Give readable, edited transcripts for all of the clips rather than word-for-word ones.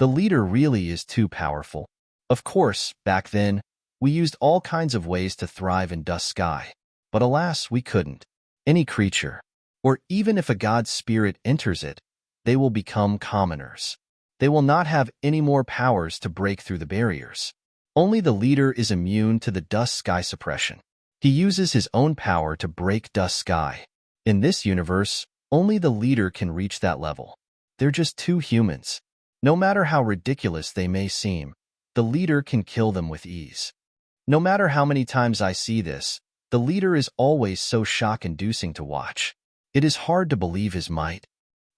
The leader really is too powerful. Of course, back then, we used all kinds of ways to thrive in Dust Sky. But alas, we couldn't. Any creature, or even if a god's spirit enters it, they will become commoners. They will not have any more powers to break through the barriers. Only the leader is immune to the Dust Sky suppression. He uses his own power to break Dust Sky. In this universe, only the leader can reach that level. They're just two humans. No matter how ridiculous they may seem, the leader can kill them with ease. No matter how many times I see this, the leader is always so shock-inducing to watch. It is hard to believe his might.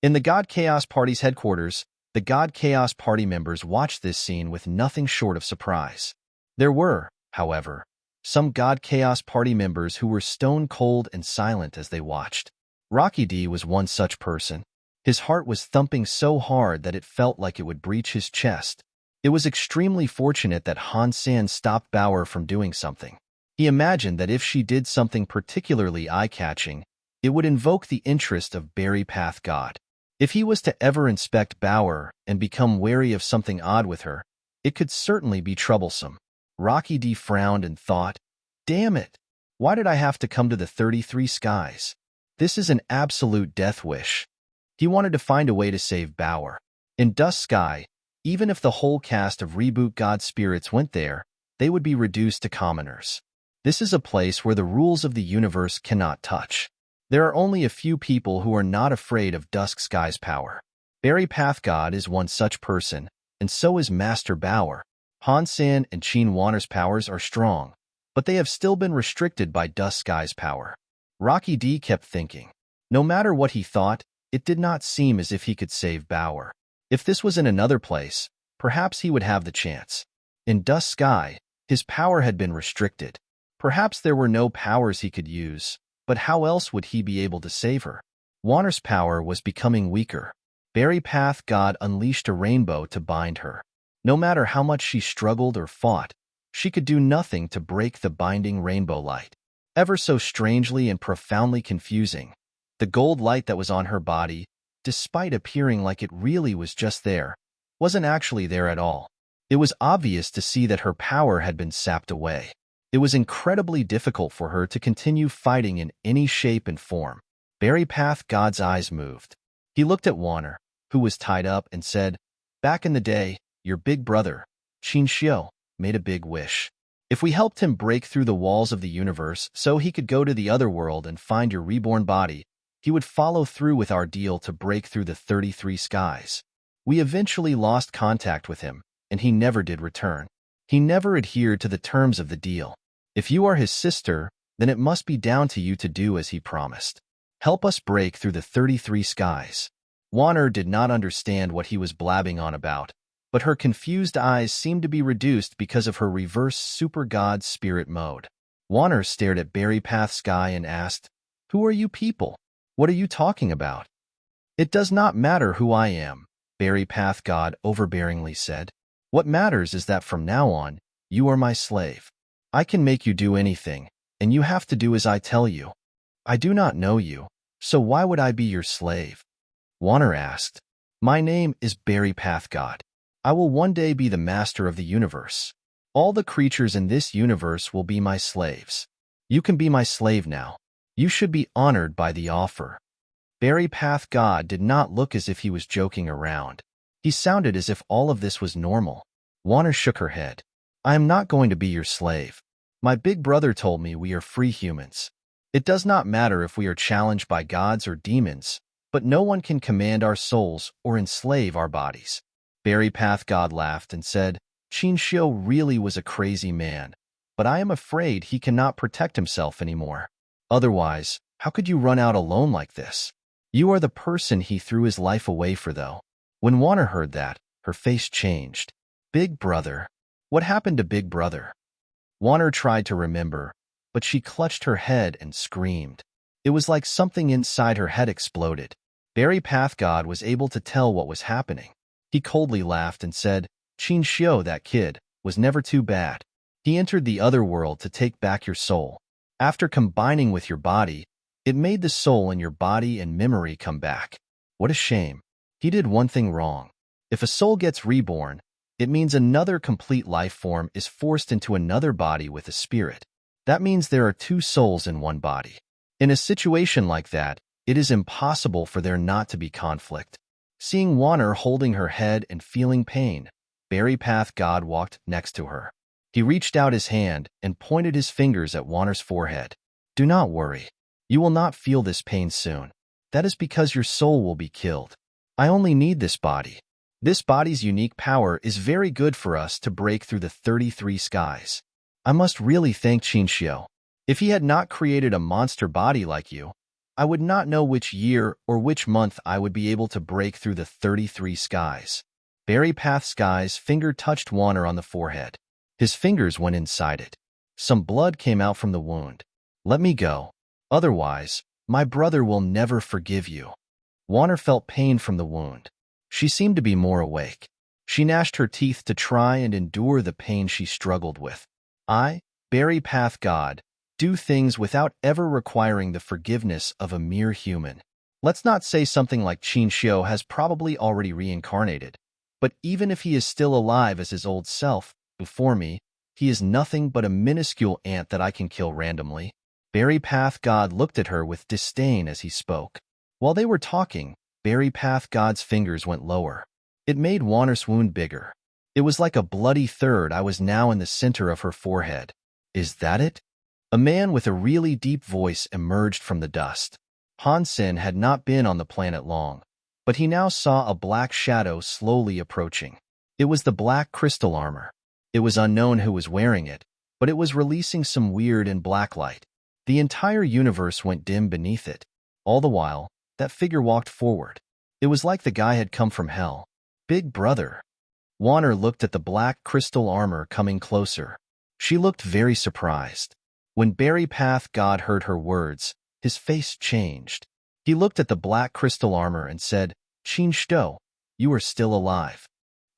In the God Chaos Party's headquarters, the God Chaos Party members watched this scene with nothing short of surprise. There were, however, some God Chaos Party members who were stone-cold and silent as they watched. Rocky D was one such person. His heart was thumping so hard that it felt like it would breach his chest. It was extremely fortunate that Han Sen stopped Bauer from doing something. He imagined that if she did something particularly eye-catching, it would invoke the interest of Berry Path God. If he was to ever inspect Bauer and become wary of something odd with her, it could certainly be troublesome. Rocky D frowned and thought, "Damn it! Why did I have to come to the 33 skies? This is an absolute death wish." He wanted to find a way to save Bauer. In Dust Sky, even if the whole cast of Reboot God Spirits went there, they would be reduced to commoners. This is a place where the rules of the universe cannot touch. There are only a few people who are not afraid of Dusk Sky's power. Berry Path God is one such person, and so is Master Bauer. Han Sen and Qin Wanner's powers are strong, but they have still been restricted by Dusk Sky's power. Rocky D kept thinking. No matter what he thought, it did not seem as if he could save Bauer. If this was in another place, perhaps he would have the chance. In Dust Sky, his power had been restricted. Perhaps there were no powers he could use, but how else would he be able to save her? Wanner's power was becoming weaker. Berry Path God unleashed a rainbow to bind her. No matter how much she struggled or fought, she could do nothing to break the binding rainbow light. Ever so strangely and profoundly confusing, the gold light that was on her body, despite appearing like it really was just there, wasn't actually there at all. It was obvious to see that her power had been sapped away. It was incredibly difficult for her to continue fighting in any shape and form. Berry Path God's eyes moved. He looked at Wanner, who was tied up, and said, "Back in the day, your big brother, Qin Xiu, made a big wish. If we helped him break through the walls of the universe so he could go to the other world and find your reborn body, he would follow through with our deal to break through the 33 skies. We eventually lost contact with him, and he never did return. He never adhered to the terms of the deal. If you are his sister, then it must be down to you to do as he promised. Help us break through the 33 skies." Wanner did not understand what he was blabbing on about, but her confused eyes seemed to be reduced because of her reverse super god spirit mode. Wanner stared at Berry Path Sky and asked, "Who are you people? What are you talking about?" "It does not matter who I am," Berry Path God overbearingly said. "What matters is that from now on, you are my slave. I can make you do anything, and you have to do as I tell you. I do not know you, so why would I be your slave?" Wanner asked. "My name is Berry Path God. I will one day be the master of the universe. All the creatures in this universe will be my slaves. You can be my slave now. You should be honored by the offer." Berry Path God did not look as if he was joking around. He sounded as if all of this was normal. Wanner shook her head. "I am not going to be your slave. My big brother told me we are free humans. It does not matter if we are challenged by gods or demons, but no one can command our souls or enslave our bodies." Berry Path God laughed and said, "Qin Xiu really was a crazy man, but I am afraid he cannot protect himself anymore. Otherwise, how could you run out alone like this? You are the person he threw his life away for, though." When Wanner heard that, her face changed. "Big brother? What happened to Big brother?" Wanner tried to remember, but she clutched her head and screamed. It was like something inside her head exploded. Berry Path God was able to tell what was happening. He coldly laughed and said, "Qin Xiu, that kid, was never too bad. He entered the other world to take back your soul. After combining with your body, it made the soul in your body and memory come back. What a shame. He did one thing wrong. If a soul gets reborn, it means another complete life form is forced into another body with a spirit. That means there are two souls in one body. In a situation like that, it is impossible for there not to be conflict. Seeing Warner holding her head and feeling pain, Berry Path God walked next to her. He reached out his hand and pointed his fingers at Warner's forehead. Do not worry. You will not feel this pain soon. That is because your soul will be killed. I only need this body. This body's unique power is very good for us to break through the 33 skies. I must really thank Qinxiu. If he had not created a monster body like you, I would not know which year or which month I would be able to break through the 33 skies. Berry Path Sky's finger touched Warner on the forehead. His fingers went inside it. Some blood came out from the wound. Let me go. Otherwise, my brother will never forgive you. Warner felt pain from the wound. She seemed to be more awake. She gnashed her teeth to try and endure the pain she struggled with. I, Berry Path God, do things without ever requiring the forgiveness of a mere human. Let's not say something like Qinxiu has probably already reincarnated, but even if he is still alive as his old self, before me, he is nothing but a minuscule ant that I can kill randomly. Berry Path God looked at her with disdain as he spoke. While they were talking, Berry Path God's fingers went lower. It made Warner's wound bigger. It was like a bloody third. I was now in the center of her forehead. Is that it? A man with a really deep voice emerged from the dust. Han Sen had not been on the planet long, but he now saw a black shadow slowly approaching. It was the black crystal armor. It was unknown who was wearing it, but it was releasing some weird and black light. The entire universe went dim beneath it. All the while, that figure walked forward. It was like the guy had come from hell. Big brother. Warner looked at the black crystal armor coming closer. She looked very surprised. When Berry Path God heard her words, his face changed. He looked at the black crystal armor and said, Qinxiu, you are still alive.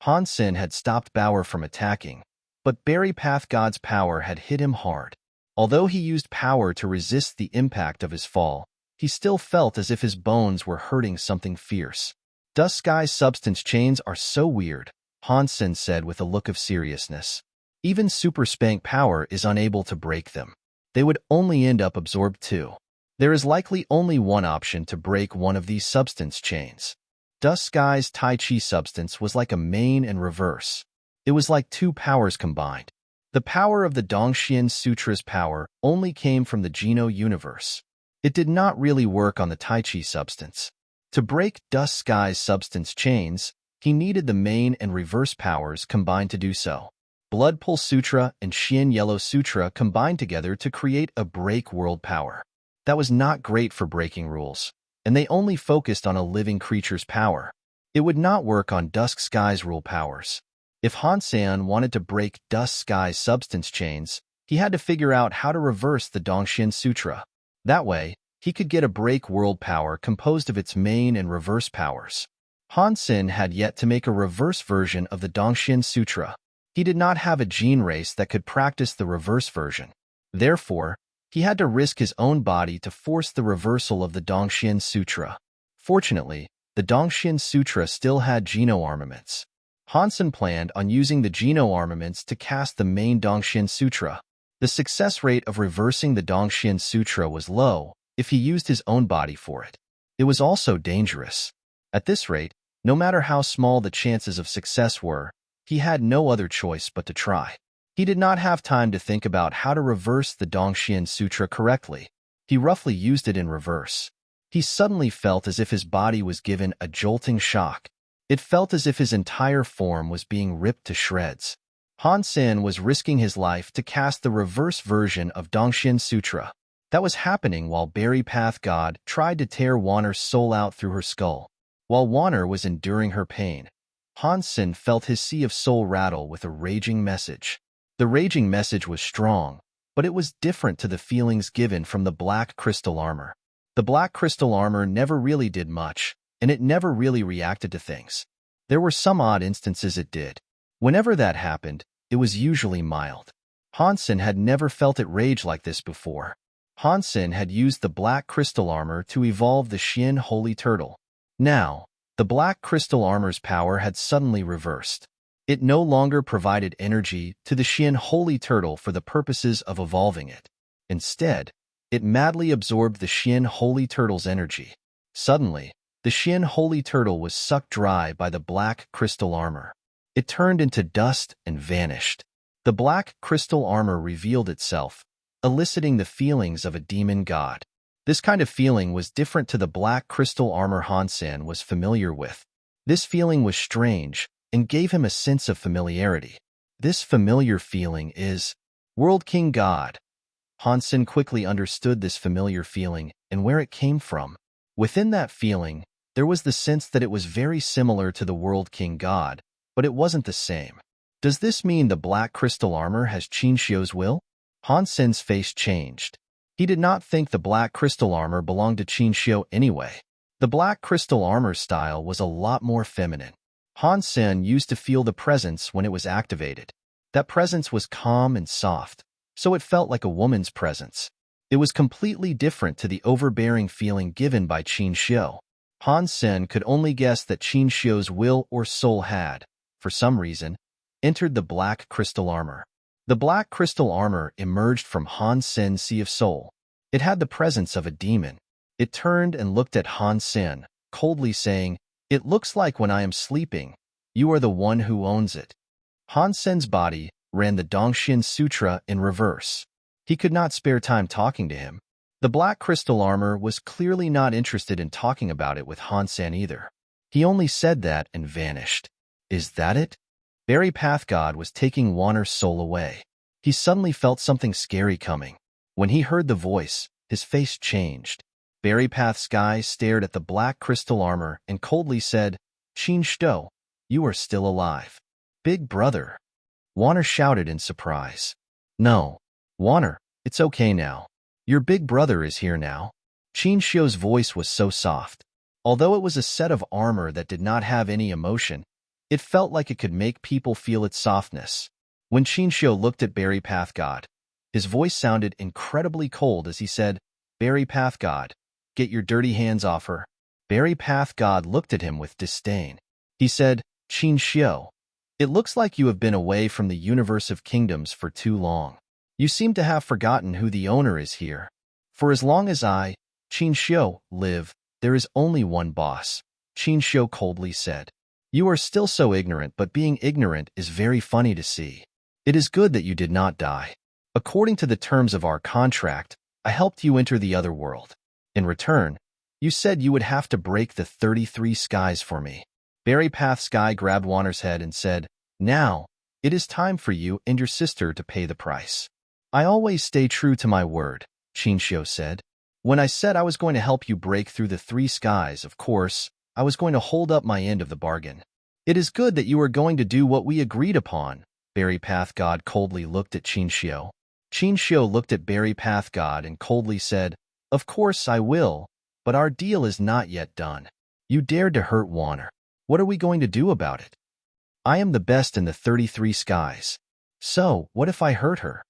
Han Sen had stopped Bauer from attacking, but Berry Path God's power had hit him hard. Although he used power to resist the impact of his fall, he still felt as if his bones were hurting something fierce. Dust Sky's substance chains are so weird, Han Sen said with a look of seriousness. Even Super Spank power is unable to break them. They would only end up absorbed too. There is likely only one option to break one of these substance chains. Dust Sky's Tai Chi substance was like a main and reverse. It was like two powers combined. The power of the Dongxian Sutra's power only came from the Geno universe. It did not really work on the Tai Chi substance. To break Dust Sky's substance chains, he needed the main and reverse powers combined to do so. Blood Pull Sutra and Xian Yellow Sutra combined together to create a break world power. That was not great for breaking rules, and they only focused on a living creature's power. It would not work on Dusk Sky's rule powers. If Han Sen wanted to break Dust Sky's substance chains, he had to figure out how to reverse the Dongxian Sutra. That way, he could get a break world power composed of its main and reverse powers. Han Sen had yet to make a reverse version of the Dongxian Sutra. He did not have a gene race that could practice the reverse version. Therefore, he had to risk his own body to force the reversal of the Dongxian Sutra. Fortunately, the Dongxian Sutra still had Geno armaments. Han Sen planned on using the Geno armaments to cast the main Dongxian Sutra. The success rate of reversing the Dongxian Sutra was low if he used his own body for it. It was also dangerous. At this rate, no matter how small the chances of success were, he had no other choice but to try. He did not have time to think about how to reverse the Dongxian Sutra correctly. He roughly used it in reverse. He suddenly felt as if his body was given a jolting shock. It felt as if his entire form was being ripped to shreds. Han Sen was risking his life to cast the reverse version of Dongxian Sutra. That was happening while Berry Path God tried to tear Warner's soul out through her skull. While Warner was enduring her pain, Han Sen felt his sea of soul rattle with a raging message. The raging message was strong, but it was different to the feelings given from the black crystal armor. The black crystal armor never really did much, and it never really reacted to things. There were some odd instances it did. Whenever that happened, it was usually mild. Han Sen had never felt it rage like this before. Han Sen had used the black crystal armor to evolve the Xian Holy Turtle. Now, The black crystal armor's power had suddenly reversed. It no longer provided energy to the Xian Holy Turtle for the purposes of evolving it. Instead, it madly absorbed the Xian Holy Turtle's energy. Suddenly, the Xian Holy Turtle was sucked dry by the black crystal armor. It turned into dust and vanished. The black crystal armor revealed itself, eliciting the feelings of a demon god. This kind of feeling was different to the black crystal armor Han Sen was familiar with. This feeling was strange and gave him a sense of familiarity. This familiar feeling is World King God. Han Sen quickly understood this familiar feeling and where it came from. Within that feeling, there was the sense that it was very similar to the World King God, but it wasn't the same. Does this mean the black crystal armor has Qin Xiu's will? Han Sen's face changed. He did not think the black crystal armor belonged to Qin Xiu anyway. The black crystal armor style was a lot more feminine. Han Sen used to feel the presence when it was activated. That presence was calm and soft, so it felt like a woman's presence. It was completely different to the overbearing feeling given by Qin Xiu. Han Sen could only guess that Qin Xiu's will or soul had, for some reason, entered the black crystal armor. The black crystal armor emerged from Han Sen's Sea of Soul. It had the presence of a demon. It turned and looked at Han Sen, coldly saying, "It looks like when I am sleeping, you are the one who owns it." Han Sen's body ran the Dongxian Sutra in reverse. He could not spare time talking to him. The black crystal armor was clearly not interested in talking about it with Han Sen either. He only said that and vanished. Is that it? Barry Path God was taking Wanner's soul away. He suddenly felt something scary coming. When he heard the voice, his face changed. Barry Path Sky stared at the black crystal armor and coldly said, "Qin Xiu, you are still alive." "Big brother." Wanner shouted in surprise. "No, Wanner, it's okay now. Your big brother is here now." Qin Xiu's voice was so soft. Although it was a set of armor that did not have any emotion, it felt like it could make people feel its softness. When Qin Xiu looked at Barry Path God, his voice sounded incredibly cold as he said, "Barry Path God, get your dirty hands off her." Barry Path God looked at him with disdain. He said, "Qin Xiu, it looks like you have been away from the universe of kingdoms for too long. You seem to have forgotten who the owner is here. For as long as I, Qin Xiu, live, there is only one boss," Qin Xiu coldly said. "You are still so ignorant, but being ignorant is very funny to see. It is good that you did not die. According to the terms of our contract, I helped you enter the other world. In return, you said you would have to break the 33 skies for me." Barry Path Sky grabbed Wanner's head and said, "Now, it is time for you and your sister to pay the price." "I always stay true to my word," Qin Xiu said. "When I said I was going to help you break through the 3 skies, of course, I was going to hold up my end of the bargain. It is good that you are going to do what we agreed upon." Barry Path God coldly looked at Qin Xiu. Qin Xiu looked at Barry Path God and coldly said, "Of course I will, but our deal is not yet done. You dared to hurt Wanner. What are we going to do about it? I am the best in the 33 skies. So, what if I hurt her?"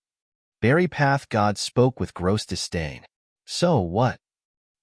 Barry Path God spoke with gross disdain. "So what?"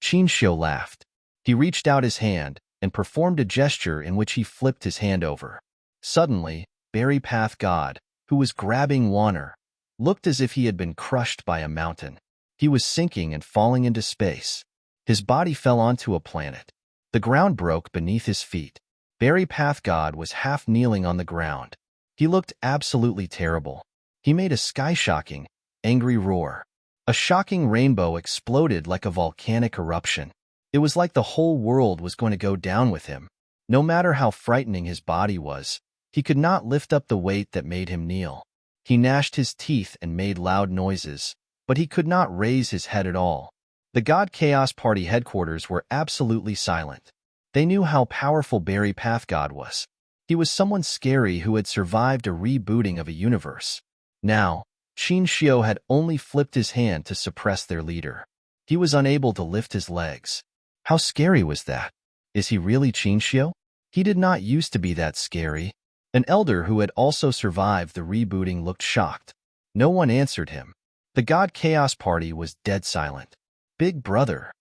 Qin Xiu laughed. He reached out his hand and performed a gesture in which he flipped his hand over. Suddenly, Barry Path God, who was grabbing Wanner, looked as if he had been crushed by a mountain. He was sinking and falling into space. His body fell onto a planet. The ground broke beneath his feet. Barry Path God was half kneeling on the ground. He looked absolutely terrible. He made a sky-shocking, angry roar. A shocking rainbow exploded like a volcanic eruption. It was like the whole world was going to go down with him. No matter how frightening his body was, he could not lift up the weight that made him kneel. He gnashed his teeth and made loud noises, but he could not raise his head at all. The God Chaos Party headquarters were absolutely silent. They knew how powerful Barry Path God was. He was someone scary who had survived a rebooting of a universe. Now, Qin Xiu had only flipped his hand to suppress their leader. He was unable to lift his legs. How scary was that? Is he really Qin Xiu? He did not used to be that scary. An elder who had also survived the rebooting looked shocked. No one answered him. The God Chaos Party was dead silent. "Big brother."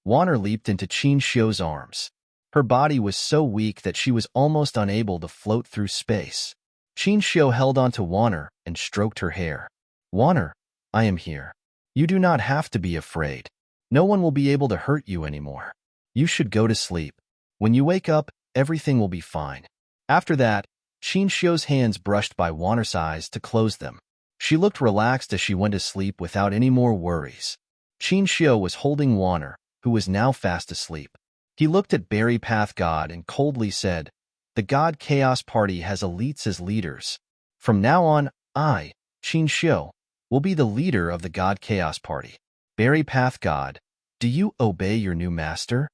Wanner leaped into Qin Xiu's arms. Her body was so weak that she was almost unable to float through space. Qin Xiu held onto Wanner and stroked her hair. Wanner, I am here. You do not have to be afraid. No one will be able to hurt you anymore. You should go to sleep. When you wake up, everything will be fine. After that, Qin Xiu's hands brushed by Wanner's eyes to close them. She looked relaxed as she went to sleep without any more worries. Qin Xiu was holding Wanner, who was now fast asleep. He looked at Berry Path God and coldly said, "The God Chaos Party has elites as leaders. From now on, I, Qin Xiu, will be the leader of the God Chaos Party. Berry Path God, do you obey your new master?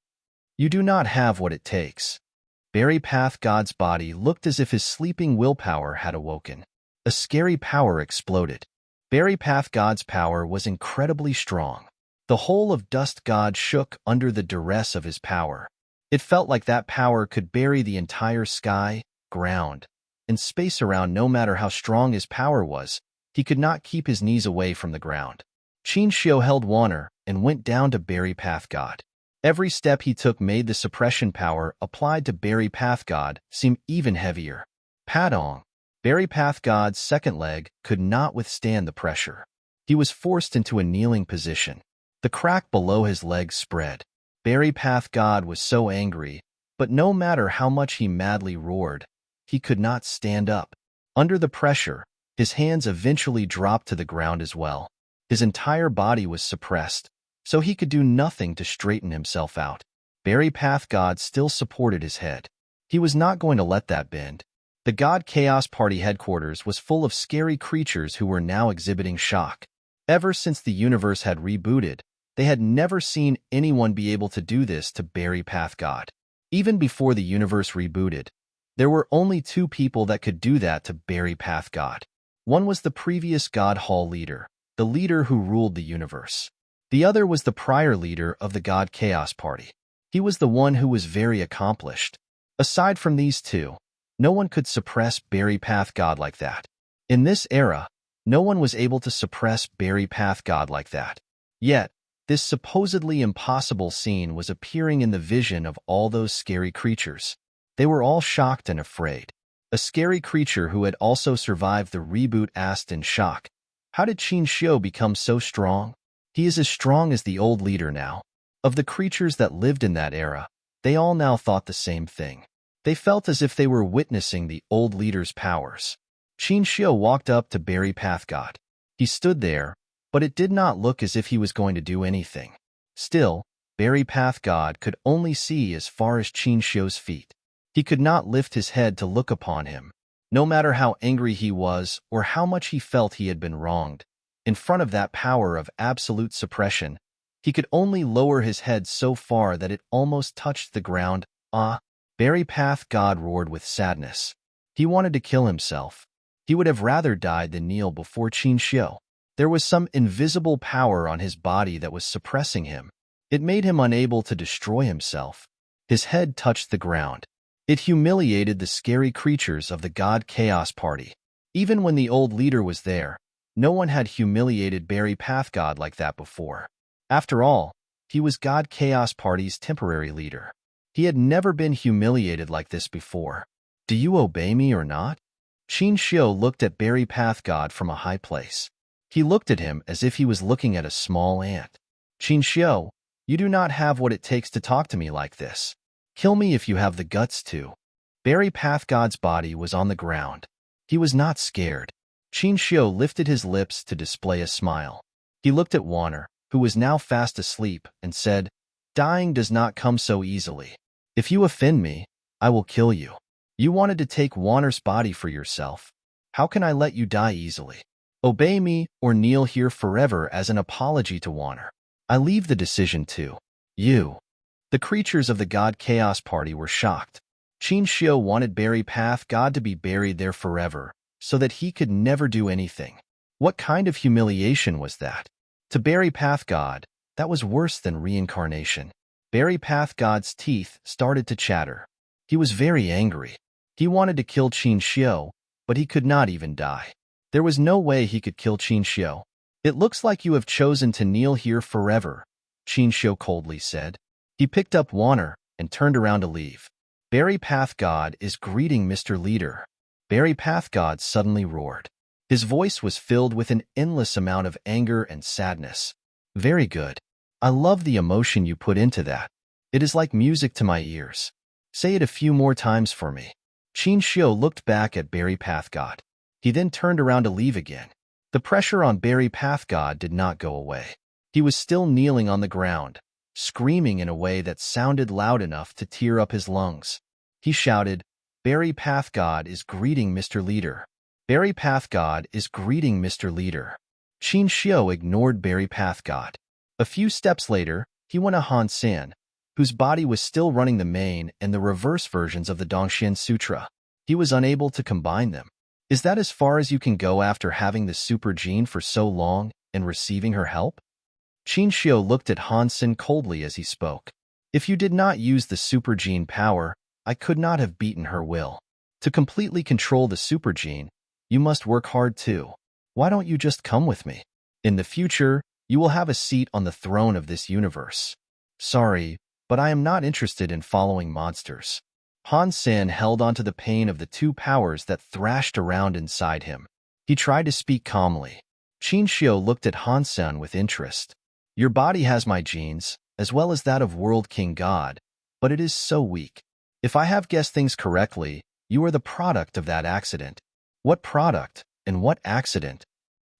You do not have what it takes." Berry Path God's body looked as if his sleeping willpower had awoken. A scary power exploded. Berry Path God's power was incredibly strong. The whole of Dust God shook under the duress of his power. It felt like that power could bury the entire sky, ground, and space around. No matter how strong his power was, he could not keep his knees away from the ground. Qin Xiu held Wanner and went down to Berry Path God. Every step he took made the suppression power applied to Berry Path God seem even heavier. Padong, Berry Path God's second leg, could not withstand the pressure. He was forced into a kneeling position. The crack below his leg spread. Berry Path God was so angry, but no matter how much he madly roared, he could not stand up. Under the pressure, his hands eventually dropped to the ground as well. His entire body was suppressed, so he could do nothing to straighten himself out. Berry Path God still supported his head. He was not going to let that bend. The God Chaos Party headquarters was full of scary creatures who were now exhibiting shock. Ever since the universe had rebooted, they had never seen anyone be able to do this to Berry Path God. Even before the universe rebooted, there were only two people that could do that to Berry Path God. One was the previous God Hall leader, the leader who ruled the universe. The other was the prior leader of the God Chaos Party. He was the one who was very accomplished. Aside from these two, no one could suppress Berry Path God like that. In this era, no one was able to suppress Berry Path God like that. Yet, this supposedly impossible scene was appearing in the vision of all those scary creatures. They were all shocked and afraid. A scary creature who had also survived the reboot asked in shock, "How did Qin Xiu become so strong? He is as strong as the old leader now." Of the creatures that lived in that era, they all now thought the same thing. They felt as if they were witnessing the old leader's powers. Qin Xiu walked up to Berry Path God. He stood there, but it did not look as if he was going to do anything. Still, Berry Path God could only see as far as Qin Xiu's feet. He could not lift his head to look upon him. No matter how angry he was or how much he felt he had been wronged, in front of that power of absolute suppression, he could only lower his head so far that it almost touched the ground. "Ah!" Berry Path God roared with sadness. He wanted to kill himself. He would have rather died than kneel before Qin Xiu. There was some invisible power on his body that was suppressing him. It made him unable to destroy himself. His head touched the ground. It humiliated the scary creatures of the God Chaos Party. Even when the old leader was there, no one had humiliated Berry Path God like that before. After all, he was God Chaos Party's temporary leader. He had never been humiliated like this before. "Do you obey me or not?" Qin Xiu looked at Berry Path God from a high place. He looked at him as if he was looking at a small ant. "Qin Xiu, you do not have what it takes to talk to me like this. Kill me if you have the guts to." Berry Path God's body was on the ground. He was not scared. Qin Xiu lifted his lips to display a smile. He looked at Wanner, who was now fast asleep, and said, "Dying does not come so easily. If you offend me, I will kill you. You wanted to take Wanner's body for yourself. How can I let you die easily? Obey me or kneel here forever as an apology to Wanner. I leave the decision to you." The creatures of the God Chaos Party were shocked. Qin Xiu wanted Berry Path God to be buried there forever, so that he could never do anything. What kind of humiliation was that? To Berry Path God, that was worse than reincarnation. Berry Path God's teeth started to chatter. He was very angry. He wanted to kill Qin Xiu, but he could not even die. There was no way he could kill Qin Xiu. "It looks like you have chosen to kneel here forever," Qin Xiu coldly said. He picked up Wanner, and turned around to leave. Berry Path God is greeting Mr. Leader. Berry Path God suddenly roared. His voice was filled with an endless amount of anger and sadness. Very good. I love the emotion you put into that. It is like music to my ears. Say it a few more times for me. Qin Xiu looked back at Berry Path God. He then turned around to leave again. The pressure on Berry Path God did not go away. He was still kneeling on the ground, screaming in a way that sounded loud enough to tear up his lungs. He shouted, Berry Path God is greeting Mr. Leader. Berry Path God is greeting Mr. Leader. Qin Xiu ignored Berry Path God. A few steps later, he went to Han Sen, whose body was still running the main and the reverse versions of the Dongxian Sutra. He was unable to combine them. Is that as far as you can go after having the super gene for so long and receiving her help? Qin Xiu looked at Han Sen coldly as he spoke. If you did not use the super gene power, I could not have beaten her will. To completely control the super gene, you must work hard too. Why don't you just come with me? In the future, you will have a seat on the throne of this universe. Sorry, but I am not interested in following monsters. Han Sen held onto the pain of the two powers that thrashed around inside him. He tried to speak calmly. Qin Xiu looked at Han Sen with interest. Your body has my genes, as well as that of World King God, but it is so weak. If I have guessed things correctly, you are the product of that accident. What product, and what accident?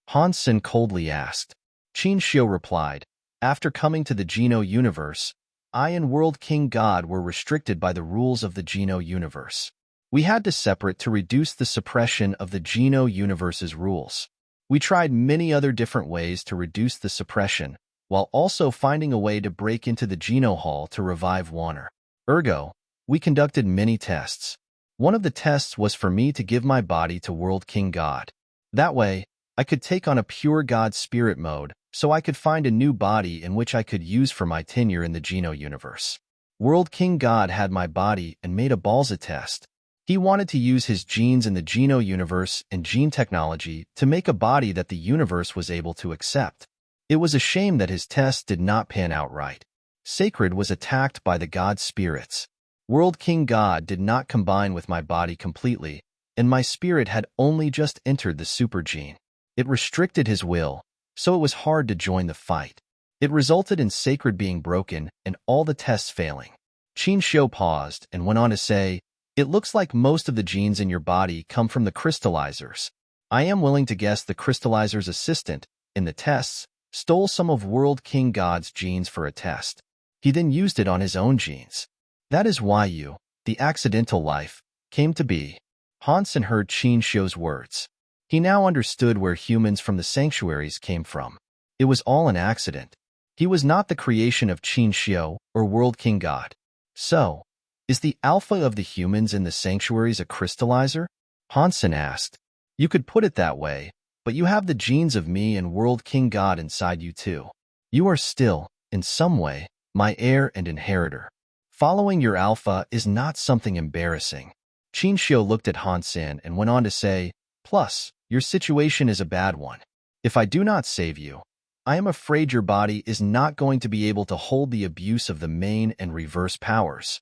Han Sen coldly asked. Qin Xiu replied, after coming to the Geno universe, I and World King God were restricted by the rules of the Geno universe. We had to separate to reduce the suppression of the Geno universe's rules. We tried many other different ways to reduce the suppression, while also finding a way to break into the Geno Hall to revive Warner. Ergo, we conducted many tests. One of the tests was for me to give my body to World King God. That way, I could take on a pure God spirit mode, so I could find a new body in which I could use for my tenure in the Geno universe. World King God had my body and made a Balza test. He wanted to use his genes in the Geno universe and gene technology to make a body that the universe was able to accept. It was a shame that his test did not pan out right. Sacred was attacked by the God spirits. World King God did not combine with my body completely, and my spirit had only just entered the super gene. It restricted his will, so it was hard to join the fight. It resulted in Sacred being broken and all the tests failing. Qin Xiu paused and went on to say, it looks like most of the genes in your body come from the crystallizers. I am willing to guess the crystallizer's assistant, in the tests, stole some of World King God's genes for a test. He then used it on his own genes. That is why you, the accidental life, came to be. Han Sen heard Qin Xiu's words. He now understood where humans from the sanctuaries came from. It was all an accident. He was not the creation of Qin Xiu or World King God. So, is the alpha of the humans in the sanctuaries a crystallizer? Han Sen asked. You could put it that way, but you have the genes of me and World King God inside you too. You are still, in some way, my heir and inheritor. Following your alpha is not something embarrassing. Qin Xiu looked at Han Sen and went on to say, plus, your situation is a bad one. If I do not save you, I am afraid your body is not going to be able to hold the abuse of the main and reverse powers.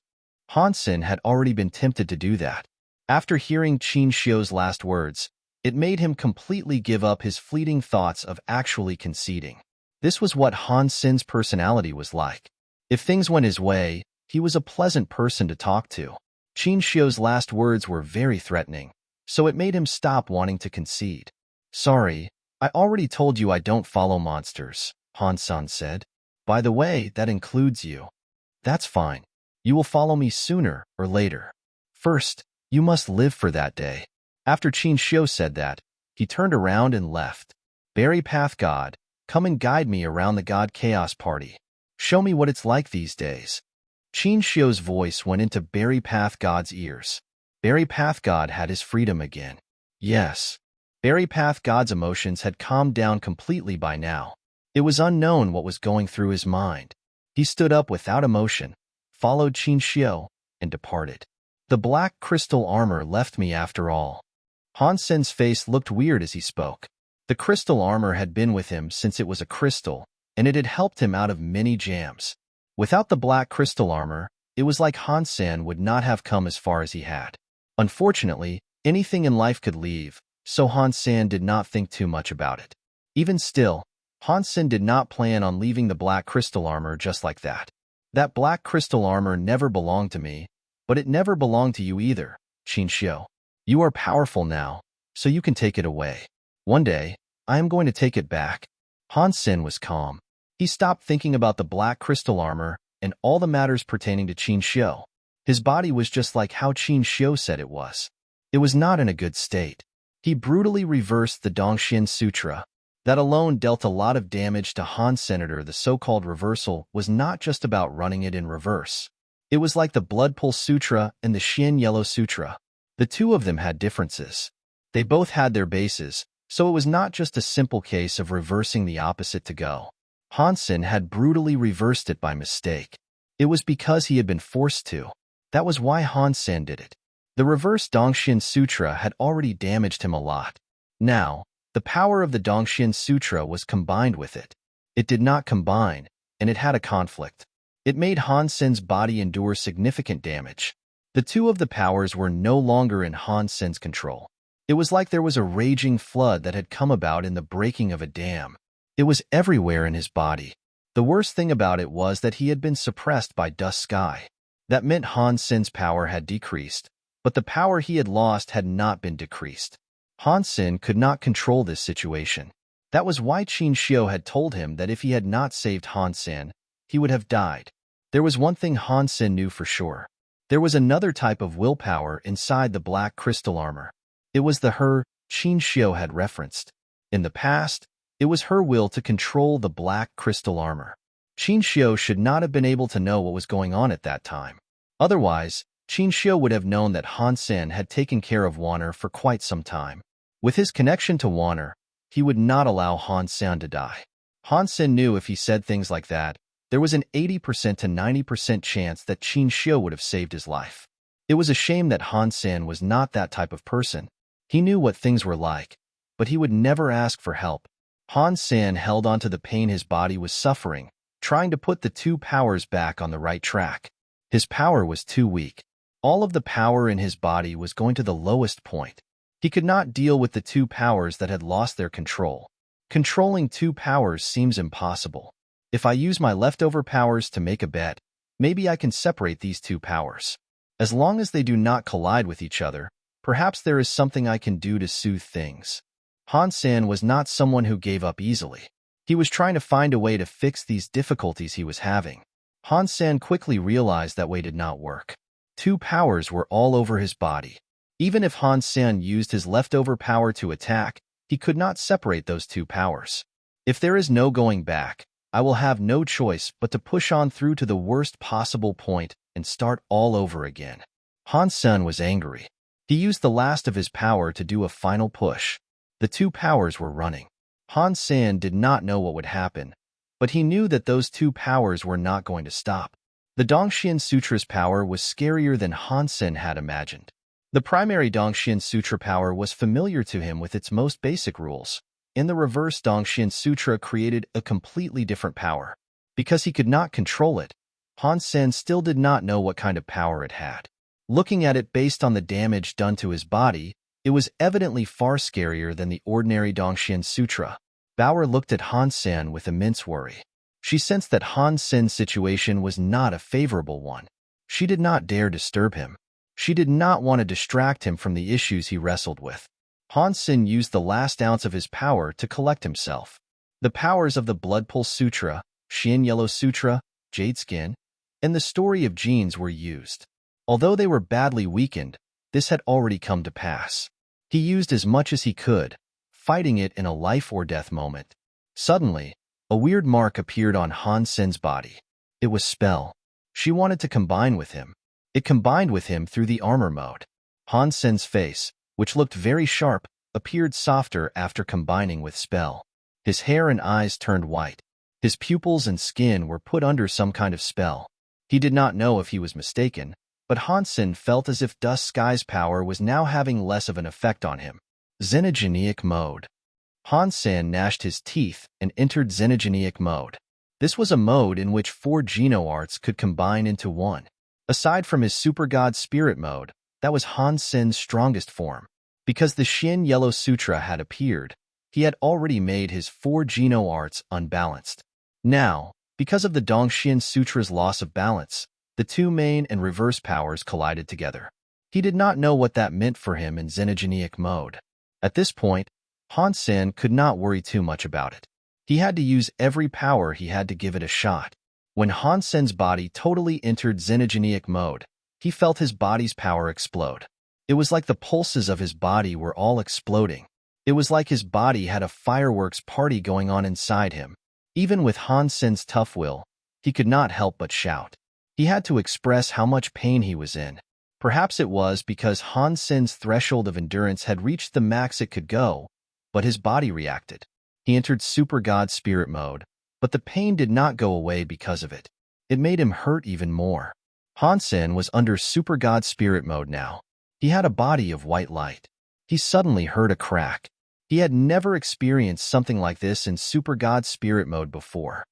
Han Sen had already been tempted to do that. After hearing Qin Xiu's last words, it made him completely give up his fleeting thoughts of actually conceding. This was what Han Sen's personality was like. If things went his way, he was a pleasant person to talk to. Qin Xiu's last words were very threatening, so it made him stop wanting to concede. Sorry, I already told you I don't follow monsters, Han Sen said. By the way, that includes you. That's fine. You will follow me sooner or later. First, you must live for that day. After Qin Xiu said that, he turned around and left. Berry Path God, come and guide me around the God Chaos Party. Show me what it's like these days. Qin Xiu's voice went into Berry Path God's ears. Berry Path God had his freedom again. Yes. Berry Path God's emotions had calmed down completely by now. It was unknown what was going through his mind. He stood up without emotion, followed Qin Xiu, and departed. The black crystal armor left me after all. Han Sen's face looked weird as he spoke. The crystal armor had been with him since it was a crystal, and it had helped him out of many jams. Without the black crystal armor, It was like Han Sen would not have come as far as he had. Unfortunately, anything in life could leave, so Han Sen did not think too much about it. Even still, Han Sen did not plan on leaving the black crystal armor just like that. That black crystal armor never belonged to me, but it never belonged to you either, Qin Xiu. You are powerful now, so you can take it away. One day, I am going to take it back. Han Sen was calm. He stopped thinking about the black crystal armor and all the matters pertaining to Qin Xiu. His body was just like how Qin Xiu said it was. It was not in a good state. He brutally reversed the Dongxian Sutra. That alone dealt a lot of damage to Han Senator. The so-called reversal was not just about running it in reverse. It was like the Blood Pulse Sutra and the Xian Yellow Sutra. The two of them had differences. They both had their bases, so it was not just a simple case of reversing the opposite to go. Han Sen had brutally reversed it by mistake. It was because he had been forced to. That was why Han Sen did it. The reverse Dongxian Sutra had already damaged him a lot. Now, the power of the Dongxian Sutra was combined with it. It did not combine, and it had a conflict. It made Han Sen's body endure significant damage. The two of the powers were no longer in Han Sen's control. It was like there was a raging flood that had come about in the breaking of a dam. It was everywhere in his body. The worst thing about it was that he had been suppressed by Dust Sky. That meant Han Sen's power had decreased, but the power he had lost had not been decreased. Han Sen could not control this situation. That was why Qin Xiu had told him that if he had not saved Han Sen, he would have died. There was one thing Han Sen knew for sure. There was another type of willpower inside the black crystal armor. It was the her Qin Xiu had referenced. In the past, it was her will to control the black crystal armor. Qin Xiu should not have been able to know what was going on at that time. Otherwise, Qin Xiu would have known that Han Sen had taken care of Wanner for quite some time. With his connection to Wanner, he would not allow Han Sen to die. Han Sen knew if he said things like that, there was an 80% to 90% chance that Qin Xiu would have saved his life. It was a shame that Han Sen was not that type of person. He knew what things were like, but he would never ask for help. Han Sen held on to the pain his body was suffering, trying to put the two powers back on the right track. His power was too weak. All of the power in his body was going to the lowest point. He could not deal with the two powers that had lost their control. Controlling two powers seems impossible. If I use my leftover powers to make a bet, maybe I can separate these two powers. As long as they do not collide with each other, perhaps there is something I can do to soothe things. Han Sen was not someone who gave up easily. He was trying to find a way to fix these difficulties he was having. Han Sen quickly realized that way did not work. Two powers were all over his body. Even if Han Sen used his leftover power to attack, he could not separate those two powers. If there is no going back, I will have no choice but to push on through to the worst possible point and start all over again. Han Sen was angry. He used the last of his power to do a final push. The two powers were running. Han Sen did not know what would happen, but he knew that those two powers were not going to stop. The Dongxian Sutra's power was scarier than Han Sen had imagined. The primary Dongxian Sutra power was familiar to him with its most basic rules, and the reverse Dongxian Sutra created a completely different power. Because he could not control it, Han Sen still did not know what kind of power it had. Looking at it based on the damage done to his body, it was evidently far scarier than the ordinary Dongxian Sutra. Bauer looked at Han Sen with immense worry. She sensed that Han Sen's situation was not a favorable one. She did not dare disturb him. She did not want to distract him from the issues he wrestled with. Han Sen used the last ounce of his power to collect himself. The powers of the Blood Pulse Sutra, Xian Yellow Sutra, Jade Skin, and the Story of Genes were used. Although they were badly weakened, this had already come to pass. He used as much as he could, fighting it in a life-or-death moment. Suddenly, a weird mark appeared on Han Sen's body. It was spell. She wanted to combine with him. It combined with him through the armor mode. Han Sen's face, which looked very sharp, appeared softer after combining with spell. His hair and eyes turned white. His pupils and skin were put under some kind of spell. He did not know if he was mistaken, but Han Sen felt as if Dust Sky's power was now having less of an effect on him. Xenogenic mode. Han Sen gnashed his teeth and entered Xenogenic mode. This was a mode in which 4 Geno arts could combine into one. Aside from his super god spirit mode, that was Han Sen's strongest form. Because the Xin Yellow Sutra had appeared, he had already made his 4 Geno arts unbalanced. Now, because of the Dongxian Sutra's loss of balance, the two main and reverse powers collided together. He did not know what that meant for him in xenogeneic mode. At this point, Han Sen could not worry too much about it. He had to use every power he had to give it a shot. When Han Sen's body totally entered xenogeneic mode, he felt his body's power explode. It was like the pulses of his body were all exploding. It was like his body had a fireworks party going on inside him. Even with Han Sen's tough will, he could not help but shout. He had to express how much pain he was in. Perhaps it was because Han Sen's threshold of endurance had reached the max it could go, but his body reacted. He entered Super God Spirit mode, but the pain did not go away because of it. It made him hurt even more. Han Sen was under Super God Spirit mode now. He had a body of white light. He suddenly heard a crack. He had never experienced something like this in Super God Spirit mode before.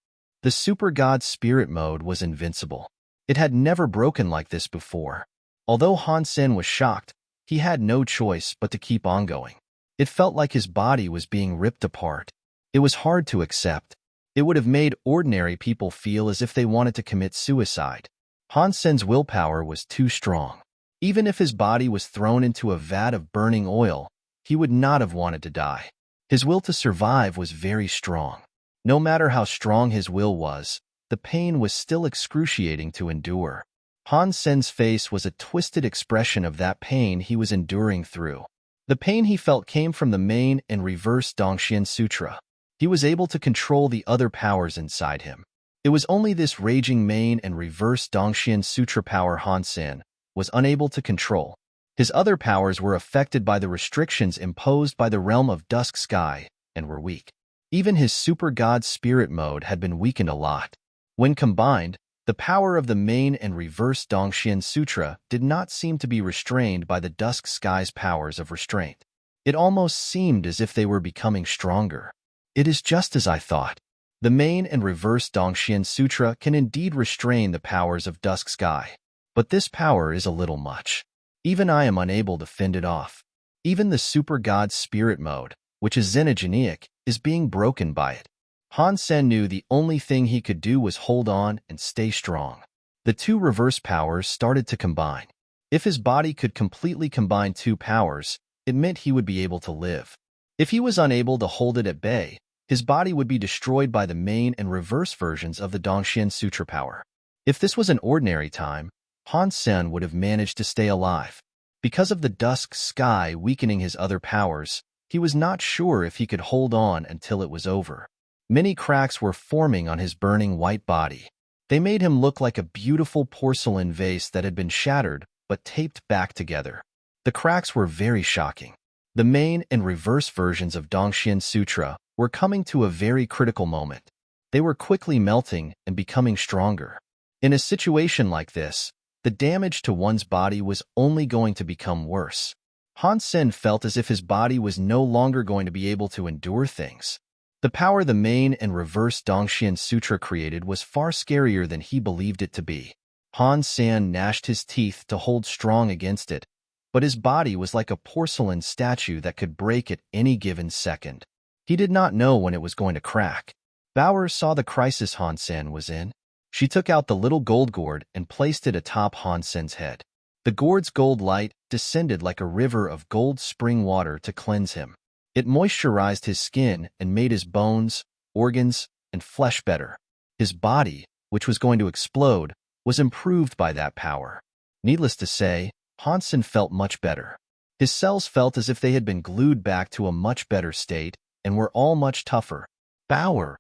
The Super God Spirit mode was invincible. It had never broken like this before. Although Han Sen was shocked, he had no choice but to keep on going. It felt like his body was being ripped apart. It was hard to accept. It would have made ordinary people feel as if they wanted to commit suicide. Han Sen's willpower was too strong. Even if his body was thrown into a vat of burning oil, he would not have wanted to die. His will to survive was very strong. No matter how strong his will was, the pain was still excruciating to endure. Han Sen's face was a twisted expression of that pain he was enduring through. The pain he felt came from the main and reverse Dongxian Sutra. He was able to control the other powers inside him. It was only this raging main and reverse Dongxian Sutra power Han Sen was unable to control. His other powers were affected by the restrictions imposed by the realm of Dusk Sky and were weak. Even his Super God Spirit mode had been weakened a lot. When combined, the power of the main and reverse Dongxian Sutra did not seem to be restrained by the Dusk Sky's powers of restraint. It almost seemed as if they were becoming stronger. It is just as I thought. The main and reverse Dongxian Sutra can indeed restrain the powers of Dusk Sky, but this power is a little much. Even I am unable to fend it off. Even the Super God Spirit mode, which is xenogeneic, is being broken by it. Han Sen knew the only thing he could do was hold on and stay strong. The two reverse powers started to combine. If his body could completely combine two powers, it meant he would be able to live. If he was unable to hold it at bay, his body would be destroyed by the main and reverse versions of the Dongxian Sutra power. If this was an ordinary time, Han Sen would have managed to stay alive. Because of the Dusk Sky weakening his other powers, he was not sure if he could hold on until it was over. Many cracks were forming on his burning white body. They made him look like a beautiful porcelain vase that had been shattered but taped back together. The cracks were very shocking. The main and reverse versions of Dongxian Sutra were coming to a very critical moment. They were quickly melting and becoming stronger. In a situation like this, the damage to one's body was only going to become worse. Han Sen felt as if his body was no longer going to be able to endure things. The power the main and reverse Dongxian Sutra created was far scarier than he believed it to be. Han Sen gnashed his teeth to hold strong against it, but his body was like a porcelain statue that could break at any given second. He did not know when it was going to crack. Bauer saw the crisis Han Sen was in. She took out the little gold gourd and placed it atop Han Sen's head. The gourd's gold light descended like a river of gold spring water to cleanse him. It moisturized his skin and made his bones, organs, and flesh better. His body, which was going to explode, was improved by that power. Needless to say, Han Sen felt much better. His cells felt as if they had been glued back to a much better state and were all much tougher. Bauer!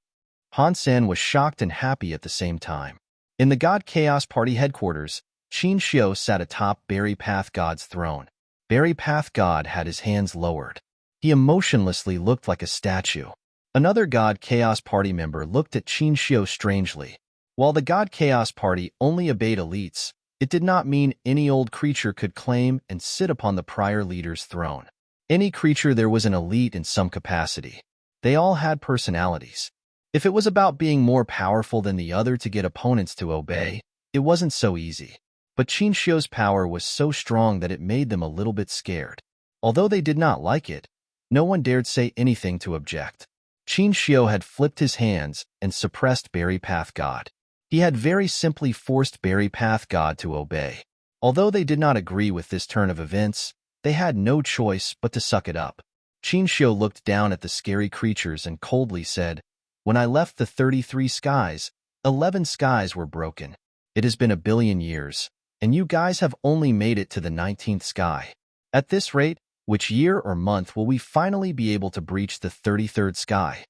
Han Sen was shocked and happy at the same time. In the God Chaos Party headquarters, Qin Xiu sat atop Berry Path God's throne. Berry Path God had his hands lowered. He emotionlessly looked like a statue. Another God Chaos Party member looked at Qin Xiu strangely. While the God Chaos Party only obeyed elites, it did not mean any old creature could claim and sit upon the prior leader's throne. Any creature there was an elite in some capacity. They all had personalities. If it was about being more powerful than the other to get opponents to obey, it wasn't so easy. But Qin Shio's power was so strong that it made them a little bit scared. Although they did not like it, no one dared say anything to object. Qin Shio had flipped his hands and suppressed Berry Path God. He had very simply forced Berry Path God to obey. Although they did not agree with this turn of events, they had no choice but to suck it up. Qin Shio looked down at the scary creatures and coldly said, "When I left the 33 skies, 11 skies were broken. It has been a billion years, and you guys have only made it to the 19th sky. At this rate, which year or month will we finally be able to breach the 33rd sky?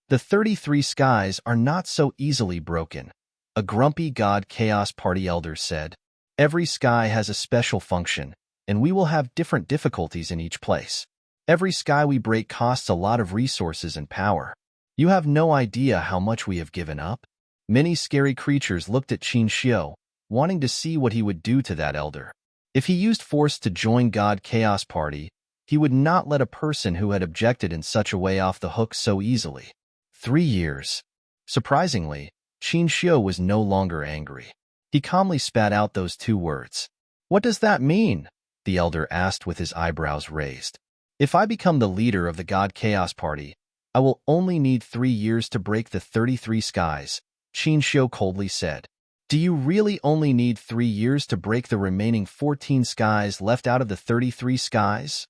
The 33 skies are not so easily broken," a grumpy God Chaos Party elder said. "Every sky has a special function, and we will have different difficulties in each place. Every sky we break costs a lot of resources and power. You have no idea how much we have given up." Many scary creatures looked at Qin Shio, wanting to see what he would do to that elder. If he used force to join God Chaos Party, he would not let a person who had objected in such a way off the hook so easily. 3 years. Surprisingly, Qin Shio was no longer angry. He calmly spat out those 2 words. "What does that mean?" the elder asked with his eyebrows raised. "If I become the leader of the God Chaos Party, I will only need 3 years to break the 33 skies," Qin Shio coldly said. "Do you really only need 3 years to break the remaining 14 skies left out of the 33 skies?"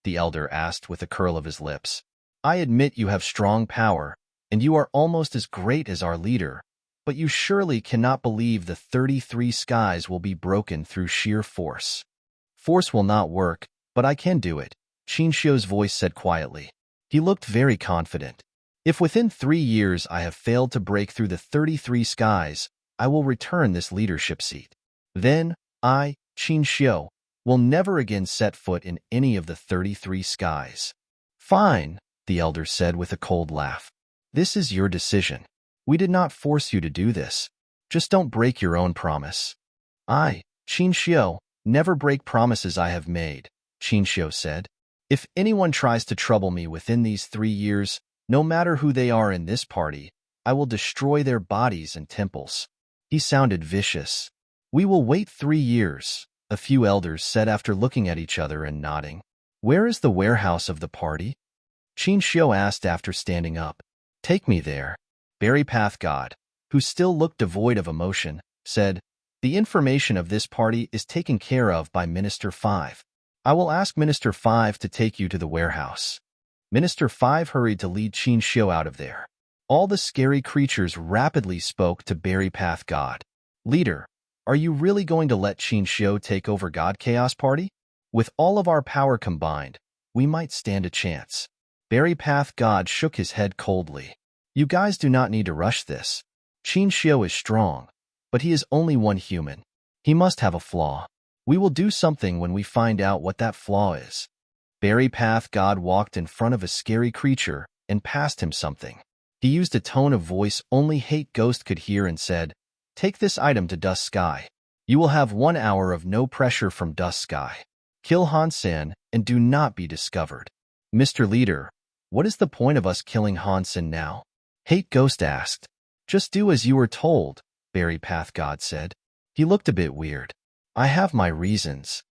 the elder asked with a curl of his lips. "I admit you have strong power, and you are almost as great as our leader, but you surely cannot believe the 33 skies will be broken through sheer force." "Force will not work, but I can do it," Qin Shio's voice said quietly. He looked very confident. "If within 3 years I have failed to break through the 33 skies, I will return this leadership seat. Then I, Qin Shio, will never again set foot in any of the 33 skies." "Fine," the elder said with a cold laugh. "This is your decision. We did not force you to do this. Just don't break your own promise." "I, Qin Shio, never break promises I have made," Qin Shio said. "If anyone tries to trouble me within these 3 years, no matter who they are in this party, I will destroy their bodies and temples." He sounded vicious. "We will wait 3 years," a few elders said after looking at each other and nodding. "Where is the warehouse of the party?" Qin Shio asked after standing up. "Take me there." Berry Path God, who still looked devoid of emotion, said, "The information of this party is taken care of by Minister 5. I will ask Minister 5 to take you to the warehouse." Minister 5 hurried to lead Qin Shio out of there. All the scary creatures rapidly spoke to Berry Path God. "Leader, are you really going to let Qin Shio take over God Chaos Party? With all of our power combined, we might stand a chance." Berry Path God shook his head coldly. "You guys do not need to rush this. Qin Shio is strong, but he is only one human. He must have a flaw. We will do something when we find out what that flaw is." Berry Path God walked in front of a scary creature and passed him something. He used a tone of voice only Hate Ghost could hear and said, "Take this item to Dust Sky. You will have 1 hour of no pressure from Dust Sky. Kill Han Sen and do not be discovered." "Mr. Leader, what is the point of us killing Han Sen now?" Hate Ghost asked. "Just do as you were told," Berry Path God said. He looked a bit weird. "I have my reasons."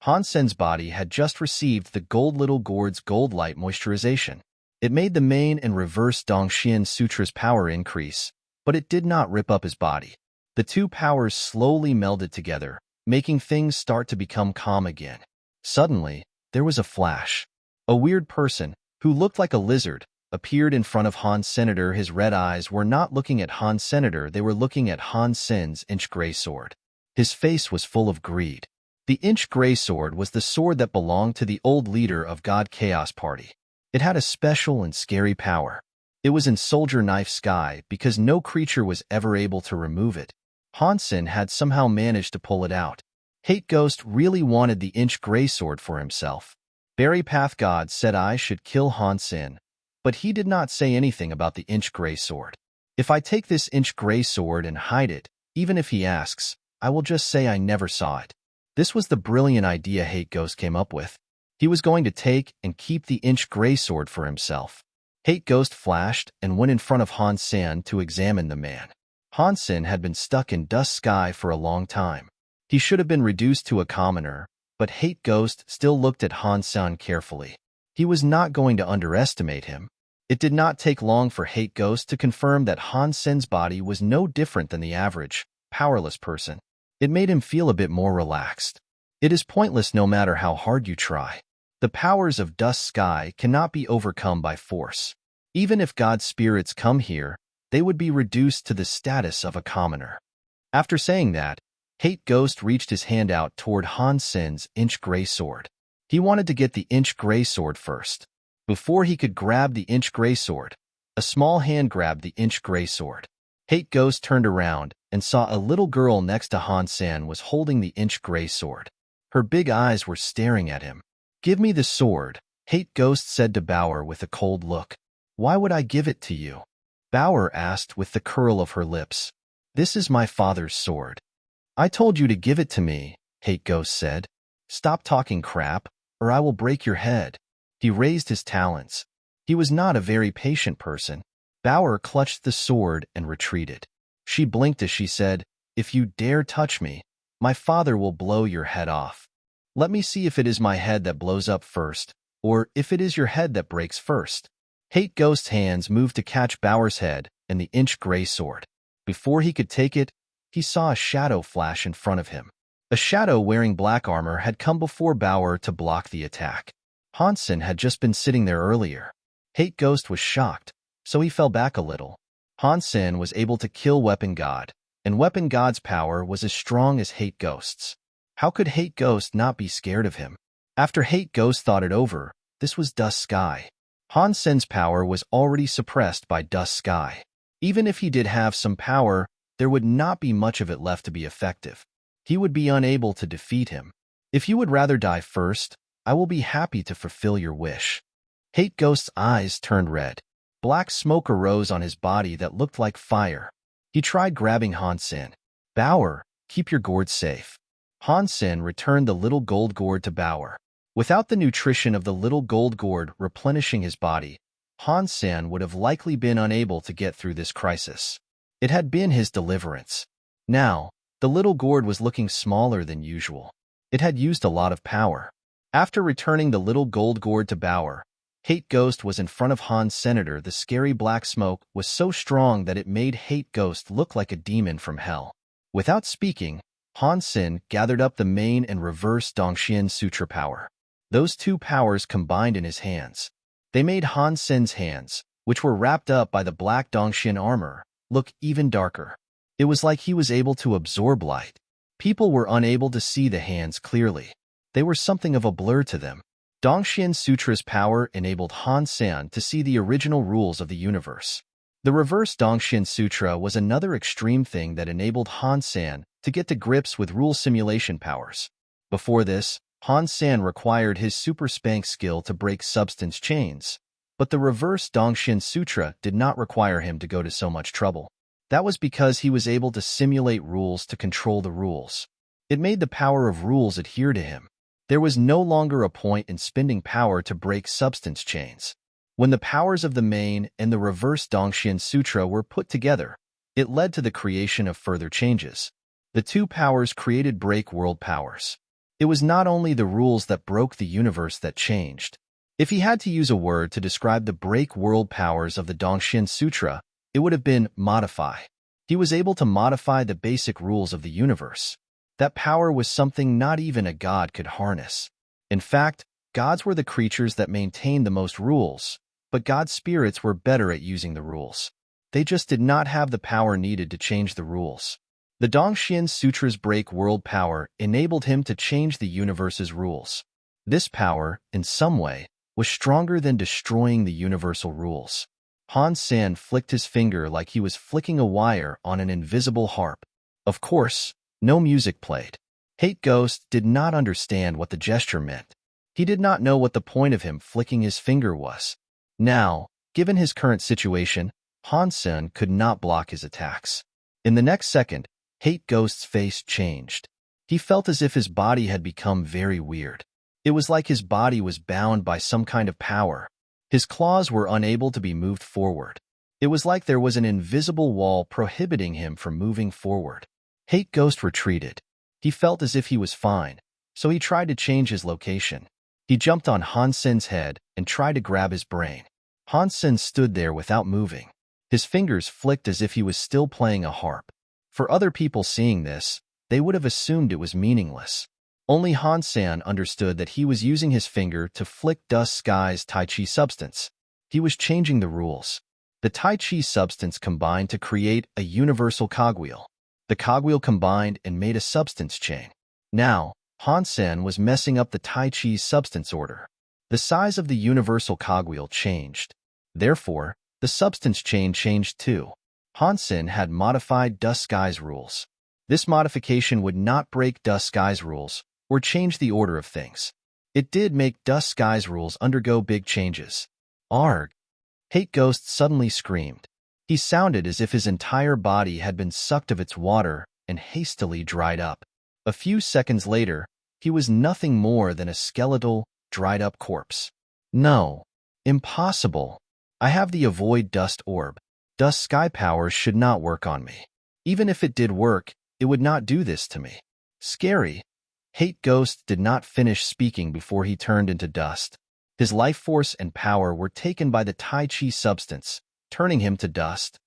Han Sen's body had just received the Gold Little Gourd's Gold Light Moisturization. It made the main and reverse Dongxian Sutra's power increase, but it did not rip up his body. The 2 powers slowly melded together, making things start to become calm again. Suddenly, there was a flash. A weird person, who looked like a lizard, appeared in front of Han Senator. His red eyes were not looking at Han Senator, they were looking at Han Sen's inch gray sword. His face was full of greed. The inch gray sword was the sword that belonged to the old leader of God Chaos Party. It had a special and scary power. It was in Soldier Knife Sky because no creature was ever able to remove it. Han Sen had somehow managed to pull it out. Hate Ghost really wanted the inch gray sword for himself. Berry Path God said I should kill Han Sen, but he did not say anything about the inch gray sword. If I take this inch gray sword and hide it, even if he asks, I will just say I never saw it. This was the brilliant idea Hate Ghost came up with. He was going to take and keep the inch gray sword for himself. Hate Ghost flashed and went in front of Han Sen to examine the man. Han Sen had been stuck in Dust Sky for a long time. He should have been reduced to a commoner, but Hate Ghost still looked at Han Sen carefully. He was not going to underestimate him. It did not take long for Hate Ghost to confirm that Han Sen's body was no different than the average, powerless person. It made him feel a bit more relaxed. It is pointless no matter how hard you try. The powers of Dust Sky cannot be overcome by force. Even if God's spirits come here, they would be reduced to the status of a commoner. After saying that, Hate Ghost reached his hand out toward Han Sen's inch gray sword. He wanted to get the inch gray sword first. Before he could grab the inch gray sword, a small hand grabbed the inch gray sword. Hate Ghost turned around and saw a little girl next to Han Sen was holding the inch gray sword. Her big eyes were staring at him. "Give me the sword," Hate Ghost said to Bauer with a cold look. "Why would I give it to you?" Bauer asked with the curl of her lips. "This is my father's sword." "I told you to give it to me," Hate Ghost said. "Stop talking crap, or I will break your head." He raised his talons. He was not a very patient person. Bauer clutched the sword and retreated. She blinked as she said, "If you dare touch me, my father will blow your head off. Let me see if it is my head that blows up first, or if it is your head that breaks first." Hate Ghost's hands moved to catch Bauer's head and the inch gray sword. Before he could take it, he saw a shadow flash in front of him. A shadow wearing black armor had come before Bauer to block the attack. Han Sen had just been sitting there earlier. Hate Ghost was shocked, so he fell back a little. Han Sen was able to kill Weapon God, and Weapon God's power was as strong as Hate Ghost's. How could Hate Ghost not be scared of him? After Hate Ghost thought it over, this was Dust Sky. Han Sen's power was already suppressed by Dust Sky. Even if he did have some power, there would not be much of it left to be effective. He would be unable to defeat him. "If you would rather die first, I will be happy to fulfill your wish." Hate Ghost's eyes turned red. Black smoke arose on his body that looked like fire. He tried grabbing Han Sen. "Bauer, keep your gourd safe." Han Sen returned the little gold gourd to Bauer. Without the nutrition of the little gold gourd replenishing his body, Han Sen would have likely been unable to get through this crisis. It had been his deliverance. Now, the little gourd was looking smaller than usual. It had used a lot of power. After returning the little gold gourd to Bauer, Hate Ghost was in front of Han Senator. The scary black smoke was so strong that it made Hate Ghost look like a demon from hell. Without speaking, Han Sen gathered up the main and reverse Dongxian Sutra power. Those two powers combined in his hands. They made Han Sen's hands, which were wrapped up by the black Dongxian armor, look even darker. It was like he was able to absorb light. People were unable to see the hands clearly. They were something of a blur to them. Dongxian Sutra's power enabled Han Sen to see the original rules of the universe. The reverse Dongxian Sutra was another extreme thing that enabled Han Sen to get to grips with rule simulation powers. Before this, Han Sen required his super spank skill to break substance chains, but the reverse Dongxian Sutra did not require him to go to so much trouble. That was because he was able to simulate rules to control the rules. It made the power of rules adhere to him. There was no longer a point in spending power to break substance chains. When the powers of the main and the reverse Dongxian Sutra were put together, it led to the creation of further changes. The two powers created break world powers. It was not only the rules that broke the universe that changed. If he had to use a word to describe the break world powers of the Dongxian Sutra, it would have been modify. He was able to modify the basic rules of the universe. That power was something not even a god could harness. In fact, gods were the creatures that maintained the most rules, but God's spirits were better at using the rules. They just did not have the power needed to change the rules. The Dongxian Sutra's break world power enabled him to change the universe's rules. This power, in some way, was stronger than destroying the universal rules. Han Sen flicked his finger like he was flicking a wire on an invisible harp. Of course, no music played. Hate Ghost did not understand what the gesture meant. He did not know what the point of him flicking his finger was. Now, given his current situation, Han Sen could not block his attacks. In the next second, Hate Ghost's face changed. He felt as if his body had become very weird. It was like his body was bound by some kind of power. His claws were unable to be moved forward. It was like there was an invisible wall prohibiting him from moving forward. Hate Ghost retreated. He felt as if he was fine, so he tried to change his location. He jumped on Han Sen's head and tried to grab his brain. Han Sen stood there without moving. His fingers flicked as if he was still playing a harp. For other people seeing this, they would have assumed it was meaningless. Only Han Sen understood that he was using his finger to flick Dust Sky's Tai Chi substance. He was changing the rules. The Tai Chi substance combined to create a universal cogwheel. The cogwheel combined and made a substance chain. Now, Han Sen was messing up the Tai Chi's substance order. The size of the universal cogwheel changed. Therefore, the substance chain changed too. Han Sen had modified Dust Sky's rules. This modification would not break Dust Sky's rules or change the order of things. It did make Dust Sky's rules undergo big changes. Arg! Hate Ghost suddenly screamed. He sounded as if his entire body had been sucked of its water and hastily dried up. A few seconds later, he was nothing more than a skeletal, dried-up corpse. No. Impossible. I have the Avoid Dust Orb. Dust Sky powers should not work on me. Even if it did work, it would not do this to me. Scary. Hate Ghost did not finish speaking before he turned into dust. His life force and power were taken by the Tai Chi substance, turning him to dust.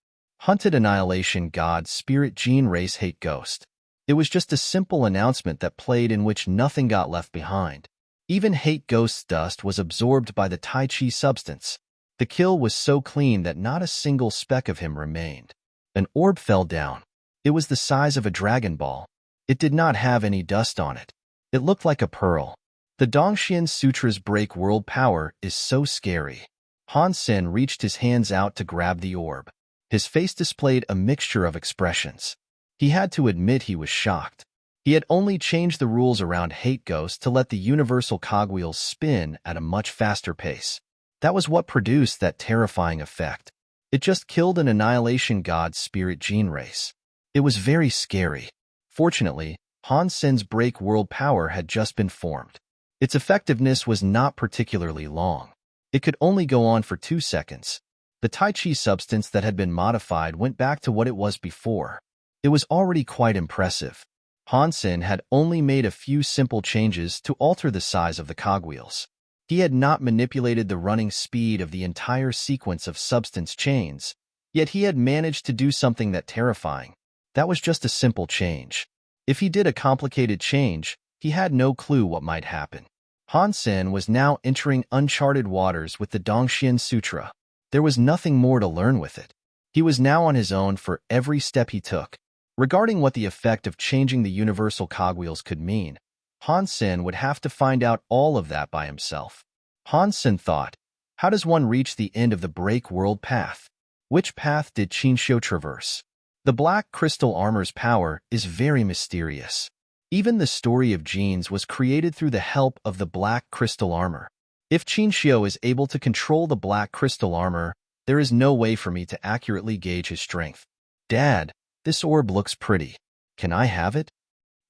Hunted Annihilation God Spirit Gene Race Hate Ghost. It was just a simple announcement that played in which nothing got left behind. Even Hate Ghost's dust was absorbed by the Tai Chi substance. The kill was so clean that not a single speck of him remained. An orb fell down. It was the size of a Dragon Ball. It did not have any dust on it. It looked like a pearl. The Dongxian Sutra's break world power is so scary. Han Sen reached his hands out to grab the orb. His face displayed a mixture of expressions. He had to admit he was shocked. He had only changed the rules around Hate Ghost to let the universal cogwheel spin at a much faster pace. That was what produced that terrifying effect. It just killed an Annihilation God Spirit Gene Race. It was very scary. Fortunately, Han Sen's break world power had just been formed. Its effectiveness was not particularly long. It could only go on for 2 seconds. The Tai Chi substance that had been modified went back to what it was before. It was already quite impressive. Han Sen had only made a few simple changes to alter the size of the cogwheels. He had not manipulated the running speed of the entire sequence of substance chains, yet he had managed to do something that terrifying. That was just a simple change. If he did a complicated change, he had no clue what might happen. Han Sen was now entering uncharted waters with the Dongxian Sutra. There was nothing more to learn with it. He was now on his own for every step he took. Regarding what the effect of changing the universal cogwheels could mean, Han Sen would have to find out all of that by himself. Han Sen thought, how does one reach the end of the break world path? Which path did Qinxiu traverse? The black crystal armor's power is very mysterious. Even the story of genes was created through the help of the black crystal armor. If Qinxiu is able to control the black crystal armor, there is no way for me to accurately gauge his strength. Dad, this orb looks pretty. Can I have it?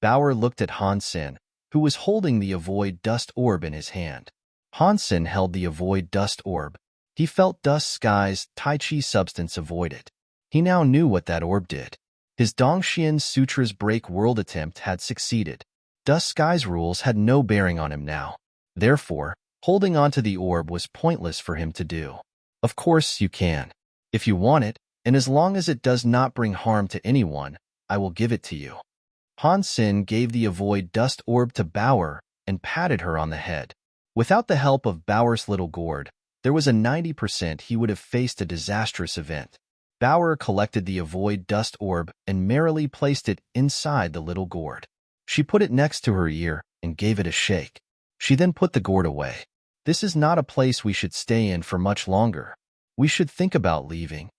Bauer looked at Han Sen, who was holding the Avoid Dust Orb in his hand. Han Sen held the Avoid Dust Orb. He felt Dust Sky's Tai Chi substance avoid it. He now knew what that orb did. His Dongxian Sutra's break world attempt had succeeded. Dust Sky's rules had no bearing on him now. Therefore, holding onto the orb was pointless for him to do. Of course you can. If you want it, and as long as it does not bring harm to anyone, I will give it to you. Han Sen gave the Avoid Dust Orb to Bauer and patted her on the head. Without the help of Bauer's little gourd, there was a 90% he would have faced a disastrous event. Bauer collected the Avoid Dust Orb and merrily placed it inside the little gourd. She put it next to her ear and gave it a shake. She then put the gourd away. This is not a place we should stay in for much longer. We should think about leaving.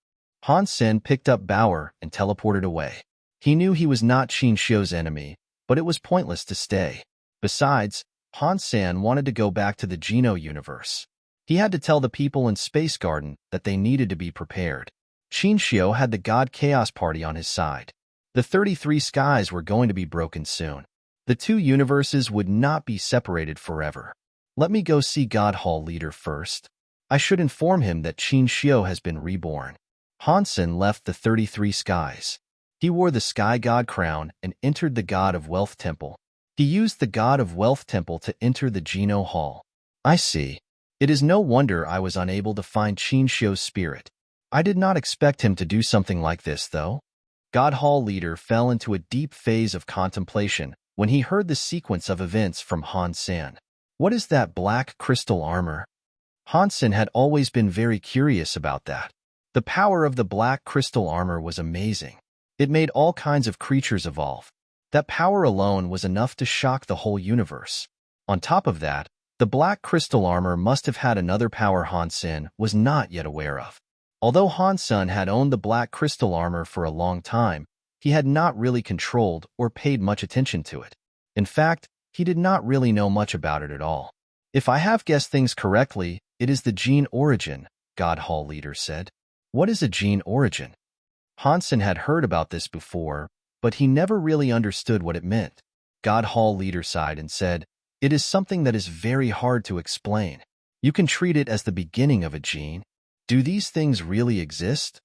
Han Sen picked up Bauer and teleported away. He knew he was not Qinxiu's enemy, but it was pointless to stay. Besides, Han Sen wanted to go back to the Geno universe. He had to tell the people in Space Garden that they needed to be prepared. Qinxiu had the God Chaos Party on his side. The 33 skies were going to be broken soon. The two universes would not be separated forever. Let me go see God Hall Leader first. I should inform him that Qinxiu has been reborn. Han Sen left the 33 skies. He wore the sky god crown and entered the god of wealth temple. He used the god of wealth temple to enter the Geno Hall. I see. It is no wonder I was unable to find Qin Xiu's spirit. I did not expect him to do something like this, though. God Hall leader fell into a deep phase of contemplation when he heard the sequence of events from Han Sen. What is that black crystal armor? Han Sen had always been very curious about that. The power of the black crystal armor was amazing. It made all kinds of creatures evolve. That power alone was enough to shock the whole universe. On top of that, the black crystal armor must have had another power Han Sen was not yet aware of. Although Han Sen had owned the black crystal armor for a long time, he had not really controlled or paid much attention to it. In fact, he did not really know much about it at all. If I have guessed things correctly, it is the gene origin, God Hall leader said. What is a gene origin? Han Sen had heard about this before, but he never really understood what it meant. God Hall leader sighed and said, it is something that is very hard to explain. You can treat it as the beginning of a gene. Do these things really exist?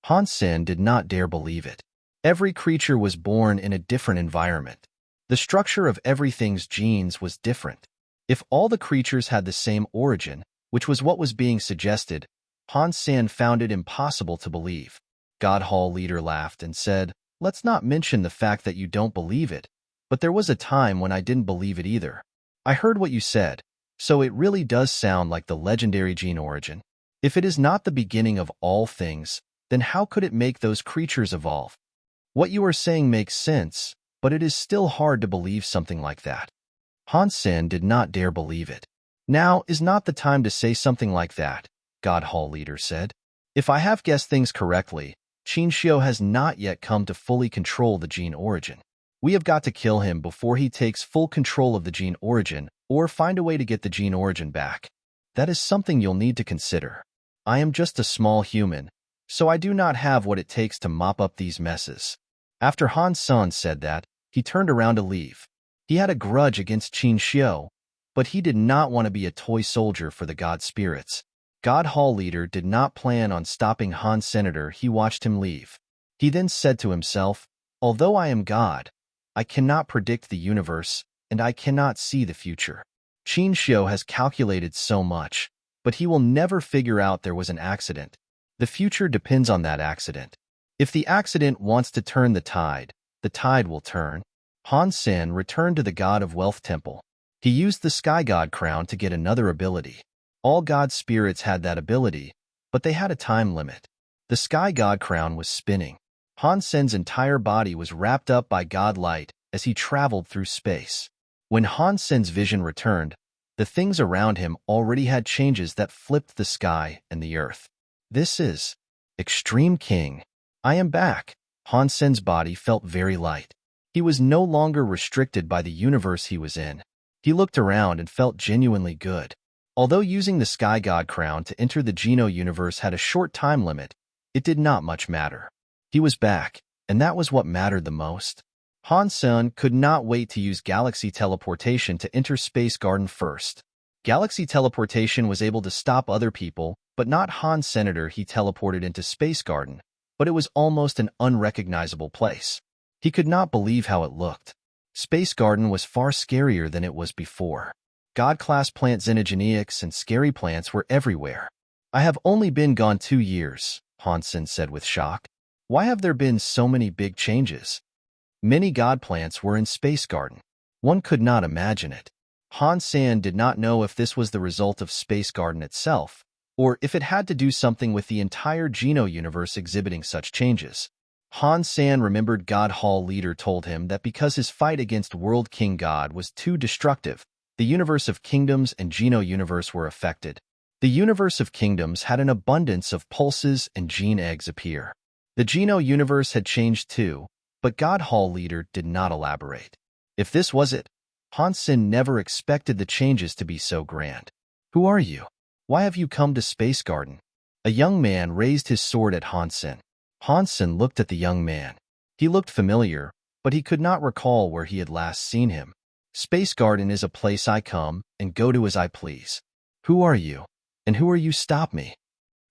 Han Sen did not dare believe it. Every creature was born in a different environment. The structure of everything's genes was different. If all the creatures had the same origin, which was what was being suggested, Han Sen found it impossible to believe. God Hall leader laughed and said, let's not mention the fact that you don't believe it, but there was a time when I didn't believe it either. I heard what you said, so it really does sound like the legendary gene origin. If it is not the beginning of all things, then how could it make those creatures evolve? What you are saying makes sense, but it is still hard to believe something like that. Han Sen did not dare believe it. Now is not the time to say something like that, God Hall leader said. If I have guessed things correctly, Qin Xiu has not yet come to fully control the gene origin. We have got to kill him before he takes full control of the gene origin, or find a way to get the gene origin back. That is something you'll need to consider. I am just a small human, so I do not have what it takes to mop up these messes. After Han Sen said that, he turned around to leave. He had a grudge against Qin Xiu, but he did not want to be a toy soldier for the god spirits. God Hall leader did not plan on stopping Han Senator. He watched him leave. He then said to himself, although I am God, I cannot predict the universe, and I cannot see the future. Qin Xiu has calculated so much, but he will never figure out there was an accident. The future depends on that accident. If the accident wants to turn the tide will turn. Han Sen returned to the God of Wealth Temple. He used the Sky God crown to get another ability. All god spirits had that ability, but they had a time limit. The Sky God crown was spinning. Han Sen's entire body was wrapped up by God light as he traveled through space. When Han Sen's vision returned, the things around him already had changes that flipped the sky and the earth. This is Extreme King. I am back. Han Sen's body felt very light. He was no longer restricted by the universe he was in. He looked around and felt genuinely good. Although using the Sky God crown to enter the Geno universe had a short time limit, it did not much matter. He was back, and that was what mattered the most. Han Sen could not wait to use galaxy teleportation to enter Space Garden first. Galaxy teleportation was able to stop other people, but not Han Senator. He teleported into Space Garden, but it was almost an unrecognizable place. He could not believe how it looked. Space Garden was far scarier than it was before. God-class plant xenogeneics and scary plants were everywhere. I have only been gone 2 years, Han Sen said with shock. Why have there been so many big changes? Many god plants were in Space Garden. One could not imagine it. Han Sen did not know if this was the result of Space Garden itself, or if it had to do something with the entire Geno universe exhibiting such changes. Han Sen remembered God Hall leader told him that because his fight against World King God was too destructive, the universe of kingdoms and Geno universe were affected. The universe of kingdoms had an abundance of pulses and gene eggs appear. The Geno universe had changed too, but God Hall leader did not elaborate. If this was it, Han Sen never expected the changes to be so grand. Who are you? Why have you come to Space Garden? A young man raised his sword at Han Sen. Han Sen looked at the young man. He looked familiar, but he could not recall where he had last seen him. Space Garden is a place I come and go to as I please. Who are you? And who are you? Stop me.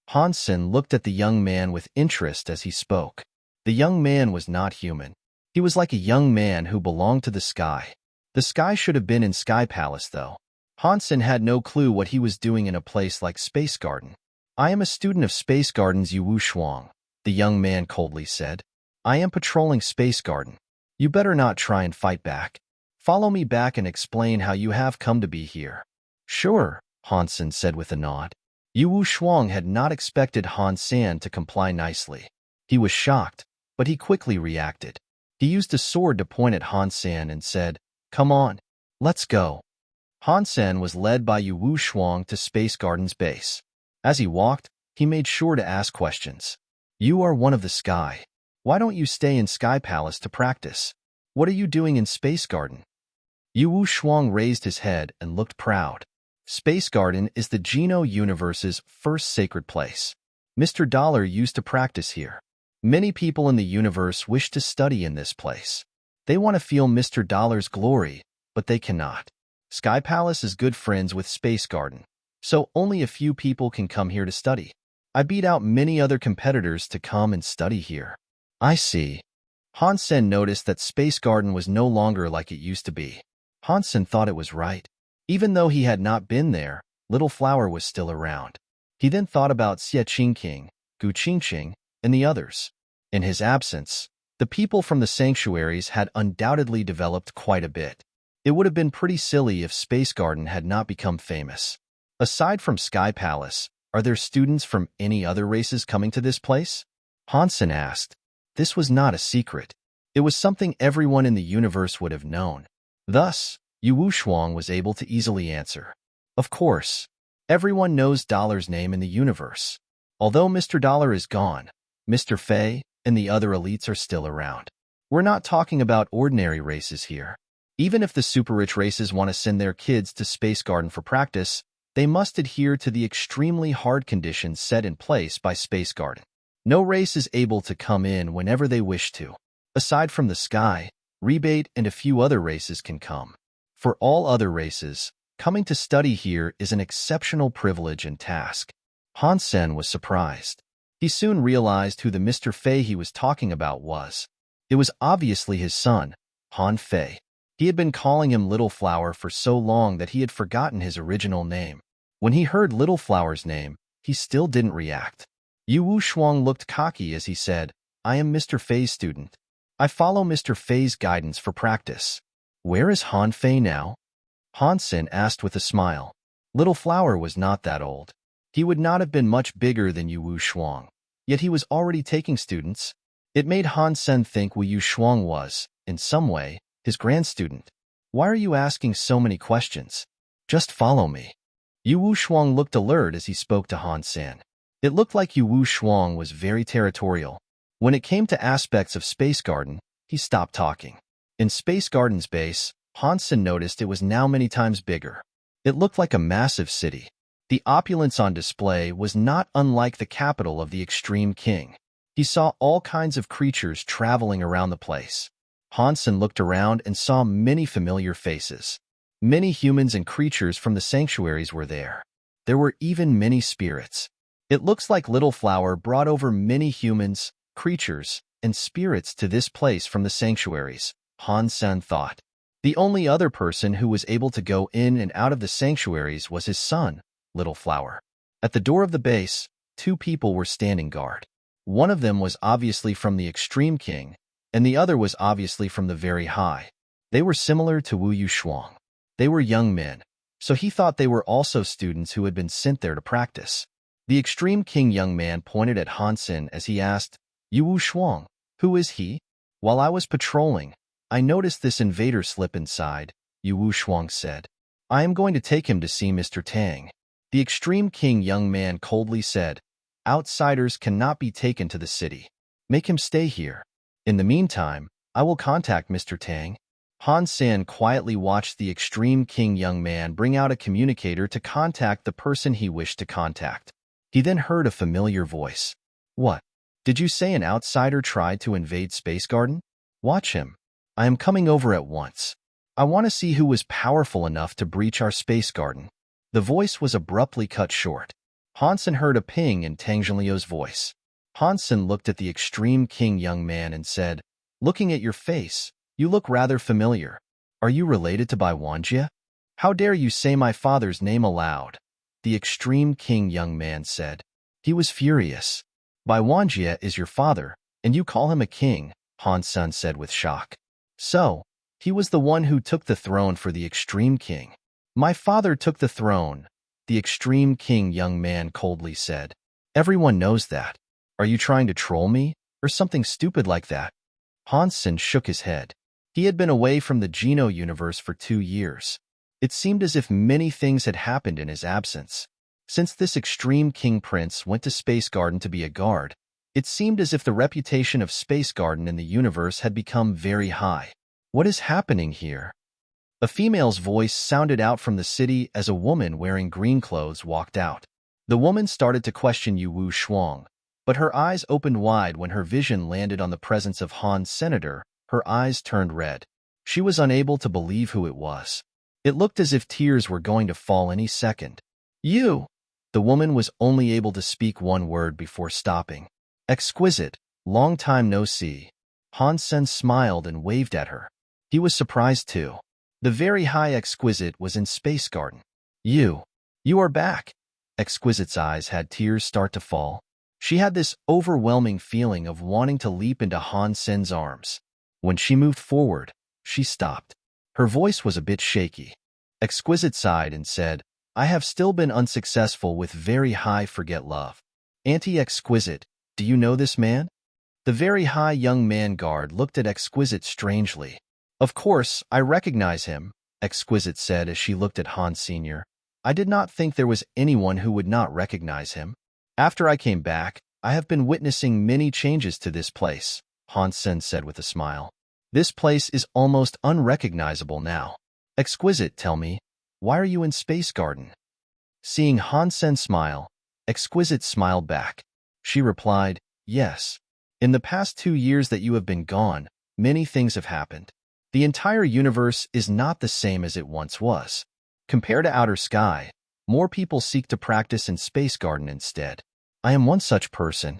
Han Sen looked at the young man with interest as he spoke. The young man was not human. He was like a young man who belonged to the sky. The sky should have been in Sky Palace, though. Han Sen had no clue what he was doing in a place like Space Garden. I am a student of Space Garden's Yu Shuang, the young man coldly said. I am patrolling Space Garden. You better not try and fight back. Follow me back and explain how you have come to be here. Sure, Han Sen said with a nod. Yu Shuang had not expected Han Sen to comply nicely. He was shocked, but he quickly reacted. He used a sword to point at Han Sen and said, Come on, let's go. Han Sen was led by Yu Shuang to Space Garden's base. As he walked, he made sure to ask questions. You are one of the sky. Why don't you stay in Sky Palace to practice? What are you doing in Space Garden? Yu Shuang raised his head and looked proud. Space Garden is the Geno universe's first sacred place. Mr. Dollar used to practice here. Many people in the universe wish to study in this place. They want to feel Mr. Dollar's glory, but they cannot. Sky Palace is good friends with Space Garden, so only a few people can come here to study. I beat out many other competitors to come and study here. I see. Han Sen noticed that Space Garden was no longer like it used to be. Han Sen thought it was right. Even though he had not been there, Little Flower was still around. He then thought about Xie Qingqing, Gu Qingqing, and the others. In his absence, the people from the sanctuaries had undoubtedly developed quite a bit. It would have been pretty silly if Space Garden had not become famous. Aside from Sky Palace, are there students from any other races coming to this place? Han Sen asked. This was not a secret. It was something everyone in the universe would have known. Thus, Yu Shuang was able to easily answer. Of course, everyone knows Dollar's name in the universe. Although Mr. Dollar is gone, Mr. Fei and the other elites are still around. We're not talking about ordinary races here. Even if the super-rich races want to send their kids to Space Garden for practice, they must adhere to the extremely hard conditions set in place by Space Garden. No race is able to come in whenever they wish to. Aside from the Sky, Rebate and a few other races can come. For all other races, coming to study here is an exceptional privilege and task. Han Sen was surprised. He soon realized who the Mr. Fei he was talking about was. It was obviously his son, Han Fei. He had been calling him Little Flower for so long that he had forgotten his original name. When he heard Little Flower's name, he still didn't react. Yu Shuang looked cocky as he said, I am Mr. Fei's student. I follow Mr. Fei's guidance for practice. Where is Han Fei now? Han Sen asked with a smile. Little Flower was not that old. He would not have been much bigger than Yu Shuang, yet he was already taking students. It made Han Sen think Yu Shuang was, in some way, his grand-student. Why are you asking so many questions? Just follow me. Yu Shuang looked alert as he spoke to Han Sen. It looked like Yu Shuang was very territorial. When it came to aspects of Space Garden, he stopped talking. In Space Garden's base, Han Sen noticed it was now many times bigger. It looked like a massive city. The opulence on display was not unlike the capital of the Extreme King. He saw all kinds of creatures traveling around the place. Han Sen looked around and saw many familiar faces. Many humans and creatures from the sanctuaries were there. There were even many spirits. It looks like Little Flower brought over many humans, creatures, and spirits to this place from the sanctuaries, Han Sen thought. The only other person who was able to go in and out of the sanctuaries was his son, Little Flower. At the door of the base, two people were standing guard. One of them was obviously from the Extreme King, and the other was obviously from the Very High. They were similar to Yu Shuang. They were young men, so he thought they were also students who had been sent there to practice. The Extreme King young man pointed at Han Sen as he asked, Yu Shuang, who is he? While I was patrolling, I noticed this invader slip inside, Yu Shuang said. I am going to take him to see Mr. Tang. The Extreme King young man coldly said, outsiders cannot be taken to the city. Make him stay here. In the meantime, I will contact Mr. Tang. Han Sen quietly watched the Extreme King young man bring out a communicator to contact the person he wished to contact. He then heard a familiar voice. What? Did you say an outsider tried to invade Space Garden? Watch him. I am coming over at once. I want to see who was powerful enough to breach our Space Garden. The voice was abruptly cut short. Han Sen heard a ping in Tang Zhenliu's voice. Han Sen looked at the extreme king young man and said, "Looking at your face, you look rather familiar. Are you related to Bai Wanjie? How dare you say my father's name aloud?" The extreme king young man said. He was furious. "Bai Wanjie is your father, and you call him a king," Han Sen said with shock. "So, he was the one who took the throne for the extreme king." "My father took the throne," the extreme king young man coldly said. "Everyone knows that. Are you trying to troll me, or something stupid like that?" Han Sen shook his head. He had been away from the Geno universe for 2 years. It seemed as if many things had happened in his absence. Since this extreme king prince went to Space Garden to be a guard, it seemed as if the reputation of Space Garden in the universe had become very high. "What is happening here?" A female's voice sounded out from the city as a woman wearing green clothes walked out. The woman started to question Wu Shuang, but her eyes opened wide when her vision landed on the presence of Han Senator. Her eyes turned red. She was unable to believe who it was. It looked as if tears were going to fall any second. "You!" The woman was only able to speak one word before stopping. "Exquisite, long time no see." Han Sen smiled and waved at her. He was surprised too. The very high Exquisite was in Space Garden. You are back." Exquisite's eyes had tears start to fall. She had this overwhelming feeling of wanting to leap into Han Sen's arms. When she moved forward, she stopped. Her voice was a bit shaky. Exquisite sighed and said, "I have still been unsuccessful with very high forget love." "Anti-Exquisite, do you know this man?" The very high young man guard looked at Exquisite strangely. "Of course, I recognize him," Exquisite said as she looked at Han Sr. "I did not think there was anyone who would not recognize him. After I came back, I have been witnessing many changes to this place," Han Sen said with a smile. "This place is almost unrecognizable now." "Exquisite, tell me, why are you in Space Garden?" Seeing Han Sen smile, Exquisite smiled back. She replied, "Yes. In the past 2 years that you have been gone, many things have happened. The entire universe is not the same as it once was. Compared to outer sky, more people seek to practice in Space Garden instead. I am one such person."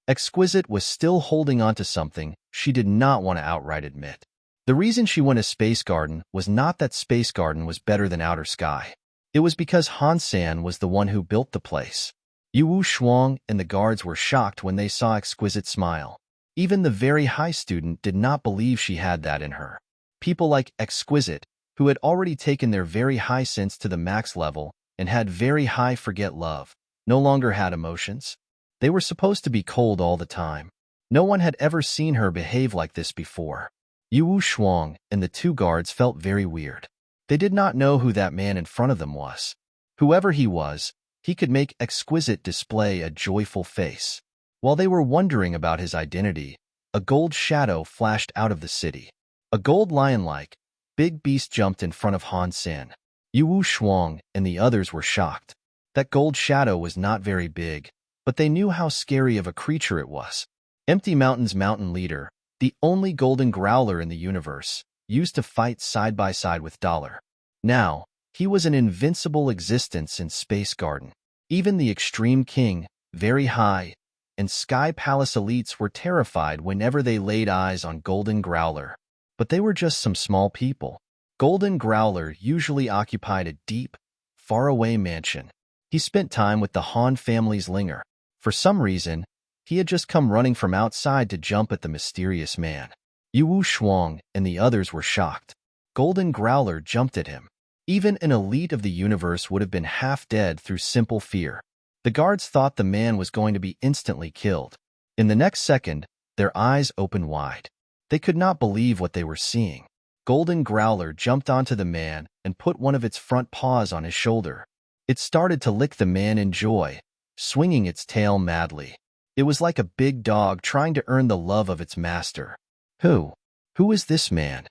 Exquisite was still holding on to something she did not want to outright admit. The reason she went to Space Garden was not that Space Garden was better than outer sky. It was because Han Sen was the one who built the place. Wu Shuang and the guards were shocked when they saw Exquisite smile. Even the very high student did not believe she had that in her. People like Exquisite, who had already taken their very high sense to the max level and had very high forget love, no longer had emotions. They were supposed to be cold all the time. No one had ever seen her behave like this before. Wu Shuang and the 2 guards felt very weird. They did not know who that man in front of them was. Whoever he was, he could make Exquisite display a joyful face. While they were wondering about his identity, a gold shadow flashed out of the city. A gold lion-like, big beast jumped in front of Han Sen. Wu Shuang and the others were shocked. That gold shadow was not very big, but they knew how scary of a creature it was. Empty Mountain's mountain leader, the only golden growler in the universe, used to fight side by side with Dollar. Now, he was an invincible existence in Space Garden. Even the Extreme King, very high, and Sky Palace elites were terrified whenever they laid eyes on Golden Growler. But they were just some small people. Golden Growler usually occupied a deep, faraway mansion. He spent time with the Han family's linger. For some reason, he had just come running from outside to jump at the mysterious man. Wu Shuang and the others were shocked. Golden Growler jumped at him. Even an elite of the universe would have been half dead through simple fear. The guards thought the man was going to be instantly killed. In the next second, their eyes opened wide. They could not believe what they were seeing. Golden Growler jumped onto the man and put one of its front paws on his shoulder. It started to lick the man in joy, swinging its tail madly. It was like a big dog trying to earn the love of its master. Who is this man?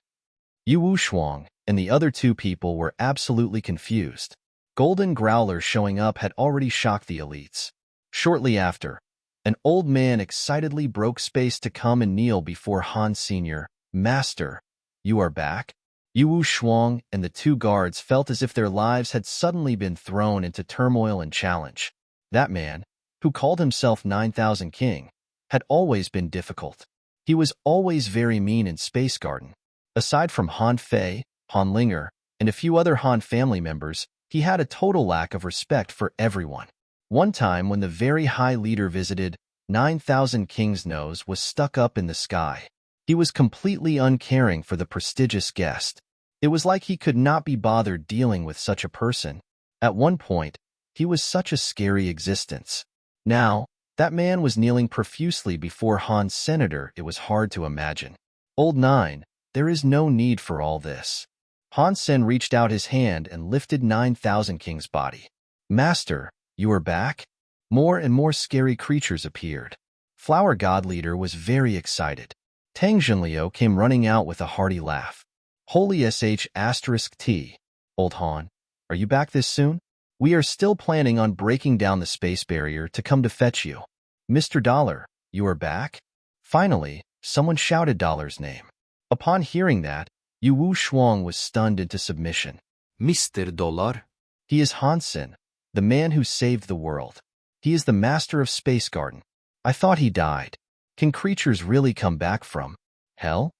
Wu Shuang and the other 2 people were absolutely confused. Golden Growler showing up had already shocked the elites. Shortly after, an old man excitedly broke space to come and kneel before Han Sr. "Master, you are back?" Wu Shuang and the 2 guards felt as if their lives had suddenly been thrown into turmoil and challenge. That man, who called himself 9,000 King, had always been difficult. He was always very mean in Space Garden. Aside from Han Fei, Han Linger, and a few other Han family members, he had a total lack of respect for everyone. One time when the very high leader visited, 9,000 King's nose was stuck up in the sky. He was completely uncaring for the prestigious guest. It was like he could not be bothered dealing with such a person. At one point, he was such a scary existence. Now, that man was kneeling profusely before Han's senator. It was hard to imagine. Old 9, there is no need for all this. Han Sen reached out his hand and lifted 9,000 King's body. Master, you are back? More and more scary creatures appeared. Flower God Leader was very excited. Tang Jinliu came running out with a hearty laugh. Holy **T. Old Han, are you back this soon? We are still planning on breaking down the space barrier to come to fetch you. Mr. Dollar, you are back? Finally, someone shouted Dollar's name. Upon hearing that, Yu Wu Shuang was stunned into submission. Mr. Dollar? He is Han Sen, the man who saved the world. He is the master of Space Garden. I thought he died. Can creatures really come back from hell?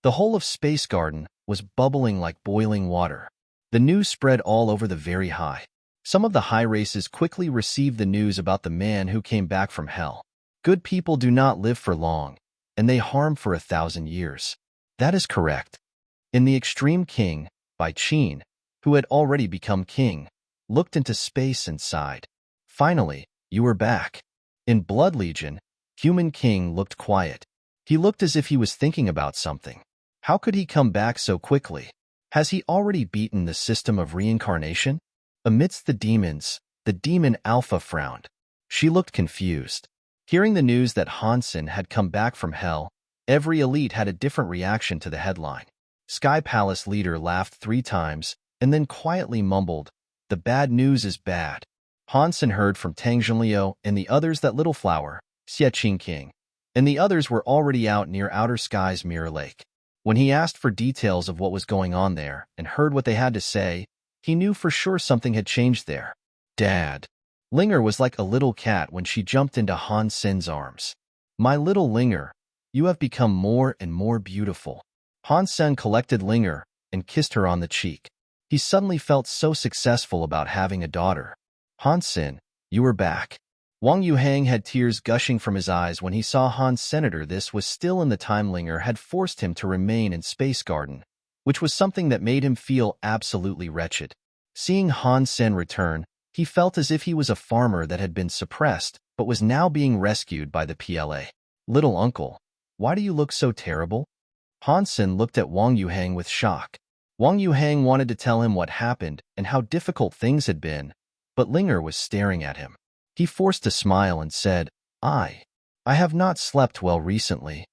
The whole of Space Garden was bubbling like boiling water. The news spread all over the very high. Some of the high races quickly received the news about the man who came back from hell. Good people do not live for long, and they harm for 1,000 years. That is correct. In the Extreme King, Bai Qin, who had already become king, looked into space and sighed. Finally, you are back. In Blood Legion, Human King looked quiet. He looked as if he was thinking about something. How could he come back so quickly? Has he already beaten the system of reincarnation? Amidst the demons, the demon Alpha frowned. She looked confused. Hearing the news that Han Sen had come back from hell, every elite had a different reaction to the headline. Sky Palace leader laughed 3 times and then quietly mumbled, "The bad news is bad." Han Sen heard from Tang Jinliu and the others that Little Flower, Xie Qing King, and the others were already out near Outer Sky's Mirror Lake. When he asked for details of what was going on there and heard what they had to say, he knew for sure something had changed there. Dad. Linger was like a little cat when she jumped into Han Sen's arms. My little Linger, you have become more and more beautiful. Han Sen collected Linger and kissed her on the cheek. He suddenly felt so successful about having a daughter. Han Sen, you are back. Wang Yuhang had tears gushing from his eyes when he saw Han's senator. This was still in the time Linger had forced him to remain in Space Garden, which was something that made him feel absolutely wretched. Seeing Han Sen return, he felt as if he was a farmer that had been suppressed but was now being rescued by the PLA. Little uncle, why do you look so terrible? Han Sen looked at Wang Yuhang with shock. Wang Yuhang wanted to tell him what happened and how difficult things had been, but Linger was staring at him. He forced a smile and said, I have not slept well recently.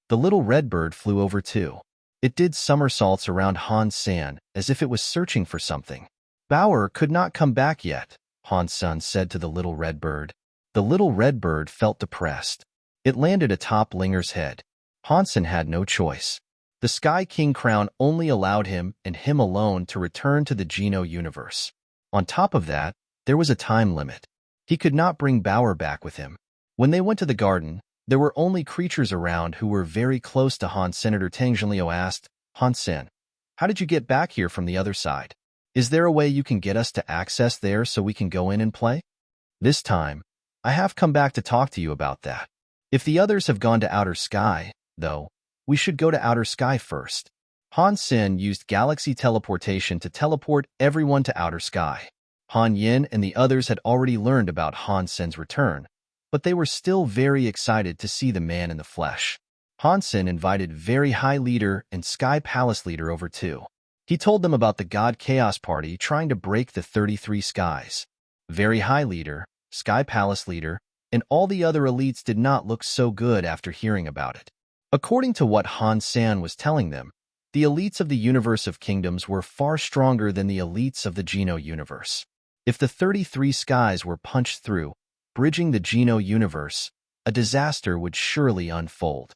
The little red bird flew over too. It did somersaults around Han Sen as if it was searching for something. Bauer could not come back yet, Han Sen said to the little red bird. The little red bird felt depressed. It landed atop Linger's head. Han Sen had no choice. The Sky King crown only allowed him and him alone to return to the Geno universe. On top of that, there was a time limit. He could not bring Bauer back with him. When they went to the garden, there were only creatures around who were very close to Han. Senator Tang Jinliu asked, Han Sen, how did you get back here from the other side? Is there a way you can get us to access there so we can go in and play? This time, I have come back to talk to you about that. If the others have gone to Outer Sky, though, we should go to Outer Sky first. Han Sen used galaxy teleportation to teleport everyone to Outer Sky. Han Yin and the others had already learned about Han Sen's return, but they were still very excited to see the man in the flesh. Han Sen invited Very High Leader and Sky Palace Leader over too. He told them about the God Chaos Party trying to break the 33 skies. Very High Leader, Sky Palace Leader, and all the other elites did not look so good after hearing about it. According to what Han Sen was telling them, the elites of the Universe of Kingdoms were far stronger than the elites of the Geno universe. If the 33 skies were punched through, bridging the Geno universe, a disaster would surely unfold.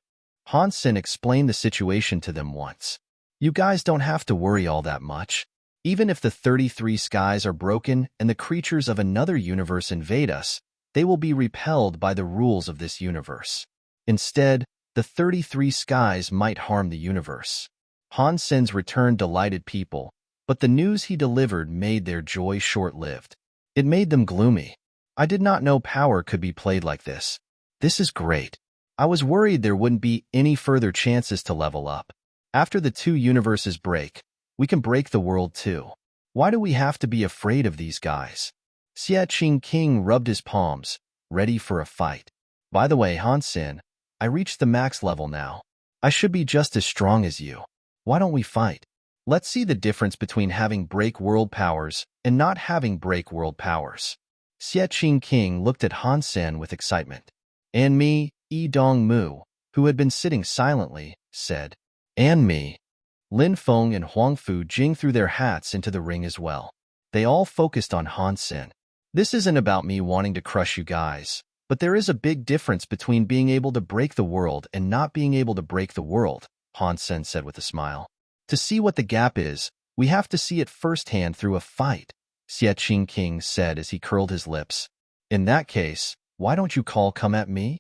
Han Sen explained the situation to them once. You guys don't have to worry all that much. Even if the 33 skies are broken and the creatures of another universe invade us, they will be repelled by the rules of this universe. Instead, the 33 skies might harm the universe. Han Sen's return delighted people, but the news he delivered made their joy short-lived. It made them gloomy. I did not know power could be played like this. This is great. I was worried there wouldn't be any further chances to level up. After the two universes break, we can break the world too. Why do we have to be afraid of these guys? Xie Qing King rubbed his palms, ready for a fight. By the way, Han Sen, I reached the max level now. I should be just as strong as you. Why don't we fight? Let's see the difference between having break world powers and not having break world powers. Xie Qing King looked at Han Sen with excitement. And me, Yi Dongmu, who had been sitting silently, said, And me. Lin Feng and Huang Fu Jing threw their hats into the ring as well. They all focused on Han Sen. This isn't about me wanting to crush you guys, but there is a big difference between being able to break the world and not being able to break the world, Han Sen said with a smile. To see what the gap is, we have to see it firsthand through a fight, Xie Qing King said as he curled his lips. In that case, why don't you come at me?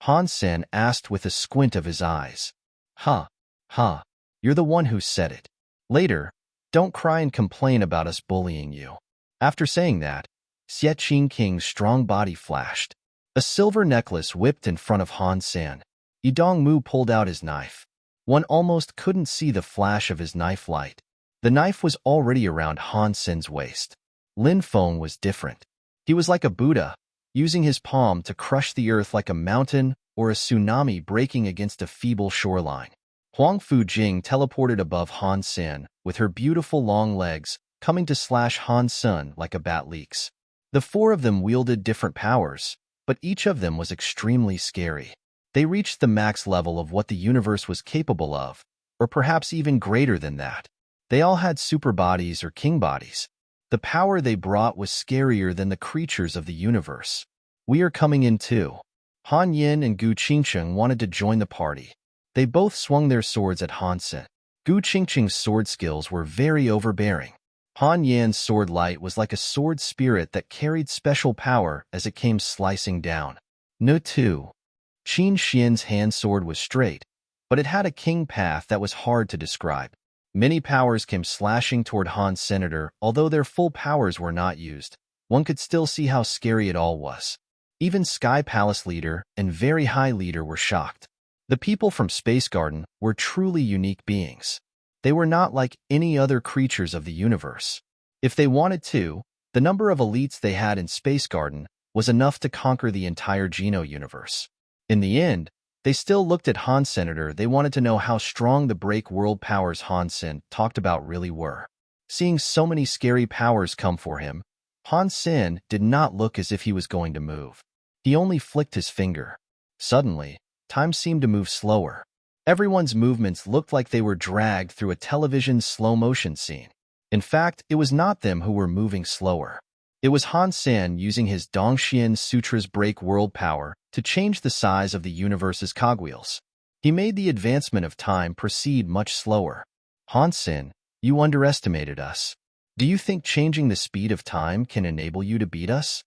Han Sen asked with a squint of his eyes. Ha, ha, you're the one who said it. Later, don't cry and complain about us bullying you. After saying that, Xie Qing King's strong body flashed. A silver necklace whipped in front of Han Sen. Yi Dongmu pulled out his knife. One almost couldn't see the flash of his knife light. The knife was already around Han Sen's waist. Lin Feng was different. He was like a Buddha, using his palm to crush the earth like a mountain or a tsunami breaking against a feeble shoreline. Huang Fu Jing teleported above Han Sen, with her beautiful long legs, coming to slash Han Sen like a bat leaks. The four of them wielded different powers, but each of them was extremely scary. They reached the max level of what the universe was capable of, or perhaps even greater than that. They all had super bodies or king bodies. The power they brought was scarier than the creatures of the universe. We are coming in too. Han Yin and Gu Qingcheng wanted to join the party. They both swung their swords at Han Sen. Gu Qingcheng's sword skills were very overbearing. Han Yan's sword light was like a sword spirit that carried special power as it came slicing down. No two. Qin Xian's hand sword was straight, but it had a king path that was hard to describe. Many powers came slashing toward Han's senator, although their full powers were not used. One could still see how scary it all was. Even Sky Palace leader and Very High leader were shocked. The people from Space Garden were truly unique beings. They were not like any other creatures of the universe. If they wanted to, the number of elites they had in Space Garden was enough to conquer the entire Geno universe. In the end, they still looked at Han Senator. They wanted to know how strong the break world powers Han Sen talked about really were. Seeing so many scary powers come for him, Han Sen did not look as if he was going to move. He only flicked his finger. Suddenly, time seemed to move slower. Everyone's movements looked like they were dragged through a television slow-motion scene. In fact, it was not them who were moving slower. It was Han Sen using his Dongxian Sutra's break world power to change the size of the universe's cogwheels. He made the advancement of time proceed much slower. Han Sen, you underestimated us. Do you think changing the speed of time can enable you to beat us?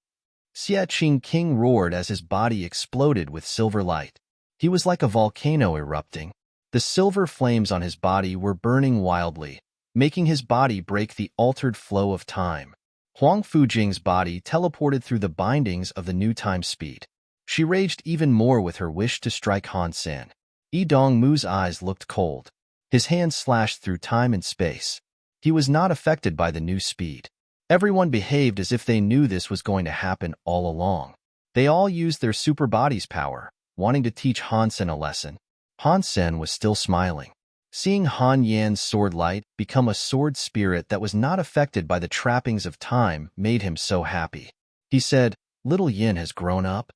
Xie Qing King roared as his body exploded with silver light. He was like a volcano erupting. The silver flames on his body were burning wildly, making his body break the altered flow of time. Huang Fujing's body teleported through the bindings of the new time speed. She raged even more with her wish to strike Han Sen. Yi Dongmu's eyes looked cold. His hands slashed through time and space. He was not affected by the new speed. Everyone behaved as if they knew this was going to happen all along. They all used their super body's power, wanting to teach Han Sen a lesson. Han Sen was still smiling. Seeing Han Yan's sword light become a sword spirit that was not affected by the trappings of time made him so happy. He said, "Little Yin has grown up."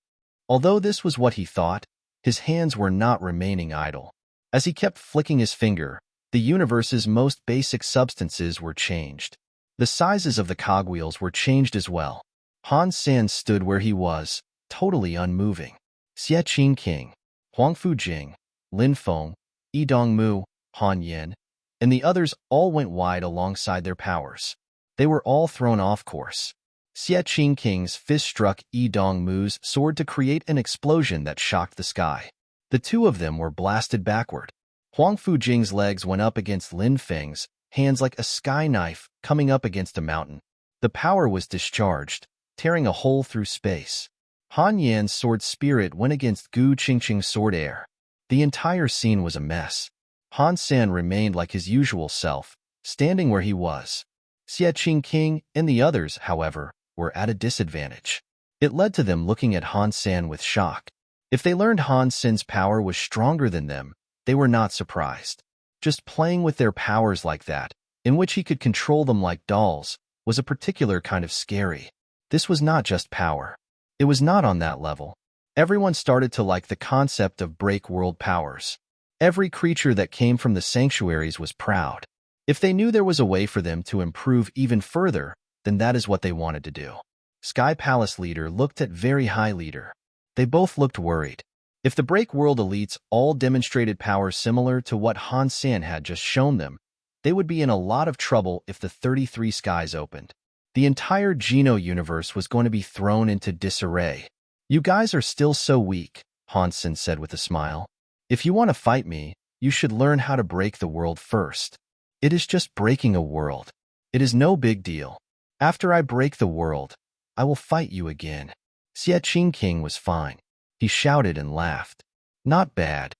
Although this was what he thought, his hands were not remaining idle. As he kept flicking his finger, the universe's most basic substances were changed. The sizes of the cogwheels were changed as well. Han Sen stood where he was, totally unmoving. Xie Qing King, Huang Fu Jing, Lin Feng, Yi Dongmu, Han Yin, and the others all went wide alongside their powers. They were all thrown off course. Xie Qing King's fist struck Yi Dongmu's sword to create an explosion that shocked the sky. The two of them were blasted backward. Huang Fujing's legs went up against Lin Feng's, hands like a sky knife coming up against a mountain. The power was discharged, tearing a hole through space. Han Yan's sword spirit went against Gu Qingqing's sword air. The entire scene was a mess. Han Sen remained like his usual self, standing where he was. Xie Qingqing and the others, however, were at a disadvantage. It led to them looking at Han Sen with shock. If they learned Han Sen's power was stronger than them, they were not surprised. Just playing with their powers like that, in which he could control them like dolls, was a particular kind of scary. This was not just power. It was not on that level. Everyone started to like the concept of break world powers. Every creature that came from the sanctuaries was proud. If they knew there was a way for them to improve even further, then that is what they wanted to do. Sky Palace leader looked at Very High leader. They both looked worried. If the break world elites all demonstrated powers similar to what Han Sen had just shown them, they would be in a lot of trouble if the 33 skies opened. The entire Geno universe was going to be thrown into disarray. You guys are still so weak, Han Sen said with a smile. If you want to fight me, you should learn how to break the world first. It is just breaking a world. It is no big deal. After I break the world, I will fight you again. Xie Qingqing was fine. He shouted and laughed. Not bad.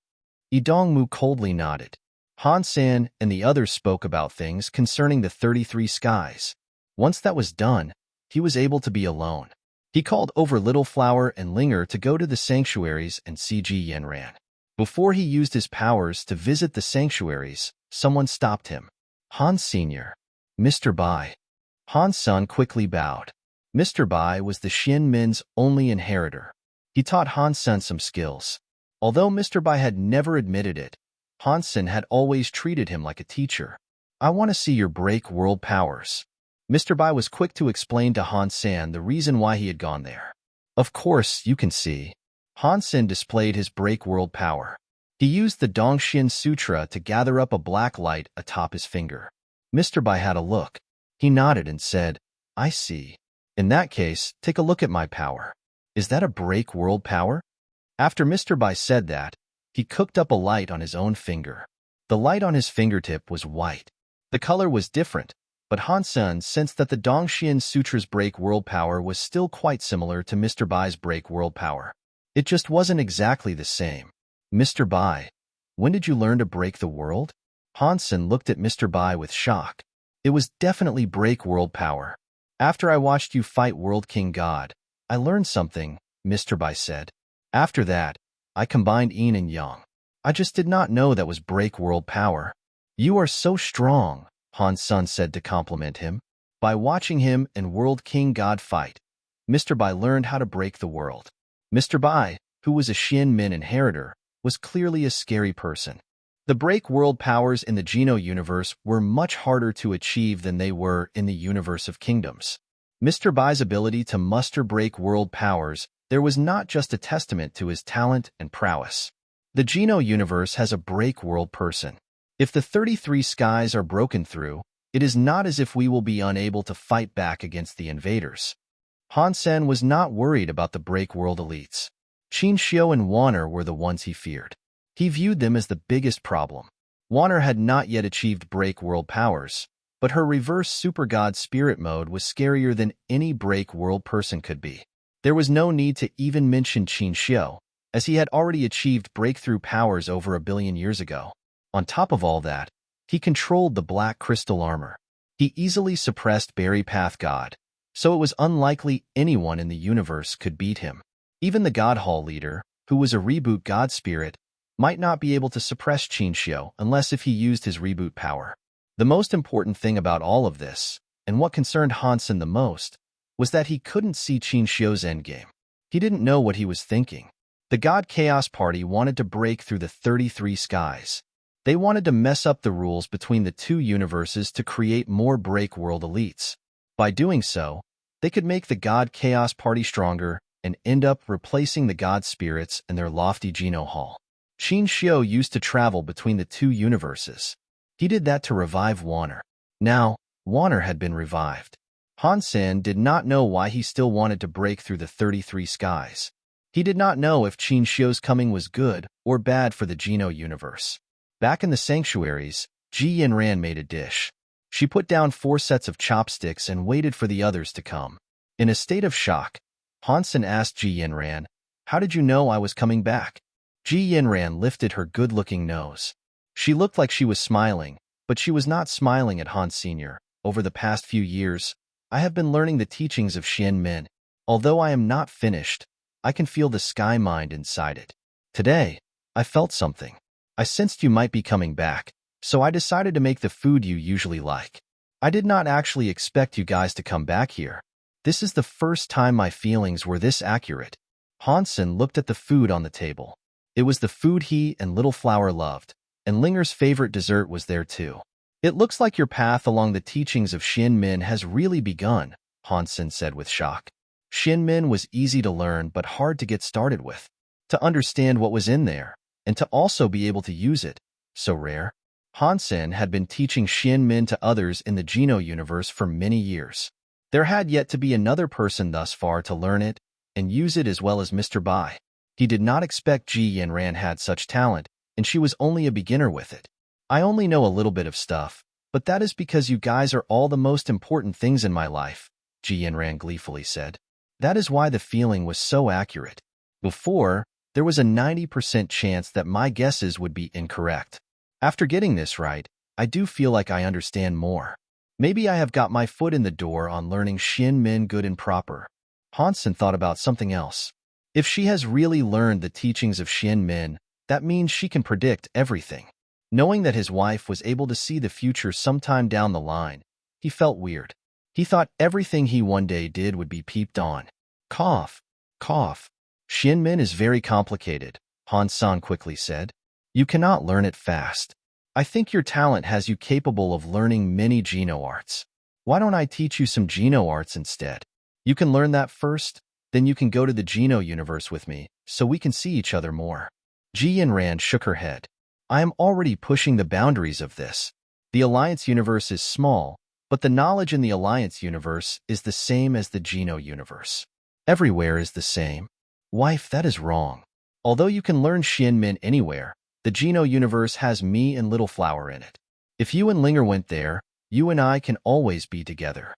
Yi Dongmu coldly nodded. Han Sen and the others spoke about things concerning the 33 skies. Once that was done, he was able to be alone. He called over Little Flower and Linger to go to the sanctuaries and see Ji Yanran. Before he used his powers to visit the sanctuaries, someone stopped him. Han Sr. Mr. Bai. Han Sen quickly bowed. Mr. Bai was the Xin Min's only inheritor. He taught Han Sen some skills. Although Mr. Bai had never admitted it, Han Sen had always treated him like a teacher. I want to see your break world powers. Mr. Bai was quick to explain to Han Sen the reason why he had gone there. Of course, you can see. Han Sen displayed his break world power. He used the Dongxian Sutra to gather up a black light atop his finger. Mr. Bai had a look. He nodded and said, I see. In that case, take a look at my power. Is that a break world power? After Mr. Bai said that, he cooked up a light on his own finger. The light on his fingertip was white. The color was different, but Han Sen sensed that the Dongxian Sutra's break world power was still quite similar to Mr. Bai's break world power. It just wasn't exactly the same. Mr. Bai, when did you learn to break the world? Han Sen looked at Mr. Bai with shock. It was definitely break world power. After I watched you fight World King God, I learned something, Mr. Bai said. After that, I combined yin and yang. I just did not know that was break world power. You are so strong, Han Sen said to compliment him. By watching him and World King God fight, Mr. Bai learned how to break the world. Mr. Bai, who was a Xin Min inheritor, was clearly a scary person. The break world powers in the Geno universe were much harder to achieve than they were in the universe of kingdoms. Mr. Bai's ability to muster break world powers there was not just a testament to his talent and prowess. The Geno universe has a break world person. If the 33 skies are broken through, it is not as if we will be unable to fight back against the invaders. Han Sen was not worried about the break world elites. Qin Xiu and Wanner were the ones he feared. He viewed them as the biggest problem. Wanner had not yet achieved break world powers, but her reverse super god spirit mode was scarier than any break world person could be. There was no need to even mention Qin Xiu, as he had already achieved breakthrough powers over 1 billion years ago. On top of all that, he controlled the black crystal armor. He easily suppressed Berry Path God, so it was unlikely anyone in the universe could beat him. Even the God Hall leader, who was a reboot god spirit, might not be able to suppress Qin Xiu unless if he used his reboot power. The most important thing about all of this, and what concerned Han Sen the most, was that he couldn't see Qin Xiu's endgame. He didn't know what he was thinking. The God Chaos Party wanted to break through the 33 skies. They wanted to mess up the rules between the two universes to create more break world elites. By doing so, they could make the God Chaos Party stronger and end up replacing the God Spirits in their lofty Geno Hall. Qin Xiu used to travel between the two universes. He did that to revive Wanner. Now, Wanner had been revived. Han Sen did not know why he still wanted to break through the 33 skies. He did not know if Qin Xiu's coming was good or bad for the Geno universe. Back in the sanctuaries, Ji Yinran made a dish. She put down 4 sets of chopsticks and waited for the others to come. In a state of shock, Han Sen asked Ji Yinran, "How did you know I was coming back?" Ji Yinran lifted her good-looking nose. She looked like she was smiling, but she was not smiling at Han Sr. Over the past few years, I have been learning the teachings of Xian Min. Although I am not finished, I can feel the sky mind inside it. Today, I felt something. I sensed you might be coming back, so I decided to make the food you usually like. I did not actually expect you guys to come back here. This is the first time my feelings were this accurate. Han Sen looked at the food on the table. It was the food he and Little Flower loved, and Linger's favorite dessert was there too. "It looks like your path along the teachings of Xian Min has really begun," Han Sen said with shock. Xian Min was easy to learn but hard to get started with. To understand what was in there, and to also be able to use it, so rare. Han Sen had been teaching Xian Min to others in the Geno universe for many years. There had yet to be another person thus far to learn it and use it as well as Mr. Bai. He did not expect Ji Yanran had such talent, and she was only a beginner with it. "I only know a little bit of stuff, but that is because you guys are all the most important things in my life," Ji Yanran gleefully said. That is why the feeling was so accurate. Before, there was a 90% chance that my guesses would be incorrect. After getting this right, I do feel like I understand more. Maybe I have got my foot in the door on learning Xian Min good and proper. Han Sen thought about something else. If she has really learned the teachings of Xian Min, that means she can predict everything. Knowing that his wife was able to see the future sometime down the line, he felt weird. He thought everything he one day did would be peeped on. Cough, cough. Xian Min is very complicated, Han San quickly said. You cannot learn it fast. I think your talent has you capable of learning many Geno arts. Why don't I teach you some Geno arts instead? You can learn that first, then you can go to the Geno universe with me, so we can see each other more. Ji Yanran shook her head. I am already pushing the boundaries of this. The Alliance universe is small, but the knowledge in the Alliance universe is the same as the Geno universe. Everywhere is the same. Wife, that is wrong. Although you can learn Xian Min anywhere, the Geno universe has me and Little Flower in it. If you and Linger went there, you and I can always be together.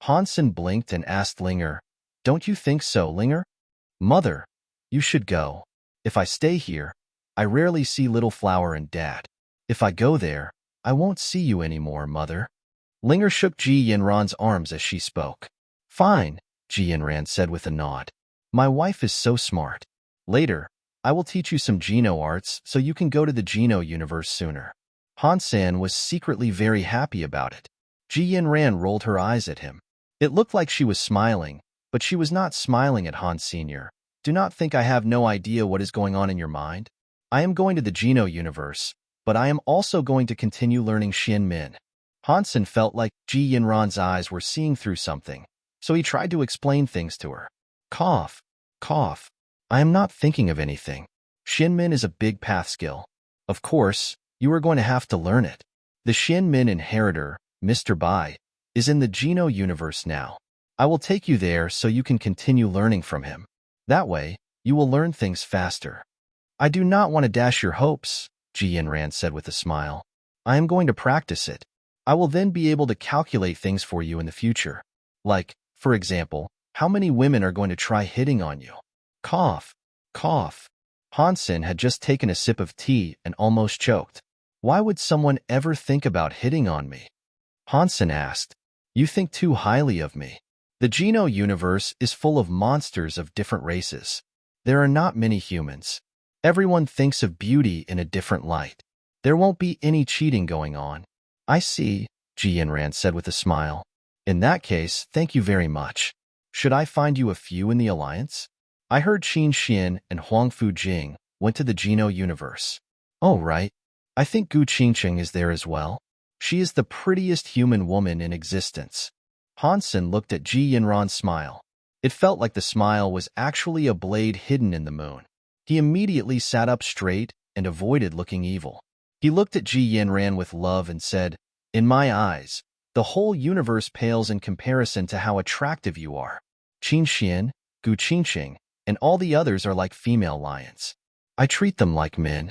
Han Sen blinked and asked Linger, Don't you think so, Linger? Mother, you should go. If I stay here, I rarely see Little Flower and Dad. If I go there, I won't see you anymore, Mother. Linger shook Ji Yanran's arms as she spoke. Fine, Ji Yanran said with a nod. My wife is so smart. Later, I will teach you some Geno arts so you can go to the Geno universe sooner. Han Sen was secretly very happy about it. Ji Yanran rolled her eyes at him. It looked like she was smiling, but she was not smiling at Han Sr. Do not think I have no idea what is going on in your mind. I am going to the Geno universe, but I am also going to continue learning Xian Min. Han Sen felt like Ji Yanran's eyes were seeing through something, so he tried to explain things to her. Cough, cough. I am not thinking of anything. Xian Min is a big path skill. Of course, you are going to have to learn it. The Xian Min inheritor, Mr. Bai, is in the Geno universe now. I will take you there so you can continue learning from him. That way, you will learn things faster. I do not want to dash your hopes, Ji Yanran said with a smile. I am going to practice it. I will then be able to calculate things for you in the future. Like, for example, how many women are going to try hitting on you? Cough, cough. Han Sen had just taken a sip of tea and almost choked. Why would someone ever think about hitting on me? Han Sen asked. You think too highly of me. The Geno universe is full of monsters of different races. There are not many humans. Everyone thinks of beauty in a different light. There won't be any cheating going on. I see, Ji Yanran said with a smile. In that case, thank you very much. Should I find you a few in the Alliance? I heard Qin Xian and Huang Fujing went to the Geno universe. Oh, right. I think Gu Qingqing is there as well. She is the prettiest human woman in existence. Han Sen looked at Ji Yanran's smile. It felt like the smile was actually a blade hidden in the moon. He immediately sat up straight and avoided looking evil. He looked at Ji Yanran with love and said, In my eyes, the whole universe pales in comparison to how attractive you are. Qin Xian, Gu Qingqing, and all the others are like female lions. I treat them like men.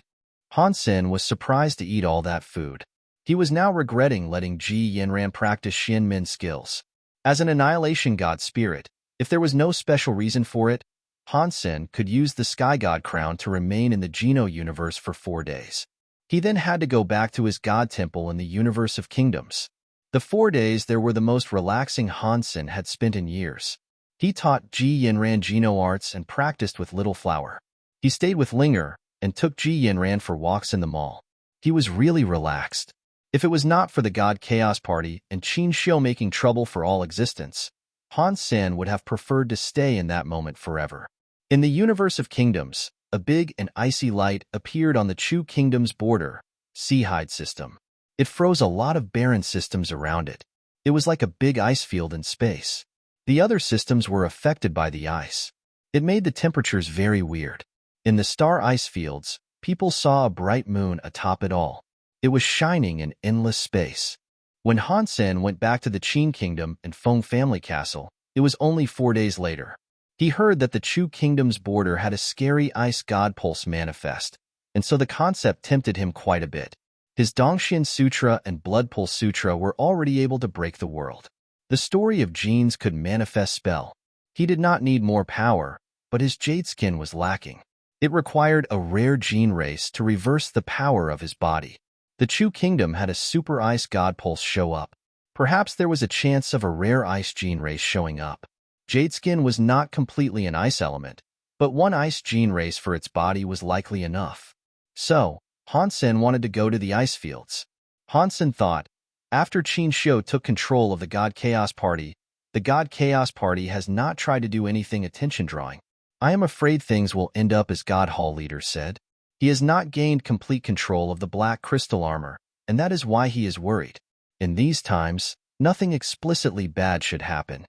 Han Sen was surprised to eat all that food. He was now regretting letting Ji Yanran practice Xian Min skills. As an annihilation god spirit, if there was no special reason for it, Han Sen could use the Sky God crown to remain in the Geno universe for 4 days. He then had to go back to his god temple in the universe of kingdoms. The 4 days there were the most relaxing Han Sen had spent in years. He taught Ji Yanran Geno arts and practiced with Little Flower. He stayed with Linger and took Ji Yanran for walks in the mall. He was really relaxed. If it was not for the God Chaos Party and Qin Xiu making trouble for all existence, Han Sen would have preferred to stay in that moment forever. In the universe of kingdoms, a big and icy light appeared on the Chu Kingdom's border, Seahide system. It froze a lot of barren systems around it. It was like a big ice field in space. The other systems were affected by the ice. It made the temperatures very weird. In the star ice fields, people saw a bright moon atop it all. It was shining in endless space. When Han Sen went back to the Qin Kingdom and Feng family castle, it was only 4 days later. He heard that the Chu Kingdom's border had a scary ice god pulse manifest, and so the concept tempted him quite a bit. His Dongxian Sutra and Blood Pulse Sutra were already able to break the world. The story of genes could manifest spell. He did not need more power, but his jade skin was lacking. It required a rare gene race to reverse the power of his body. The Chu Kingdom had a super ice god pulse show up. Perhaps there was a chance of a rare ice gene race showing up. Jade skin was not completely an ice element, but one ice gene race for its body was likely enough. So, Han Sen wanted to go to the ice fields. Han Sen thought, after Qin Xiu took control of the God Chaos Party, the God Chaos Party has not tried to do anything attention-drawing. I am afraid things will end up as God Hall leader said. He has not gained complete control of the black crystal armor, and that is why he is worried. In these times, nothing explicitly bad should happen.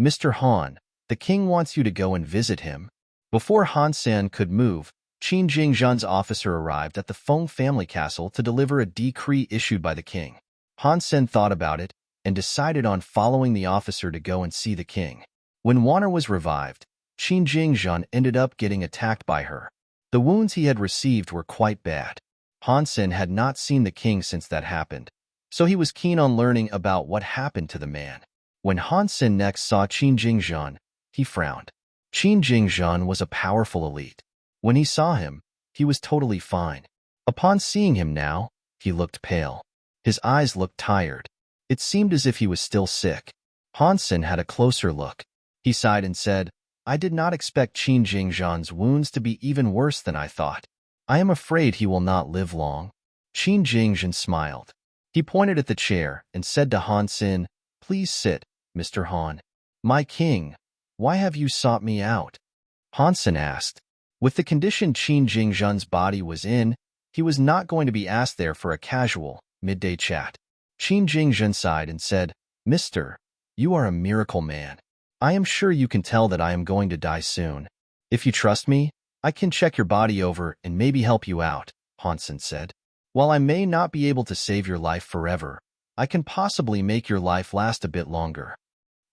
Mr. Han, the king wants you to go and visit him. Before Han Sen could move, Qin Jingzhan's officer arrived at the Feng family castle to deliver a decree issued by the king. Han Sen thought about it and decided on following the officer to go and see the king. When Wanner was revived, Qin Jingzhan ended up getting attacked by her. The wounds he had received were quite bad. Han Sen had not seen the king since that happened, so he was keen on learning about what happened to the man. When Han Sen next saw Qin Jingzhan, he frowned. Qin Jingzhan was a powerful elite. When he saw him, he was totally fine. Upon seeing him now, he looked pale. His eyes looked tired. It seemed as if he was still sick. Han Sen had a closer look. He sighed and said, I did not expect Qin Jingzhan's wounds to be even worse than I thought. I am afraid he will not live long. Qin Jingzhan smiled. He pointed at the chair and said to Han Sen, Please sit, Mr. Han. My king, why have you sought me out? Han Sen asked. With the condition Qin Jingzhan's body was in, he was not going to be asked there for a casual, midday chat. Qin Jingzhan sighed and said, Mister, you are a miracle man. I am sure you can tell that I am going to die soon. If you trust me, I can check your body over and maybe help you out, Han Sen said. While I may not be able to save your life forever, I can possibly make your life last a bit longer.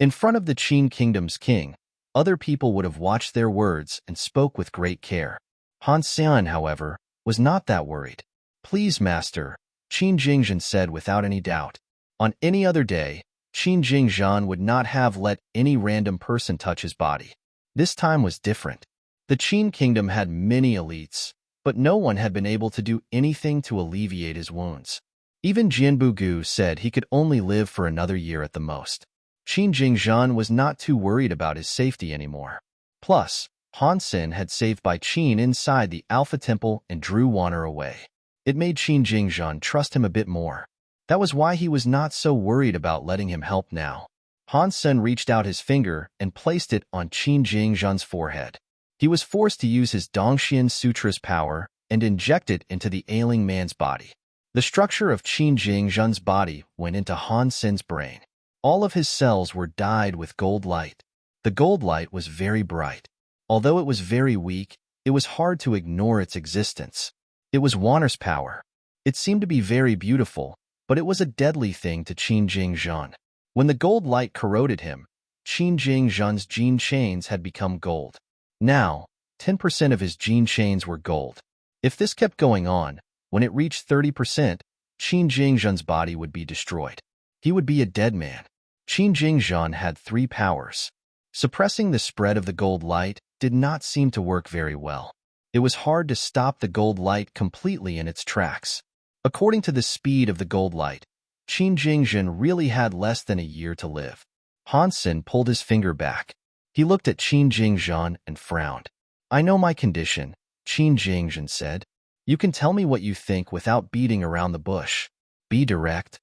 In front of the Qin Kingdom's king, other people would have watched their words and spoke with great care. Han Sen, however, was not that worried. Please, master, Qin Jingzhan said without any doubt. On any other day, Qin Jingzhan would not have let any random person touch his body. This time was different. The Qin Kingdom had many elites, but no one had been able to do anything to alleviate his wounds. Even Jianbu Gu said he could only live for another year at the most. Qin Jingzhan was not too worried about his safety anymore. Plus, Han Sen had saved by Qin inside the Alpha Temple and drew Wanner away. It made Qin Jingzhan trust him a bit more. That was why he was not so worried about letting him help now. Han Sen reached out his finger and placed it on Qin Jingzhan's forehead. He was forced to use his Dongxian Sutra's power and inject it into the ailing man's body. The structure of Qin Jingzhan's body went into Han Sen's brain. All of his cells were dyed with gold light. The gold light was very bright. Although it was very weak, it was hard to ignore its existence. It was Wanner's power. It seemed to be very beautiful, but it was a deadly thing to Qin Jingzhan. When the gold light corroded him, Qin Jingzhan's gene chains had become gold. Now, 10% of his gene chains were gold. If this kept going on, when it reached 30%, Qin Jingzhen's body would be destroyed. He would be a dead man. Qin Jingzhen had 3 powers. Suppressing the spread of the gold light did not seem to work very well. It was hard to stop the gold light completely in its tracks. According to the speed of the gold light, Qin Jingzhen really had less than a year to live. Han Sen pulled his finger back. He looked at Qin Jingzhen and frowned. "I know my condition," Qin Jingzhen said. "You can tell me what you think without beating around the bush. Be direct."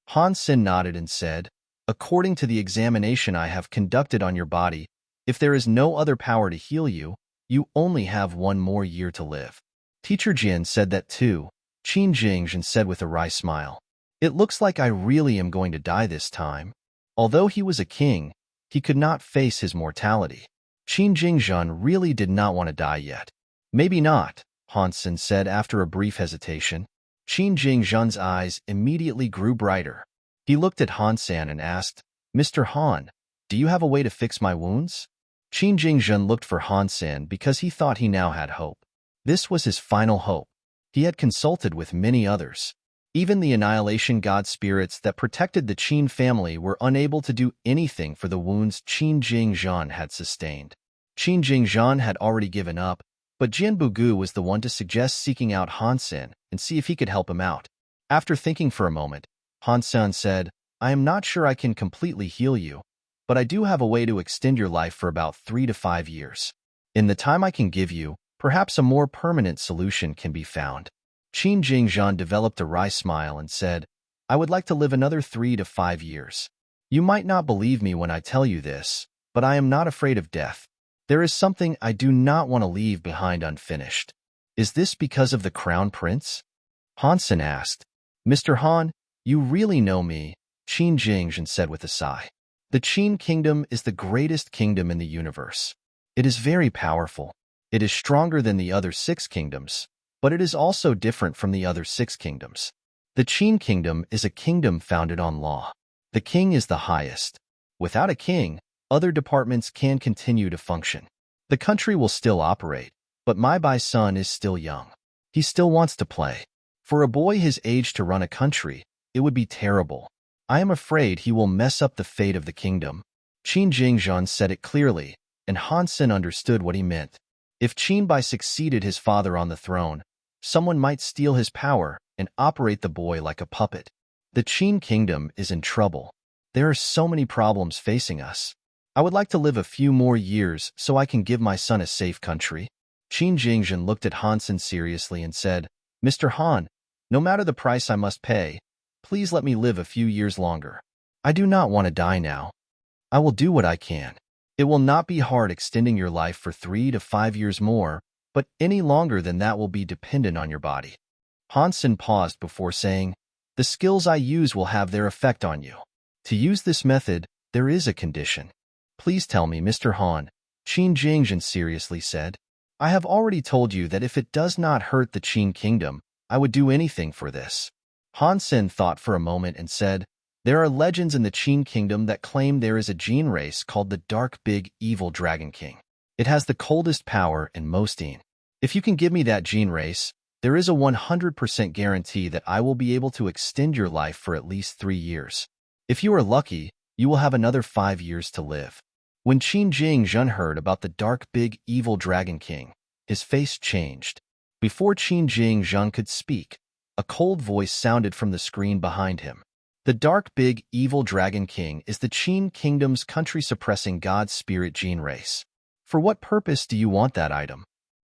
Han Sen nodded and said, "According to the examination I have conducted on your body, if there is no other power to heal you, you only have 1 more year to live." Teacher Jin said that too, Qin Jingzhen said with a wry smile. "It looks like I really am going to die this time." Although he was a king, he could not face his mortality. Qin Jingzhen really did not want to die yet. "Maybe not," Han Sen said after a brief hesitation. Qin Jingzhen's eyes immediately grew brighter. He looked at Han Sen and asked, "Mr. Han, do you have a way to fix my wounds?" Qin Jingzhen looked for Han Sen because he thought he now had hope. This was his final hope. He had consulted with many others. Even the annihilation god spirits that protected the Qin family were unable to do anything for the wounds Qin Jingzhen had sustained. Qin Jingzhen had already given up, but Jian Bugu was the one to suggest seeking out Han Sen and see if he could help him out. After thinking for a moment, Han Sen said, "I am not sure I can completely heal you, but I do have a way to extend your life for about 3 to 5 years. In the time I can give you, perhaps a more permanent solution can be found." Qin Jingzhen developed a wry smile and said, "I would like to live another 3 to 5 years. You might not believe me when I tell you this, but I am not afraid of death. There is something I do not want to leave behind unfinished." "Is this because of the crown prince?" Han Sen asked. "Mr. Han, you really know me," Qin Jingzhen said with a sigh. "The Qin kingdom is the greatest kingdom in the universe. It is very powerful. It is stronger than the other 6 kingdoms, but it is also different from the other 6 kingdoms. The Qin kingdom is a kingdom founded on law. The king is the highest. Without a king, other departments can continue to function. The country will still operate, but my son is still young. He still wants to play. For a boy his age to run a country, it would be terrible. I am afraid he will mess up the fate of the kingdom." Qin Jingzhen said it clearly, and Han Sen understood what he meant. If Qin Bai succeeded his father on the throne, someone might steal his power and operate the boy like a puppet. The Qin kingdom is in trouble. There are so many problems facing us. I would like to live a few more years so I can give my son a safe country." Qin Jingzhen looked at Han Sen seriously and said, "Mr. Han, no matter the price I must pay, please let me live a few years longer. I do not want to die now. I will do what I can. It will not be hard extending your life for 3 to 5 years more, but any longer than that will be dependent on your body." Han Sen paused before saying, "The skills I use will have their effect on you. To use this method, there is a condition." "Please tell me, Mr. Han," Qin Jingzhen seriously said. "I have already told you that if it does not hurt the Qin kingdom, I would do anything for this." Han Sen thought for a moment and said, "There are legends in the Qin kingdom that claim there is a gene race called the Dark Big Evil Dragon King. It has the coldest power in Mosteen. If you can give me that gene race, there is a 100% guarantee that I will be able to extend your life for at least 3 years. If you are lucky, you will have another 5 years to live." When Qin Jingzhen heard about the Dark Big Evil Dragon King, his face changed. Before Qin Jingzhen could speak, a cold voice sounded from the screen behind him. "The Dark Big Evil Dragon King is the Qin Kingdom's country-suppressing god spirit gene race. For what purpose do you want that item?"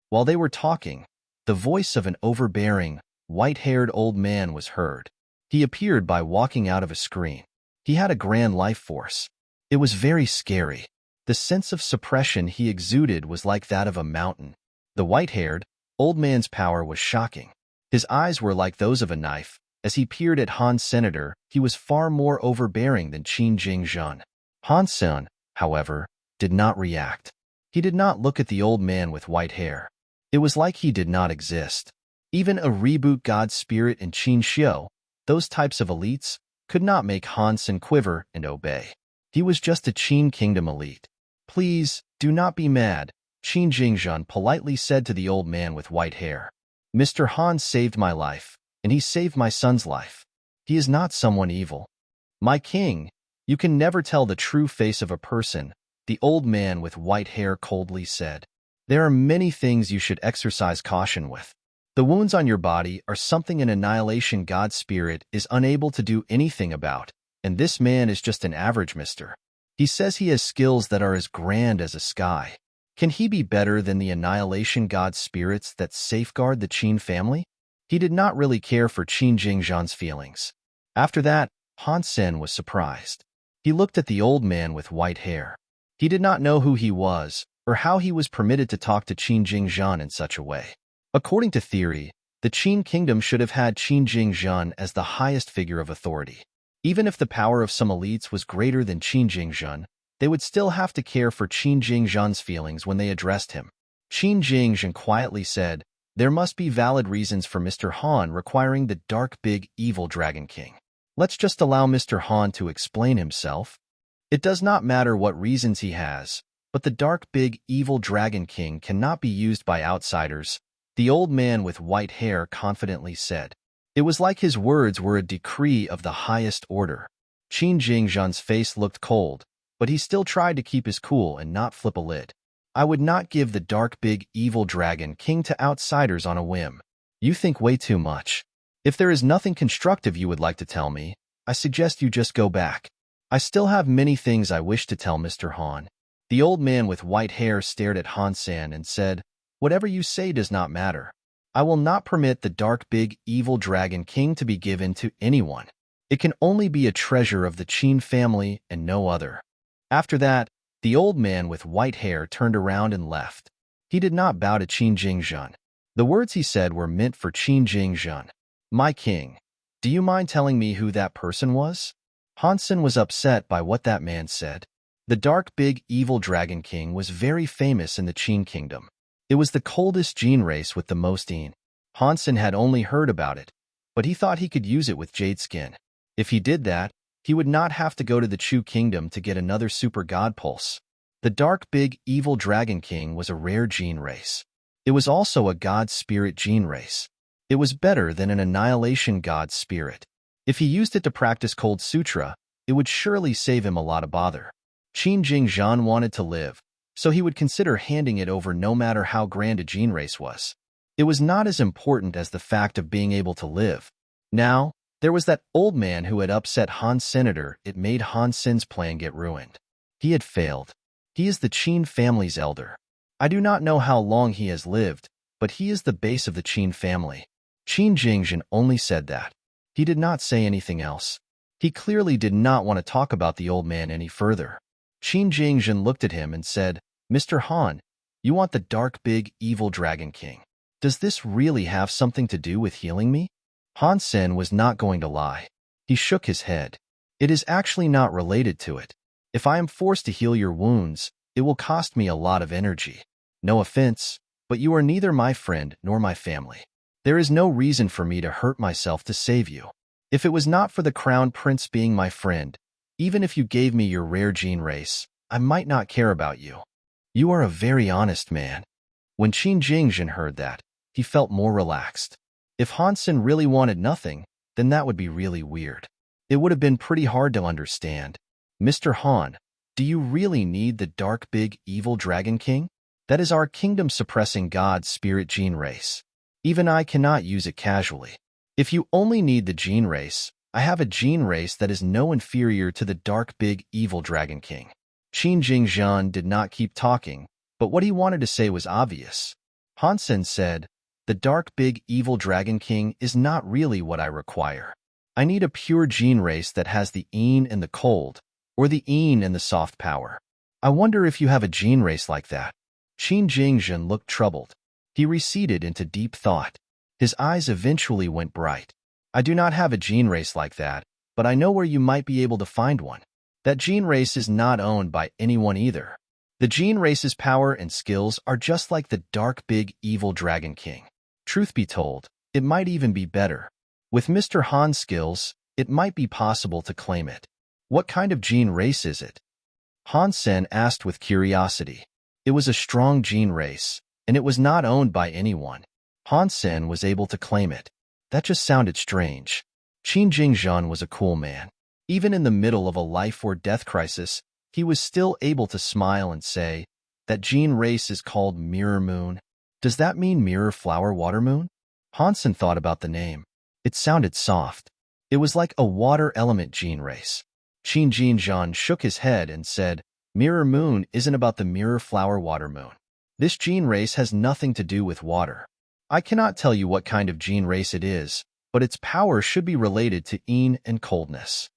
While they were talking, the voice of an overbearing, white-haired old man was heard. He appeared by walking out of a screen. He had a grand life force. It was very scary. The sense of suppression he exuded was like that of a mountain. The white-haired, old man's power was shocking. His eyes were like those of a knife. As he peered at Han Senator, he was far more overbearing than Qin Jingzhen. Han Sen, however, did not react. He did not look at the old man with white hair. It was like he did not exist. Even a reboot god spirit in Qin Xiu, those types of elites, could not make Han Sen quiver and obey. He was just a Qin Kingdom elite. "Please, do not be mad," Qin Jingzhen politely said to the old man with white hair. Mr. Han saved my life, and he saved my son's life. He is not someone evil. My king, you can never tell the true face of a person, the old man with white hair coldly said. There are many things you should exercise caution with. The wounds on your body are something an annihilation god spirit is unable to do anything about, and this man is just an average mister. He says he has skills that are as grand as a sky. Can he be better than the annihilation god spirits that safeguard the Qin family? He did not really care for Qin Jingzhan's feelings. After that, Han Sen was surprised. He looked at the old man with white hair. He did not know who he was, or how he was permitted to talk to Qin Jingzhan in such a way. According to theory, the Qin kingdom should have had Qin Jingzhan as the highest figure of authority. Even if the power of some elites was greater than Qin Jingzhan, they would still have to care for Qin Jingzhan's feelings when they addressed him. Qin Jingzhan quietly said, there must be valid reasons for Mr. Han requiring the dark big evil Dragon King. Let's just allow Mr. Han to explain himself. It does not matter what reasons he has, but the dark big evil Dragon King cannot be used by outsiders, the old man with white hair confidently said. It was like his words were a decree of the highest order. Qin Jingzhan's face looked cold, but he still tried to keep his cool and not flip a lid. I would not give the dark big evil Dragon King to outsiders on a whim. You think way too much. If there is nothing constructive you would like to tell me, I suggest you just go back. I still have many things I wish to tell Mr. Han. The old man with white hair stared at Han Sen and said, whatever you say does not matter. I will not permit the dark big evil Dragon King to be given to anyone. It can only be a treasure of the Qin family and no other. After that, the old man with white hair turned around and left. He did not bow to Qin Jingzhan. The words he said were meant for Qin Jingzhan. My king, do you mind telling me who that person was? Han Sen was upset by what that man said. The dark big evil Dragon King was very famous in the Qin kingdom. It was the coldest gene race with the most yin. Han Sen had only heard about it, but he thought he could use it with jade skin. If he did that, he would not have to go to the Chu kingdom to get another super god pulse. The dark big evil Dragon King was a rare gene race. It was also a god spirit gene race. It was better than an annihilation god spirit. If he used it to practice Cold Sutra, it would surely save him a lot of bother. Qin Jingzhan wanted to live, so he would consider handing it over no matter how grand a gene race was. It was not as important as the fact of being able to live. Now, there was that old man who had upset Han Senator. It made Han Sen's plan get ruined. He had failed. He is the Qin family's elder. I do not know how long he has lived, but he is the base of the Qin family. Qin Jingzhan only said that. He did not say anything else. He clearly did not want to talk about the old man any further. Qin Jingzhan looked at him and said, Mr. Han, you want the dark big evil Dragon King. Does this really have something to do with healing me? Han Sen was not going to lie. He shook his head. It is actually not related to it. If I am forced to heal your wounds, it will cost me a lot of energy. No offense, but you are neither my friend nor my family. There is no reason for me to hurt myself to save you. If it was not for the Crown Prince being my friend, even if you gave me your rare gene race, I might not care about you. You are a very honest man. When Qin Jingzhan heard that, he felt more relaxed. If Han Sen really wanted nothing, then that would be really weird. It would have been pretty hard to understand. Mr. Han, do you really need the dark big evil Dragon King? That is our kingdom-suppressing god spirit gene race. Even I cannot use it casually. If you only need the gene race, I have a gene race that is no inferior to the dark big evil Dragon King. Qin Jingzhan did not keep talking, but what he wanted to say was obvious. Han Sen said, the dark big evil Dragon King is not really what I require. I need a pure gene race that has the yin and the cold, or the yin and the soft power. I wonder if you have a gene race like that. Qin Jingzhan looked troubled. He receded into deep thought. His eyes eventually went bright. I do not have a gene race like that, but I know where you might be able to find one. That gene race is not owned by anyone either. The gene race's power and skills are just like the dark big evil Dragon King. Truth be told, it might even be better. With Mr. Han's skills, it might be possible to claim it. What kind of gene race is it? Han Sen asked with curiosity. It was a strong gene race, and it was not owned by anyone. Han Sen was able to claim it. That just sounded strange. Qin Jingzhan was a cool man. Even in the middle of a life-or-death crisis, he was still able to smile and say, "That gene race is called Mirror Moon. Does that mean Mirror Flower Water Moon?" Han Sen thought about the name. It sounded soft. It was like a water element gene race. Qin Jingzhan shook his head and said, "Mirror Moon isn't about the Mirror Flower Water Moon. This gene race has nothing to do with water. I cannot tell you what kind of gene race it is, but its power should be related to yin and coldness.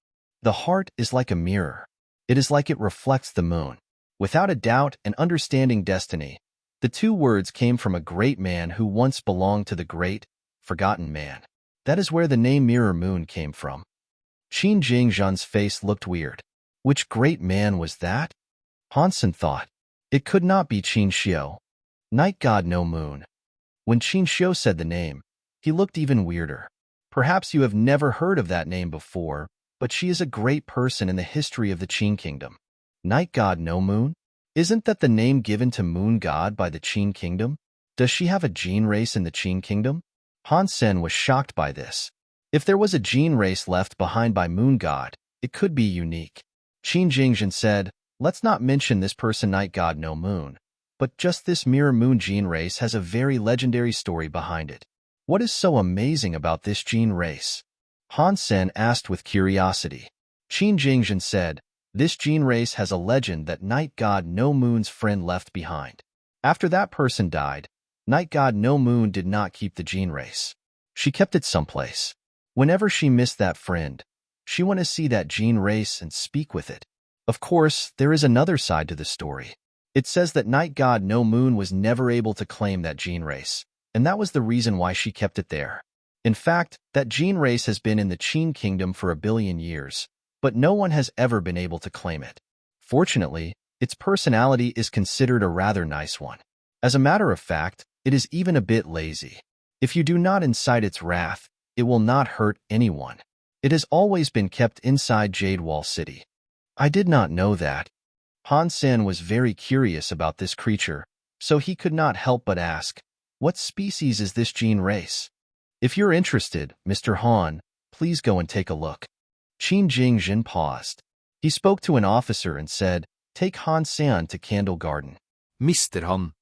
The heart is like a mirror. It is like it reflects the moon. Without a doubt and understanding destiny." The two words came from a great man who once belonged to the great, forgotten man. That is where the name Mirror Moon came from. Qin Jingzhan's face looked weird. Which great man was that? Han Sen thought. It could not be Qin Xiu. Night God No Moon. When Qin Xiu said the name, he looked even weirder. Perhaps you have never heard of that name before, but she is a great person in the history of the Qin Kingdom. Night God No Moon? Isn't that the name given to Moon God by the Qin Kingdom? Does she have a gene race in the Qin Kingdom? Han Sen was shocked by this. If there was a gene race left behind by Moon God, it could be unique. Qin Jingzhan said, "Let's not mention this person Night God No Moon, but just this Mirror Moon gene race has a very legendary story behind it. What is so amazing about this gene race?" Han Sen asked with curiosity. Qin Jingzhan said, "This gene race has a legend that Night God No Moon's friend left behind. After that person died, Night God No Moon did not keep the gene race. She kept it someplace. Whenever she missed that friend, she went to see that gene race and speak with it. Of course, there is another side to the story. It says that Night God No Moon was never able to claim that gene race, and that was the reason why she kept it there. In fact, that gene race has been in the Qin Kingdom for 1,000,000,000 years, but no one has ever been able to claim it. Fortunately, its personality is considered a rather nice one. As a matter of fact, it is even a bit lazy. If you do not incite its wrath, it will not hurt anyone. It has always been kept inside Jade Wall City." I did not know that. Han Sen was very curious about this creature, so he could not help but ask, "What species is this gene race?" "If you're interested, Mr. Han, please go and take a look." Qin Jingzhan paused. He spoke to an officer and said, "Take Han Sen to Candle Garden." Mr. Han,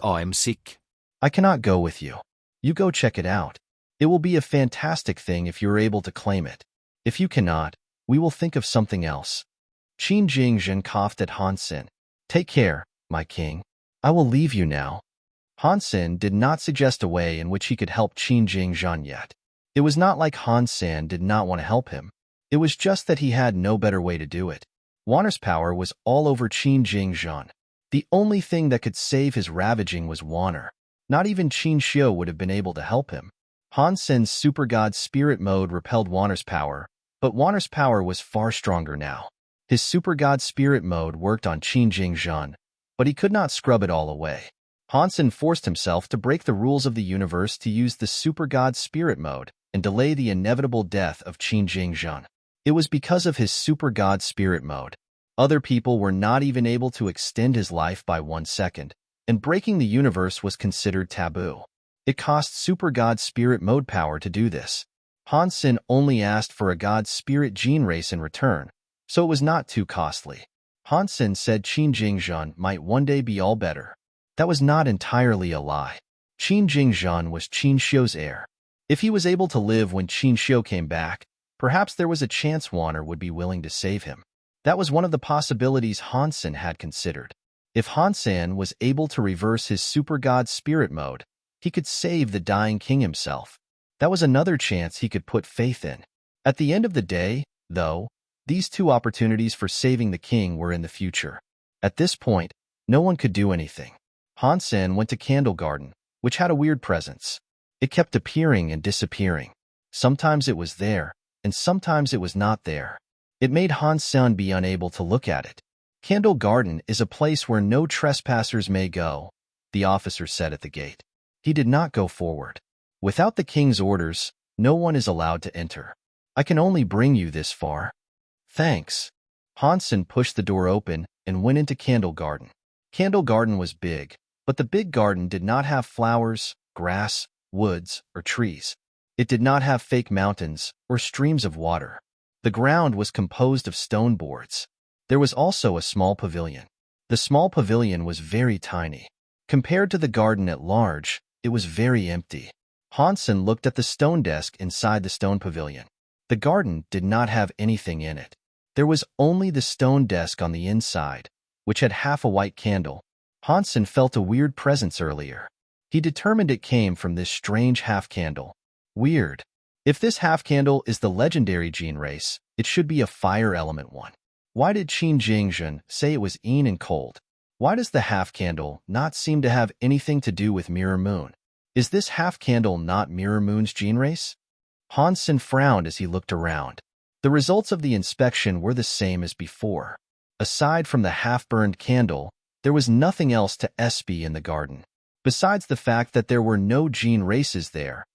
I am sick. "I cannot go with you. You go check it out. It will be a fantastic thing if you're able to claim it. If you cannot, we will think of something else." Qin Jingzhan coughed at Han Sen. "Take care, my king. I will leave you now." Han Sen did not suggest a way in which he could help Qin Jingzhan yet. It was not like Han Sen did not want to help him. It was just that he had no better way to do it. Wanner's power was all over Qin Jingzhan. The only thing that could save his ravaging was Wanner. Not even Qin Xiu would have been able to help him. Han Sen's Super God Spirit mode repelled Wanner's power, but Wanner's power was far stronger now. His Super God Spirit mode worked on Qin Jingzhan, but he could not scrub it all away. Han Sen forced himself to break the rules of the universe to use the Super God Spirit mode and delay the inevitable death of Qin Jingzhan. It was because of his Super God Spirit mode. Other people were not even able to extend his life by 1 second, and breaking the universe was considered taboo. It cost Super God Spirit mode power to do this. Han Sen only asked for a God Spirit gene race in return, so it was not too costly. Han Sen said Qin Jingzhan might one day be all better. That was not entirely a lie. Qin Jingzhan was Qin Xiu's heir. If he was able to live when Qin Xiu came back, perhaps there was a chance Wanner would be willing to save him. That was one of the possibilities Han Sen had considered. If Han Sen was able to reverse his Super God Spirit mode, he could save the dying king himself. That was another chance he could put faith in. At the end of the day, though, these two opportunities for saving the king were in the future. At this point, no one could do anything. Han Sen went to Candle Garden, which had a weird presence. It kept appearing and disappearing. Sometimes it was there, and sometimes it was not there. It made Han Sen be unable to look at it. "Candle Garden is a place where no trespassers may go," the officer said at the gate. He did not go forward. "Without the king's orders, no one is allowed to enter. I can only bring you this far." "Thanks." Han Sen pushed the door open and went into Candle Garden. Candle Garden was big, but the big garden did not have flowers, grass, woods, or trees. It did not have fake mountains or streams of water. The ground was composed of stone boards. There was also a small pavilion. The small pavilion was very tiny. Compared to the garden at large, it was very empty. Han Sen looked at the stone desk inside the stone pavilion. The garden did not have anything in it. There was only the stone desk on the inside, which had half a white candle. Han Sen felt a weird presence earlier. He determined it came from this strange half-candle. Weird. If this half-candle is the legendary gene race, it should be a fire element one. Why did Qin Jingjun say it was Yin and cold? Why does the half-candle not seem to have anything to do with Mirror Moon? Is this half-candle not Mirror Moon's gene race? Han Sen frowned as he looked around. The results of the inspection were the same as before. Aside from the half-burned candle, there was nothing else to SB in the garden. Besides the fact that there were no gene races there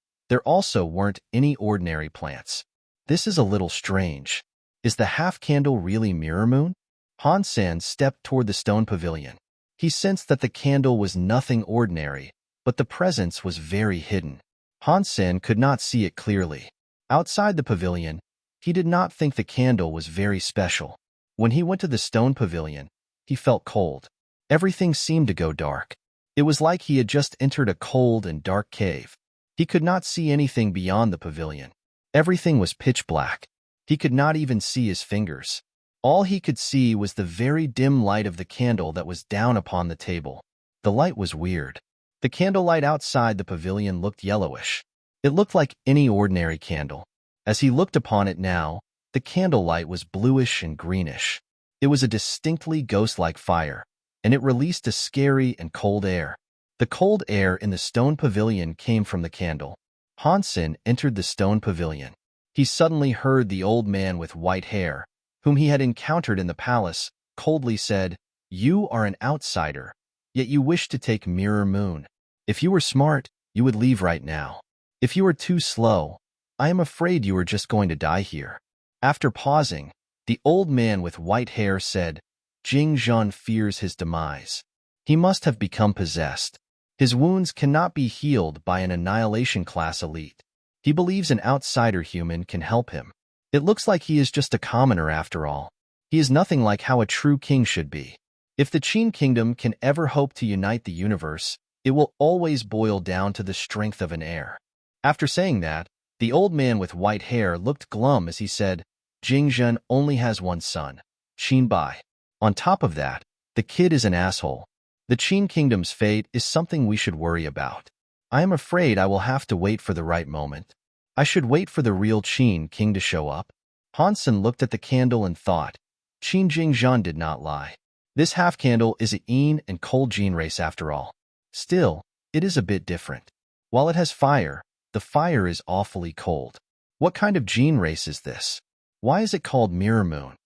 also weren't any ordinary plants. This is a little strange. Is the half-candle really Mirror Moon? Han Sen stepped toward the stone pavilion. He sensed that the candle was nothing ordinary, but the presence was very hidden. Han Sen could not see it clearly. Outside the pavilion, he did not think the candle was very special. When he went to the stone pavilion, he felt cold. Everything seemed to go dark. It was like he had just entered a cold and dark cave. He could not see anything beyond the pavilion. Everything was pitch black. He could not even see his fingers. All he could see was the very dim light of the candle that was down upon the table. The light was weird. The candlelight outside the pavilion looked yellowish. It looked like any ordinary candle. As he looked upon it now, the candlelight was bluish and greenish. It was a distinctly ghost-like fire, and it released a scary and cold air. The cold air in the stone pavilion came from the candle. Han Sen entered the stone pavilion. He suddenly heard the old man with white hair, whom he had encountered in the palace, coldly said, "You are an outsider, yet you wish to take Mirror Moon. If you were smart, you would leave right now. If you are too slow, I am afraid you are just going to die here." After pausing, the old man with white hair said, "Jing Zhan fears his demise. He must have become possessed. His wounds cannot be healed by an annihilation class elite. He believes an outsider human can help him. It looks like he is just a commoner after all. He is nothing like how a true king should be. If the Qin kingdom can ever hope to unite the universe, it will always boil down to the strength of an heir." After saying that, the old man with white hair looked glum as he said, "Jing Zhen only has one son, Qin Bai. On top of that, the kid is an asshole. The Qin kingdom's fate is something we should worry about. I am afraid I will have to wait for the right moment. I should wait for the real Qin king to show up." Han Sen looked at the candle and thought, Qin Jingzhan did not lie. This half-candle is a yin and cold gene race after all. Still, it is a bit different. While it has fire, the fire is awfully cold. What kind of gene race is this? Why is it called Mirror Moon?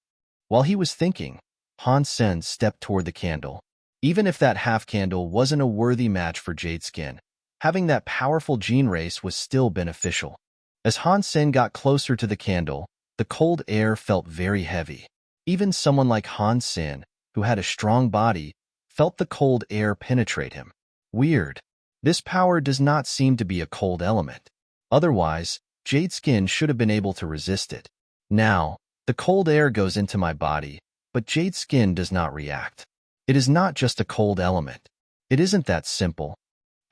While he was thinking, Han Sen stepped toward the candle. Even if that half-candle wasn't a worthy match for Jade Skin, having that powerful gene race was still beneficial. As Han Sen got closer to the candle, the cold air felt very heavy. Even someone like Han Sen, who had a strong body, felt the cold air penetrate him. Weird. This power does not seem to be a cold element. Otherwise, Jade Skin should have been able to resist it. Now, the cold air goes into my body, but Jade Skin does not react. It is not just a cold element. It isn't that simple.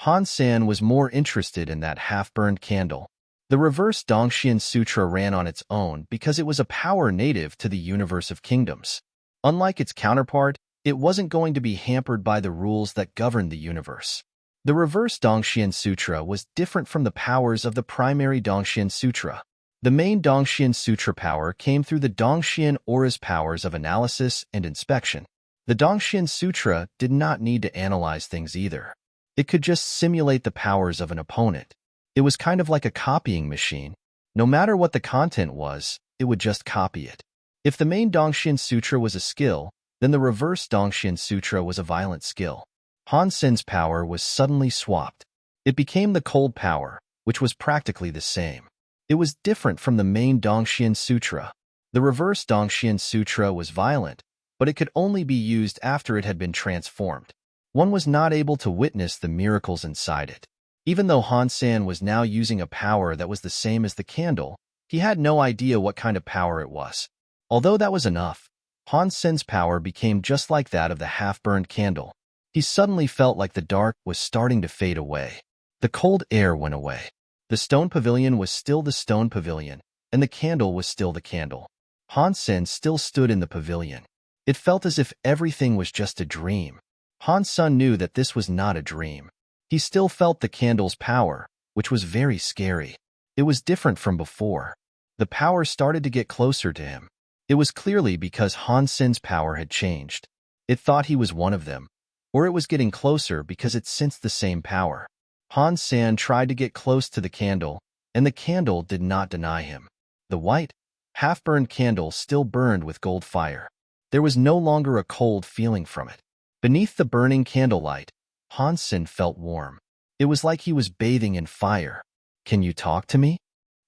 Han Sen was more interested in that half-burned candle. The reverse Dongxian Sutra ran on its own because it was a power native to the universe of kingdoms. Unlike its counterpart, it wasn't going to be hampered by the rules that governed the universe. The reverse Dongxian Sutra was different from the powers of the primary Dongxian Sutra. The main Dongxian Sutra power came through the Dongxian Aura's powers of analysis and inspection. The Dongxian Sutra did not need to analyze things either. It could just simulate the powers of an opponent. It was kind of like a copying machine. No matter what the content was, it would just copy it. If the main Dongxian Sutra was a skill, then the reverse Dongxian Sutra was a violent skill. Han Sen's power was suddenly swapped. It became the cold power, which was practically the same. It was different from the main Dongxian Sutra. The reverse Dongxian Sutra was violent, but it could only be used after it had been transformed. One was not able to witness the miracles inside it. Even though Han Sen was now using a power that was the same as the candle, he had no idea what kind of power it was. Although that was enough, Han Sen's power became just like that of the half-burned candle. He suddenly felt like the dark was starting to fade away. The cold air went away. The stone pavilion was still the stone pavilion, and the candle was still the candle. Han Sen still stood in the pavilion. It felt as if everything was just a dream. Han Sen knew that this was not a dream. He still felt the candle's power, which was very scary. It was different from before. The power started to get closer to him. It was clearly because Han Sen's power had changed. It thought he was one of them, or it was getting closer because it sensed the same power. Han Sen tried to get close to the candle, and the candle did not deny him. The white, half-burned candle still burned with gold fire. There was no longer a cold feeling from it. Beneath the burning candlelight, Han Sen felt warm. It was like he was bathing in fire. "Can you talk to me?"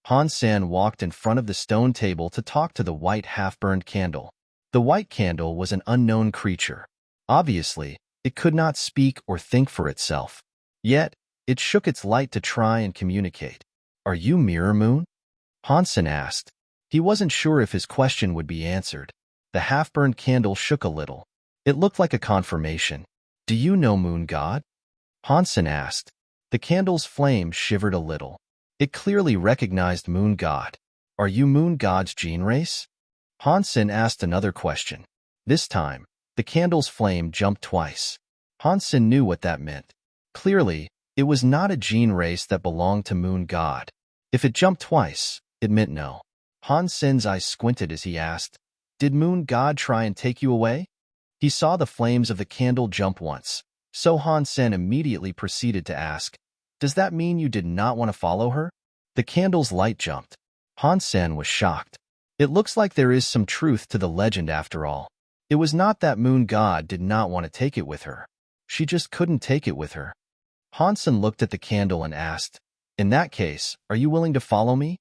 Han Sen walked in front of the stone table to talk to the white half-burned candle. The white candle was an unknown creature. Obviously, it could not speak or think for itself. Yet, it shook its light to try and communicate. "Are you Mirror Moon?" Han Sen asked. He wasn't sure if his question would be answered. The half-burned candle shook a little. It looked like a confirmation. "Do you know Moon God?" Han Sen asked. The candle's flame shivered a little. It clearly recognized Moon God. "Are you Moon God's gene race?" Han Sen asked another question. This time, the candle's flame jumped twice. Han Sen knew what that meant. Clearly, it was not a gene race that belonged to Moon God. If it jumped twice, it meant no. Han Sen's eyes squinted as he asked, "Did Moon God try and take you away?" He saw the flames of the candle jump once, so Han Sen immediately proceeded to ask, "Does that mean you did not want to follow her?" The candle's light jumped. Han Sen was shocked. It looks like there is some truth to the legend after all. It was not that Moon God did not want to take it with her. She just couldn't take it with her. Han Sen looked at the candle and asked, "In that case, are you willing to follow me?"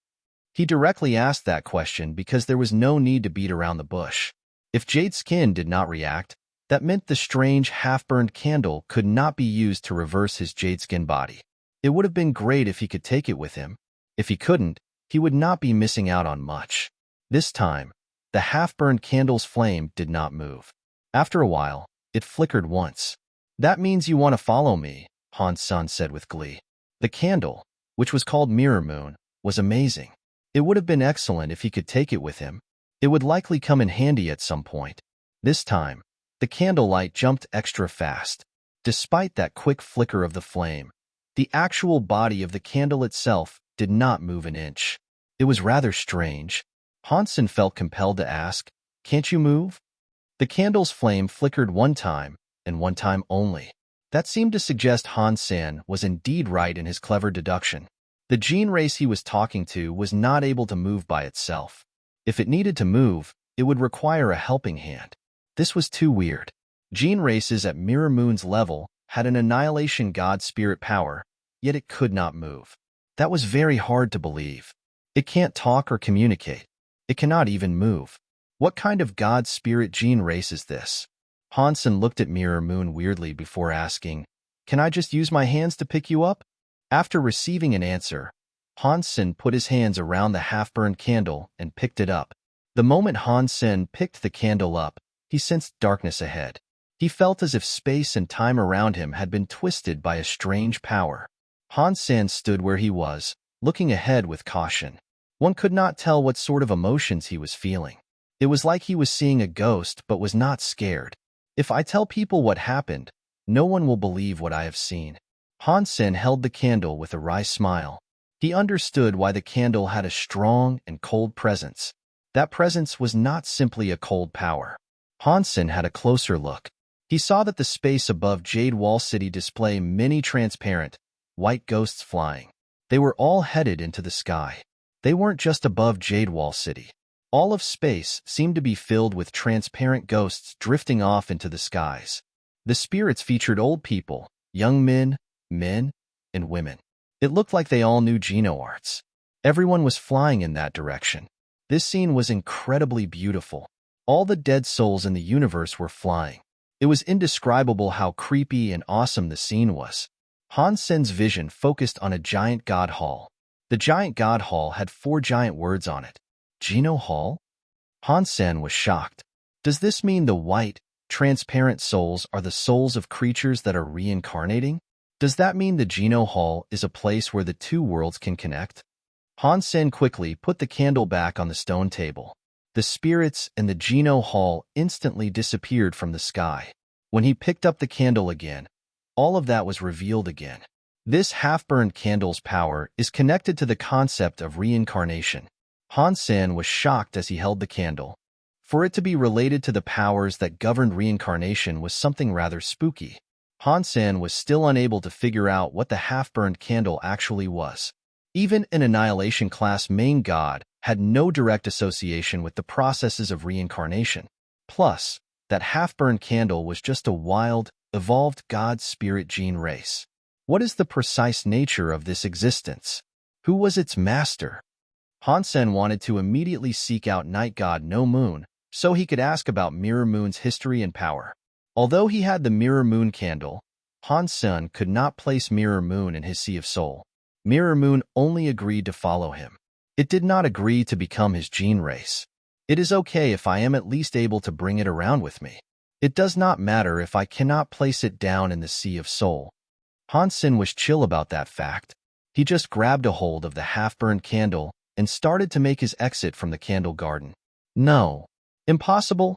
He directly asked that question because there was no need to beat around the bush. If Jade's skin did not react, that meant the strange half-burned candle could not be used to reverse his jade skin body. It would have been great if he could take it with him. If he couldn't, he would not be missing out on much. This time, the half-burned candle's flame did not move. After a while, it flickered once. "That means you want to follow me," Han Sen said with glee. The candle, which was called Mirror Moon, was amazing. It would have been excellent if he could take it with him. It would likely come in handy at some point. This time, the candlelight jumped extra fast. Despite that quick flicker of the flame, the actual body of the candle itself did not move an inch. It was rather strange. Han Sen felt compelled to ask, "Can't you move?" The candle's flame flickered one time, and one time only. That seemed to suggest Han Sen was indeed right in his clever deduction. The gene race he was talking to was not able to move by itself. If it needed to move, it would require a helping hand. This was too weird. Gene races at Mirror Moon's level had an annihilation god spirit power, yet it could not move. That was very hard to believe. It can't talk or communicate. It cannot even move. What kind of god spirit gene race is this? Han Sen looked at Mirror Moon weirdly before asking, "Can I just use my hands to pick you up?" After receiving an answer, Han Sen put his hands around the half-burned candle and picked it up. The moment Han Sen picked the candle up, he sensed darkness ahead. He felt as if space and time around him had been twisted by a strange power. Han Sen stood where he was, looking ahead with caution. One could not tell what sort of emotions he was feeling. It was like he was seeing a ghost but was not scared. "If I tell people what happened, no one will believe what I have seen." Han Sen held the candle with a wry smile. He understood why the candle had a strong and cold presence. That presence was not simply a cold power. Han Sen had a closer look. He saw that the space above Jade Wall City displayed many transparent, white ghosts flying. They were all headed into the sky. They weren't just above Jade Wall City. All of space seemed to be filled with transparent ghosts drifting off into the skies. The spirits featured old people, young men, and women. It looked like they all knew Geno arts. Everyone was flying in that direction. This scene was incredibly beautiful. All the dead souls in the universe were flying. It was indescribable how creepy and awesome the scene was. Han Sen's vision focused on a giant god hall. The giant god hall had 4 giant words on it. Geno Hall? Han Sen was shocked. Does this mean the white, transparent souls are the souls of creatures that are reincarnating? Does that mean the Geno Hall is a place where the 2 worlds can connect? Han Sen quickly put the candle back on the stone table. The spirits in the Geno Hall instantly disappeared from the sky. When he picked up the candle again, all of that was revealed again. This half-burned candle's power is connected to the concept of reincarnation. Han Sen was shocked as he held the candle. For it to be related to the powers that governed reincarnation was something rather spooky. Han Sen was still unable to figure out what the half-burned candle actually was. Even an Annihilation class main god had no direct association with the processes of reincarnation. Plus, that half-burned candle was just a wild, evolved god spirit gene race. What is the precise nature of this existence? Who was its master? Han Sen wanted to immediately seek out Night God No Moon so he could ask about Mirror Moon's history and power. Although he had the Mirror Moon candle, Han Sen could not place Mirror Moon in his Sea of Soul. Mirror Moon only agreed to follow him. It did not agree to become his gene race. It is okay if I am at least able to bring it around with me. It does not matter if I cannot place it down in the Sea of Soul. Han Sen was chill about that fact. He just grabbed a hold of the half-burned candle and started to make his exit from the candle garden. No. Impossible?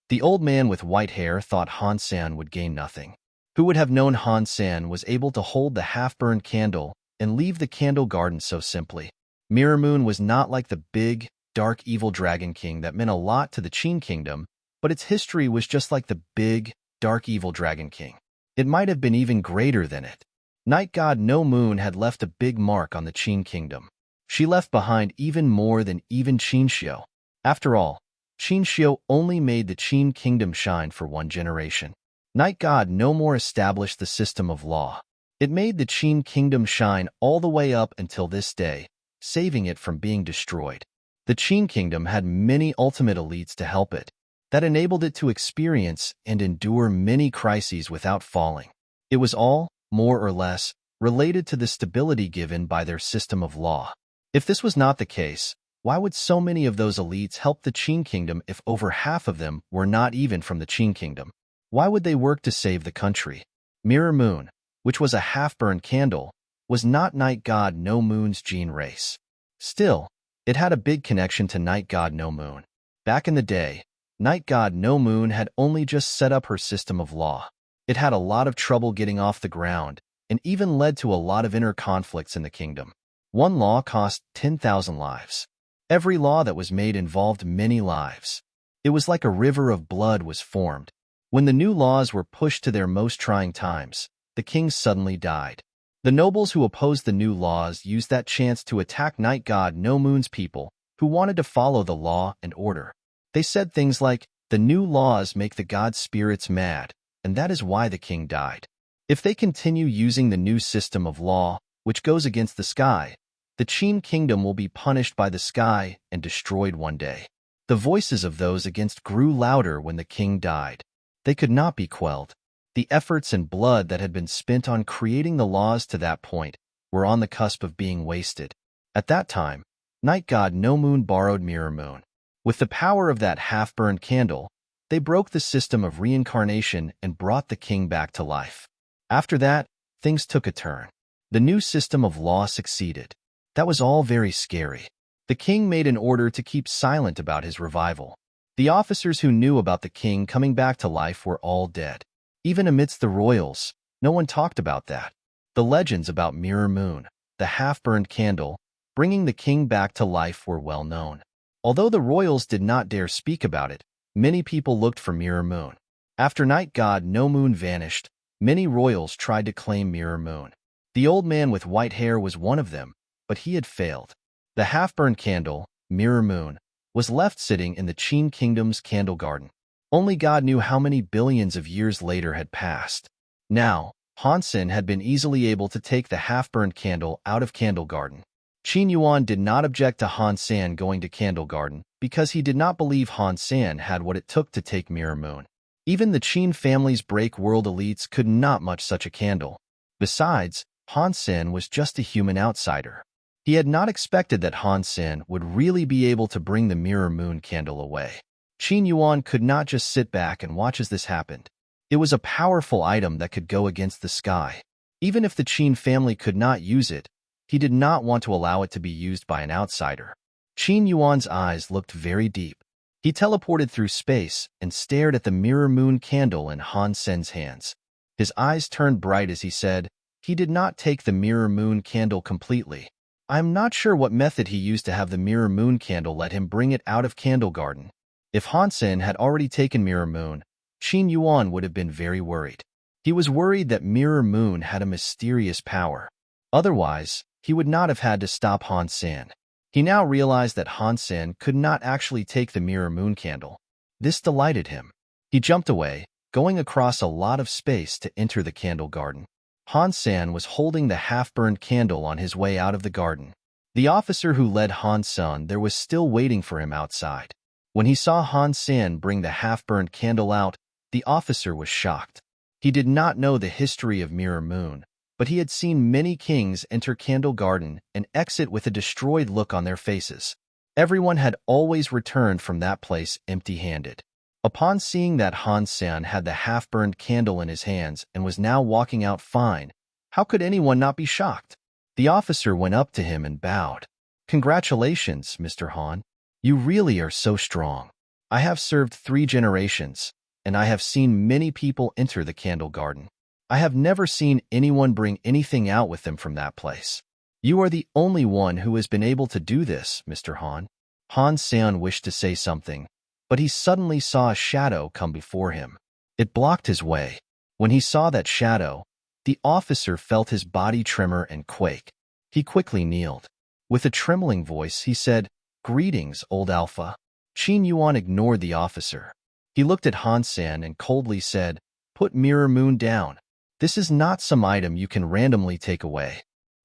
The old man with white hair thought Han Sen would gain nothing. Who would have known Han Sen was able to hold the half-burned candle and leave the candle garden so simply? Mirror Moon was not like the big, dark evil Dragon King that meant a lot to the Qin Kingdom, but its history was just like the big, dark evil Dragon King. It might have been even greater than it. Night God No Moon had left a big mark on the Qin Kingdom. She left behind even more than even Qin Xiu. After all, Qin Xiu only made the Qin Kingdom shine for 1 generation. Night God no more established the system of law. It made the Qin Kingdom shine all the way up until this day, saving it from being destroyed. The Qin Kingdom had many ultimate elites to help it, that enabled it to experience and endure many crises without falling. It was all, more or less, related to the stability given by their system of law. If this was not the case, why would so many of those elites help the Qin Kingdom if over half of them were not even from the Qin Kingdom? Why would they work to save the country? Mirror Moon, which was a half-burned candle, was not Night God No Moon's gene race. Still, it had a big connection to Night God No Moon. Back in the day, Night God No Moon had only just set up her system of law. It had a lot of trouble getting off the ground, and even led to a lot of inner conflicts in the kingdom. One law cost 10,000 lives. Every law that was made involved many lives. It was like a river of blood was formed. When the new laws were pushed to their most trying times, the king suddenly died. The nobles who opposed the new laws used that chance to attack Night God No Moon's people, who wanted to follow the law and order. They said things like, "The new laws make the god spirits mad, and that is why the king died. If they continue using the new system of law, which goes against the sky, the Qin Kingdom will be punished by the sky and destroyed one day." The voices of those against grew louder when the king died. They could not be quelled. The efforts and blood that had been spent on creating the laws to that point were on the cusp of being wasted. At that time, Night God No Moon borrowed Mirror Moon. With the power of that half-burned candle, they broke the system of reincarnation and brought the king back to life. After that, things took a turn. The new system of law succeeded. That was all very scary. The king made an order to keep silent about his revival. The officers who knew about the king coming back to life were all dead. Even amidst the royals, no one talked about that. The legends about Mirror Moon, the half-burned candle, bringing the king back to life were well known. Although the royals did not dare speak about it, many people looked for Mirror Moon. After Night God No Moon vanished, many royals tried to claim Mirror Moon. The old man with white hair was one of them, but he had failed. The half-burned candle, Mirror Moon, was left sitting in the Qin Kingdom's candle garden. Only God knew how many billions of years later had passed. Now, Han Sen had been easily able to take the half-burned candle out of Candle Garden. Qin Yuan did not object to Han Sen going to Candle Garden because he did not believe Han Sen had what it took to take Mirror Moon. Even the Qin family's break world elites could not match such a candle. Besides, Han Sen was just a human outsider. He had not expected that Han Sen would really be able to bring the Mirror Moon candle away. Qin Yuan could not just sit back and watch as this happened. It was a powerful item that could go against the sky. Even if the Qin family could not use it, he did not want to allow it to be used by an outsider. Qin Yuan's eyes looked very deep. He teleported through space and stared at the Mirror Moon candle in Han Sen's hands. His eyes turned bright as he said, "He did not take the Mirror Moon candle completely. I am not sure what method he used to have the Mirror Moon candle let him bring it out of Candle Garden." If Han Sen had already taken Mirror Moon, Qin Yuan would have been very worried. He was worried that Mirror Moon had a mysterious power. Otherwise, he would not have had to stop Han Sen. He now realized that Han Sen could not actually take the Mirror Moon candle. This delighted him. He jumped away, going across a lot of space to enter the Candle Garden. Han Sen was holding the half-burned candle on his way out of the garden. The officer who led Han Sen there was still waiting for him outside. When he saw Han Sen bring the half-burned candle out, the officer was shocked. He did not know the history of Mirror Moon, but he had seen many kings enter Candle Garden and exit with a destroyed look on their faces. Everyone had always returned from that place empty-handed. Upon seeing that Han Sen had the half-burned candle in his hands and was now walking out fine, how could anyone not be shocked? The officer went up to him and bowed. "Congratulations, Mr. Han. You really are so strong. I have served 3 generations, and I have seen many people enter the Candle Garden. I have never seen anyone bring anything out with them from that place. You are the only one who has been able to do this, Mr. Han." Han Sen wished to say something, but he suddenly saw a shadow come before him. It blocked his way. When he saw that shadow, the officer felt his body tremor and quake. He quickly kneeled. With a trembling voice, he said, "Greetings, old Alpha." Qin Yuan ignored the officer. He looked at Han Sen and coldly said, "Put Mirror Moon down. This is not some item you can randomly take away."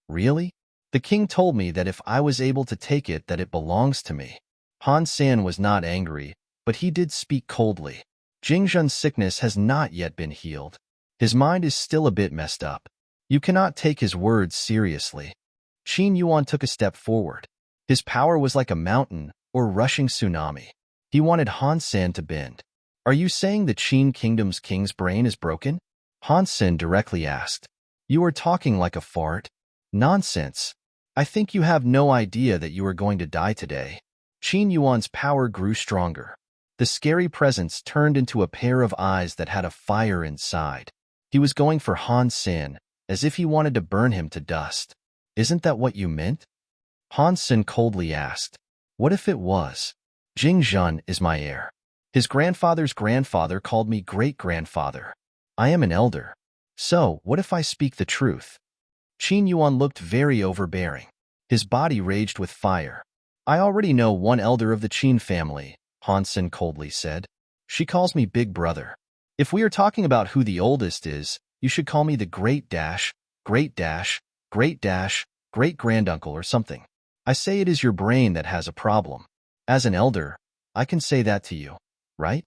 "Really? The king told me that if I was able to take it that it belongs to me." Han Sen was not angry, but he did speak coldly. Jingzhen's sickness has not yet been healed. His mind is still a bit messed up. You cannot take his words seriously. Qin Yuan took a step forward. His power was like a mountain or rushing tsunami. He wanted Han Sen to bend. "Are you saying the Qin Kingdom's king's brain is broken?" Han Sen directly asked. "You are talking like a fart." "Nonsense. I think you have no idea that you are going to die today." Qin Yuan's power grew stronger. The scary presence turned into a pair of eyes that had a fire inside. He was going for Han Sen, as if he wanted to burn him to dust. "Isn't that what you meant?" Han Sen coldly asked. "What if it was? Jingzhen is my heir. His grandfather's grandfather called me great-grandfather. I am an elder. So, what if I speak the truth?" Qin Yuan looked very overbearing. His body raged with fire. "I already know one elder of the Qin family," Han Sen coldly said. "She calls me Big Brother. If we are talking about who the oldest is, you should call me the great-great-granduncle or something. I say it is your brain that has a problem. As an elder, I can say that to you, right?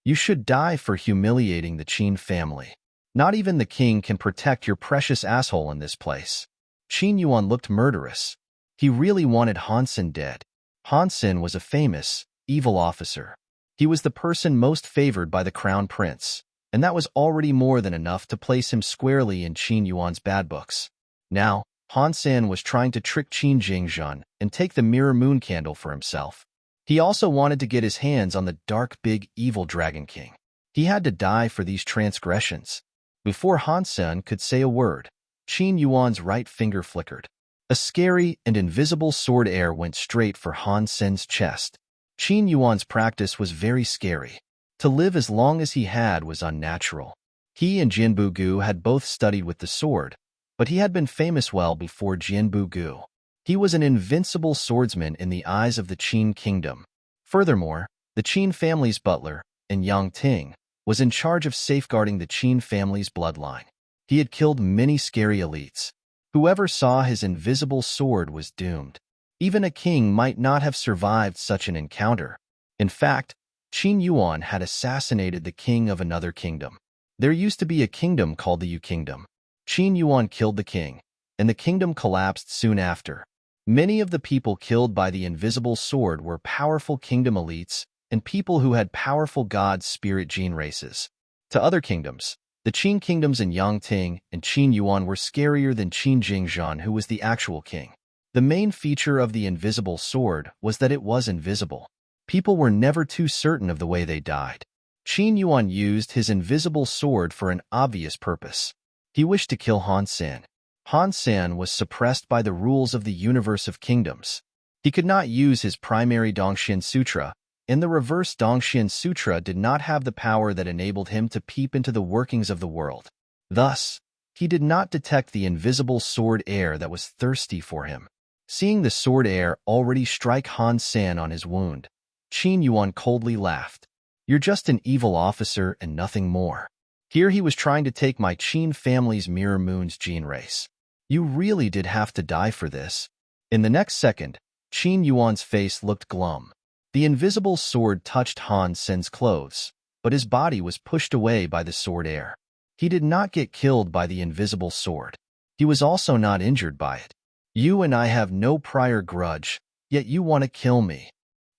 You should die for humiliating the Qin family. Not even the king can protect your precious asshole in this place." Qin Yuan looked murderous. He really wanted Han Sen dead. Han Sen was a famous, evil officer. He was the person most favored by the crown prince, and that was already more than enough to place him squarely in Qin Yuan's bad books. Now, Han Sen was trying to trick Qin Jingzhen and take the Mirror Moon candle for himself. He also wanted to get his hands on the dark, big, evil Dragon King. He had to die for these transgressions. Before Han Sen could say a word, Qin Yuan's right finger flickered. A scary and invisible sword air went straight for Han Sen's chest. Qin Yuan's practice was very scary. To live as long as he had was unnatural. He and Jianbu Gu had both studied with the sword, but he had been famous well before Jianbu Gu. He was an invincible swordsman in the eyes of the Qin kingdom. Furthermore, the Qin family's butler, Yang Ting, was in charge of safeguarding the Qin family's bloodline. He had killed many scary elites. Whoever saw his invisible sword was doomed. Even a king might not have survived such an encounter. In fact, Qin Yuan had assassinated the king of another kingdom. There used to be a kingdom called the Yu Kingdom. Qin Yuan killed the king, and the kingdom collapsed soon after. Many of the people killed by the invisible sword were powerful kingdom elites and people who had powerful god spirit gene races. To other kingdoms, the Qin kingdoms in Yangting and Qin Yuan were scarier than Qin Jingzhan, who was the actual king. The main feature of the invisible sword was that it was invisible. People were never too certain of the way they died. Qin Yuan used his invisible sword for an obvious purpose. He wished to kill Han Sen. Han Sen was suppressed by the rules of the universe of kingdoms. He could not use his primary Dongxian Sutra, and the reverse Dongxian Sutra did not have the power that enabled him to peep into the workings of the world. Thus, he did not detect the invisible sword air that was thirsty for him. Seeing the sword air already strike Han Sen on his wound, Qin Yuan coldly laughed. "You're just an evil officer and nothing more. Here he was trying to take my Qin family's Mirror Moon's gene race. You really did have to die for this." In the next second, Qin Yuan's face looked glum. The invisible sword touched Han Sen's clothes, but his body was pushed away by the sword air. He did not get killed by the invisible sword. He was also not injured by it. "You and I have no prior grudge, yet you want to kill me."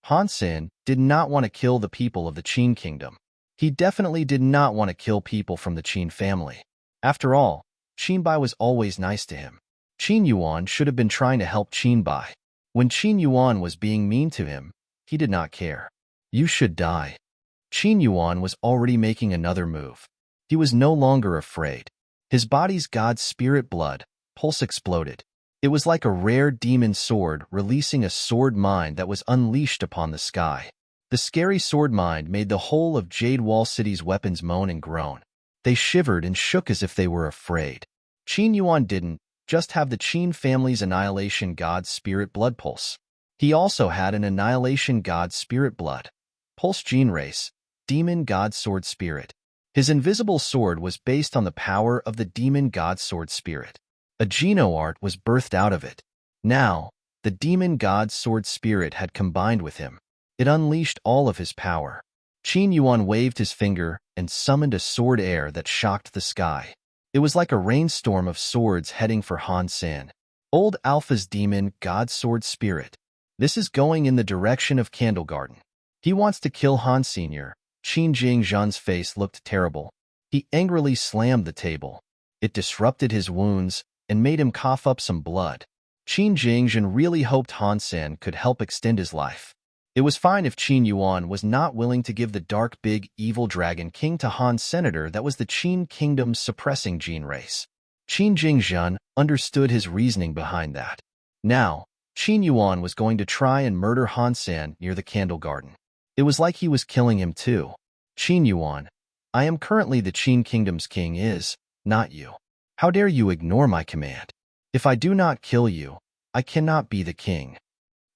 Han Sen did not want to kill the people of the Qin kingdom. He definitely did not want to kill people from the Qin family. After all, Qinbai was always nice to him. Qin Yuan should have been trying to help Qinbai. When Qin Yuan was being mean to him, he did not care. "You should die." Qin Yuan was already making another move. He was no longer afraid. His body's god spirit blood pulse exploded. It was like a rare demon sword releasing a sword mind that was unleashed upon the sky. The scary sword mind made the whole of Jade Wall City's weapons moan and groan. They shivered and shook as if they were afraid. Qin Yuan didn't just have the Qin family's annihilation god spirit blood pulse. He also had an annihilation god spirit blood pulse gene race, demon god sword spirit. His invisible sword was based on the power of the demon god sword spirit. A geno-art was birthed out of it. Now, the demon god sword spirit had combined with him. It unleashed all of his power. Qin Yuan waved his finger and summoned a sword air that shocked the sky. It was like a rainstorm of swords heading for Han Sen. Old Alpha's demon god sword spirit. This is going in the direction of Candle Garden. He wants to kill Han Sr. Qin Jingzhan's face looked terrible. He angrily slammed the table. It disrupted his wounds and made him cough up some blood. Qin Jingzhan really hoped Han Sen could help extend his life. It was fine if Qin Yuan was not willing to give the dark big evil dragon king to Han Senator that was the Qin kingdom's suppressing gene race. Qin Jingzhan understood his reasoning behind that. Now, Qin Yuan was going to try and murder Han Sen near the Candle Garden. It was like he was killing him too. "Qin Yuan, I am currently the Qin kingdom's king not you. How dare you ignore my command? If I do not kill you, I cannot be the king."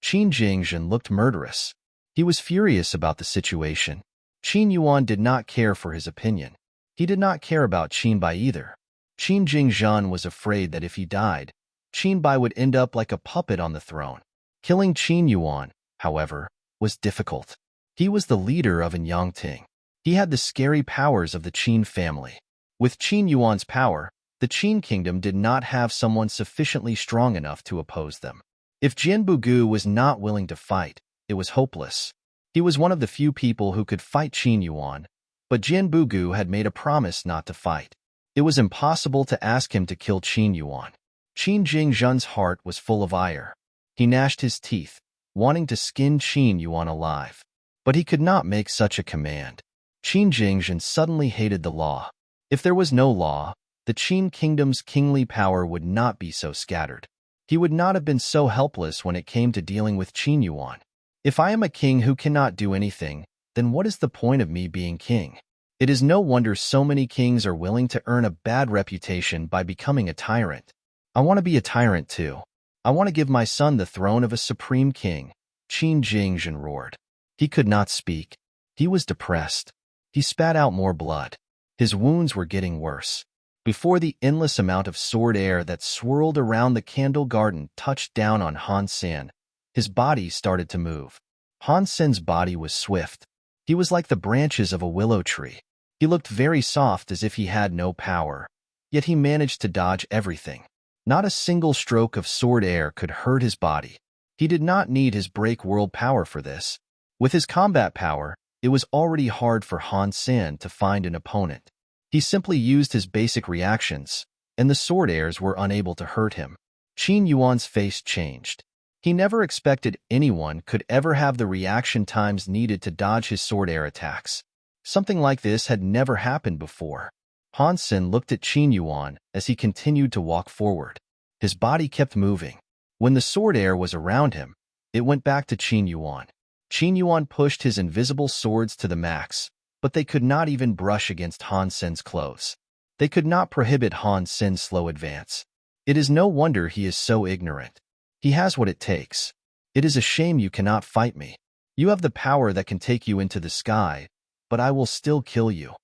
Qin Jingzhan looked murderous. He was furious about the situation. Qin Yuan did not care for his opinion. He did not care about Qinbai either. Qin Jingzhan was afraid that if he died, Qinbai would end up like a puppet on the throne. Killing Qin Yuan, however, was difficult. He was the leader of Yangting. He had the scary powers of the Qin family. With Qin Yuan's power, the Qin kingdom did not have someone sufficiently strong enough to oppose them. If Jian Bugu was not willing to fight, it was hopeless. He was one of the few people who could fight Qin Yuan, but Jian Bugu had made a promise not to fight. It was impossible to ask him to kill Qin Yuan. Qin Jingzhan's heart was full of ire. He gnashed his teeth, wanting to skin Qin Yuan alive. But he could not make such a command. Qin Jingzhan suddenly hated the law. If there was no law, the Qin kingdom's kingly power would not be so scattered. He would not have been so helpless when it came to dealing with Qin Yuan. If I am a king who cannot do anything, then what is the point of me being king? It is no wonder so many kings are willing to earn a bad reputation by becoming a tyrant. I want to be a tyrant too. I want to give my son the throne of a supreme king, Qin Jingzhan roared. He could not speak. He was depressed. He spat out more blood. His wounds were getting worse. Before the endless amount of sword air that swirled around the Candle Garden touched down on Han Sen, His body started to move. Han Sen's body was swift. He was like the branches of a willow tree. He looked very soft, as if he had no power, yet he managed to dodge everything. Not a single stroke of sword air could hurt his body. He did not need his break world power for this. With his combat power, it was already hard for Han Sen to find an opponent. He simply used his basic reactions, and the sword airs were unable to hurt him. Qin Yuan's face changed. He never expected anyone could ever have the reaction times needed to dodge his sword air attacks. Something like this had never happened before. Han Sen looked at Qin Yuan as he continued to walk forward. His body kept moving. When the sword air was around him, it went back to Qin Yuan. Qin Yuan pushed his invisible swords to the max, but they could not even brush against Han Sen's clothes. They could not prohibit Han Sen's slow advance. It is no wonder he is so ignorant. He has what it takes. It is a shame you cannot fight me. You have the power that can take you into the sky, but I will still kill you.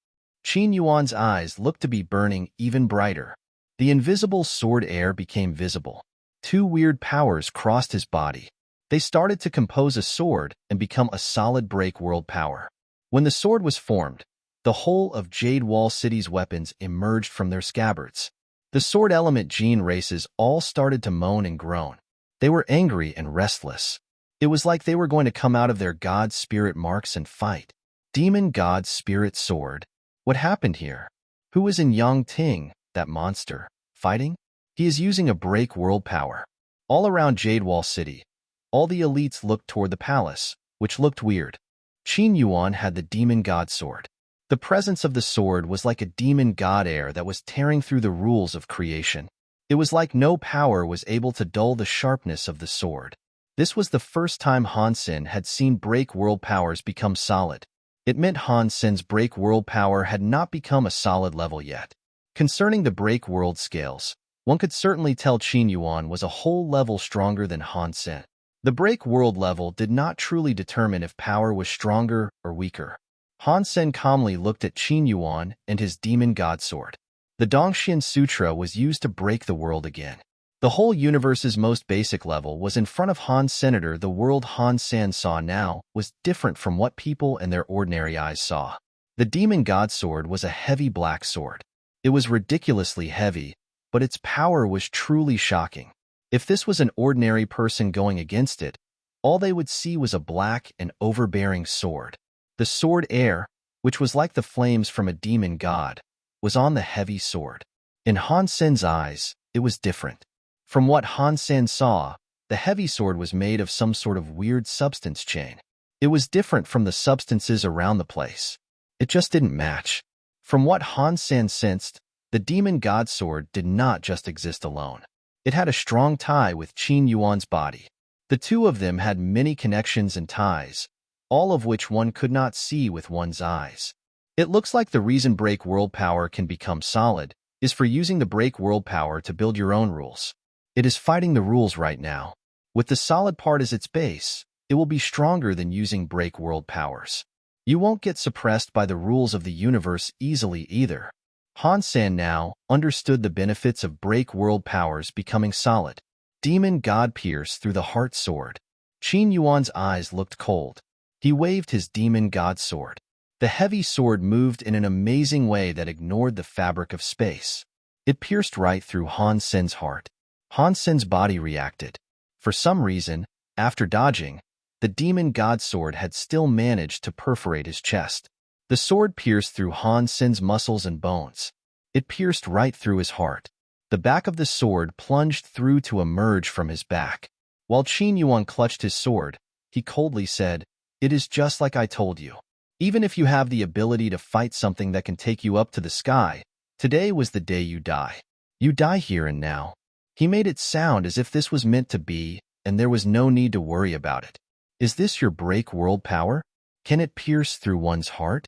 Qin Yuan's eyes looked to be burning even brighter. The invisible sword air became visible. Two weird powers crossed his body. They started to compose a sword and become a solid break world power. When the sword was formed, the whole of Jade Wall City's weapons emerged from their scabbards. The sword element gene races all started to moan and groan. They were angry and restless. It was like they were going to come out of their god spirit marks and fight. Demon god spirit sword. What happened here? Who is in Yang Ting, that monster, fighting? He is using a break world power. All around Jade Wall City, all the elites looked toward the palace, which looked weird. Qin Yuan had the demon god sword. The presence of the sword was like a demon god air that was tearing through the rules of creation. It was like no power was able to dull the sharpness of the sword. This was the first time Han Sen had seen break world powers become solid. It meant Han Sen's break world power had not become a solid level yet. Concerning the break world scales, one could certainly tell Qin Yuan was a whole level stronger than Han Sen. The break world level did not truly determine if power was stronger or weaker. Han Sen calmly looked at Qin Yuan and his demon god sword. The Dongxian Sutra was used to break the world again. The whole universe's most basic level was in front of Han Senator. The world Han Sen saw now was different from what people and their ordinary eyes saw. The demon god sword was a heavy black sword. It was ridiculously heavy, but its power was truly shocking. If this was an ordinary person going against it, all they would see was a black and overbearing sword. The sword air, which was like the flames from a demon god, was on the heavy sword. In Han Sen's eyes, it was different. From what Han Sen saw, the heavy sword was made of some sort of weird substance chain. It was different from the substances around the place. It just didn't match. From what Han Sen sensed, the demon god sword did not just exist alone. It had a strong tie with Qin Yuan's body. The two of them had many connections and ties, all of which one could not see with one's eyes. It looks like the reason break world power can become solid is for using the break world power to build your own rules. It is fighting the rules right now. With the solid part as its base, it will be stronger than using break world powers. You won't get suppressed by the rules of the universe easily either. Han Sen now understood the benefits of break world powers becoming solid. Demon God pierced through the heart sword. Qin Yuan's eyes looked cold. He waved his demon god sword. The heavy sword moved in an amazing way that ignored the fabric of space. It pierced right through Han Sen's heart. Han Sen's body reacted. For some reason, after dodging, the demon god sword had still managed to perforate his chest. The sword pierced through Han Sen's muscles and bones. It pierced right through his heart. The back of the sword plunged through to emerge from his back. While Qin Yuan clutched his sword, he coldly said, "It is just like I told you. Even if you have the ability to fight something that can take you up to the sky, today was the day you die. You die here and now." He made it sound as if this was meant to be, and there was no need to worry about it. Is this your break world power? Can it pierce through one's heart?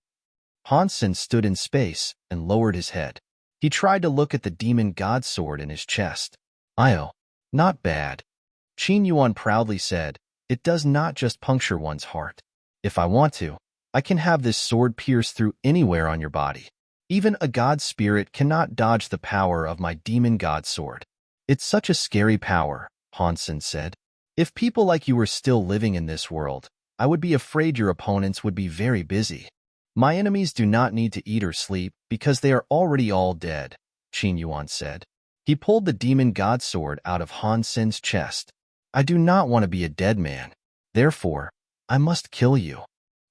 Han Sen stood in space and lowered his head. He tried to look at the demon god sword in his chest. "Io, not bad." Qin Yuan proudly said, "It does not just puncture one's heart. If I want to, I can have this sword pierce through anywhere on your body. Even a god spirit cannot dodge the power of my demon god sword." "It's such a scary power," Han Sen said. If people like you were still living in this world, I would be afraid your opponents would be very busy. My enemies do not need to eat or sleep because they are already all dead, Qin Yuan said. He pulled the demon god sword out of Han Sen's chest. I do not want to be a dead man. Therefore, I must kill you.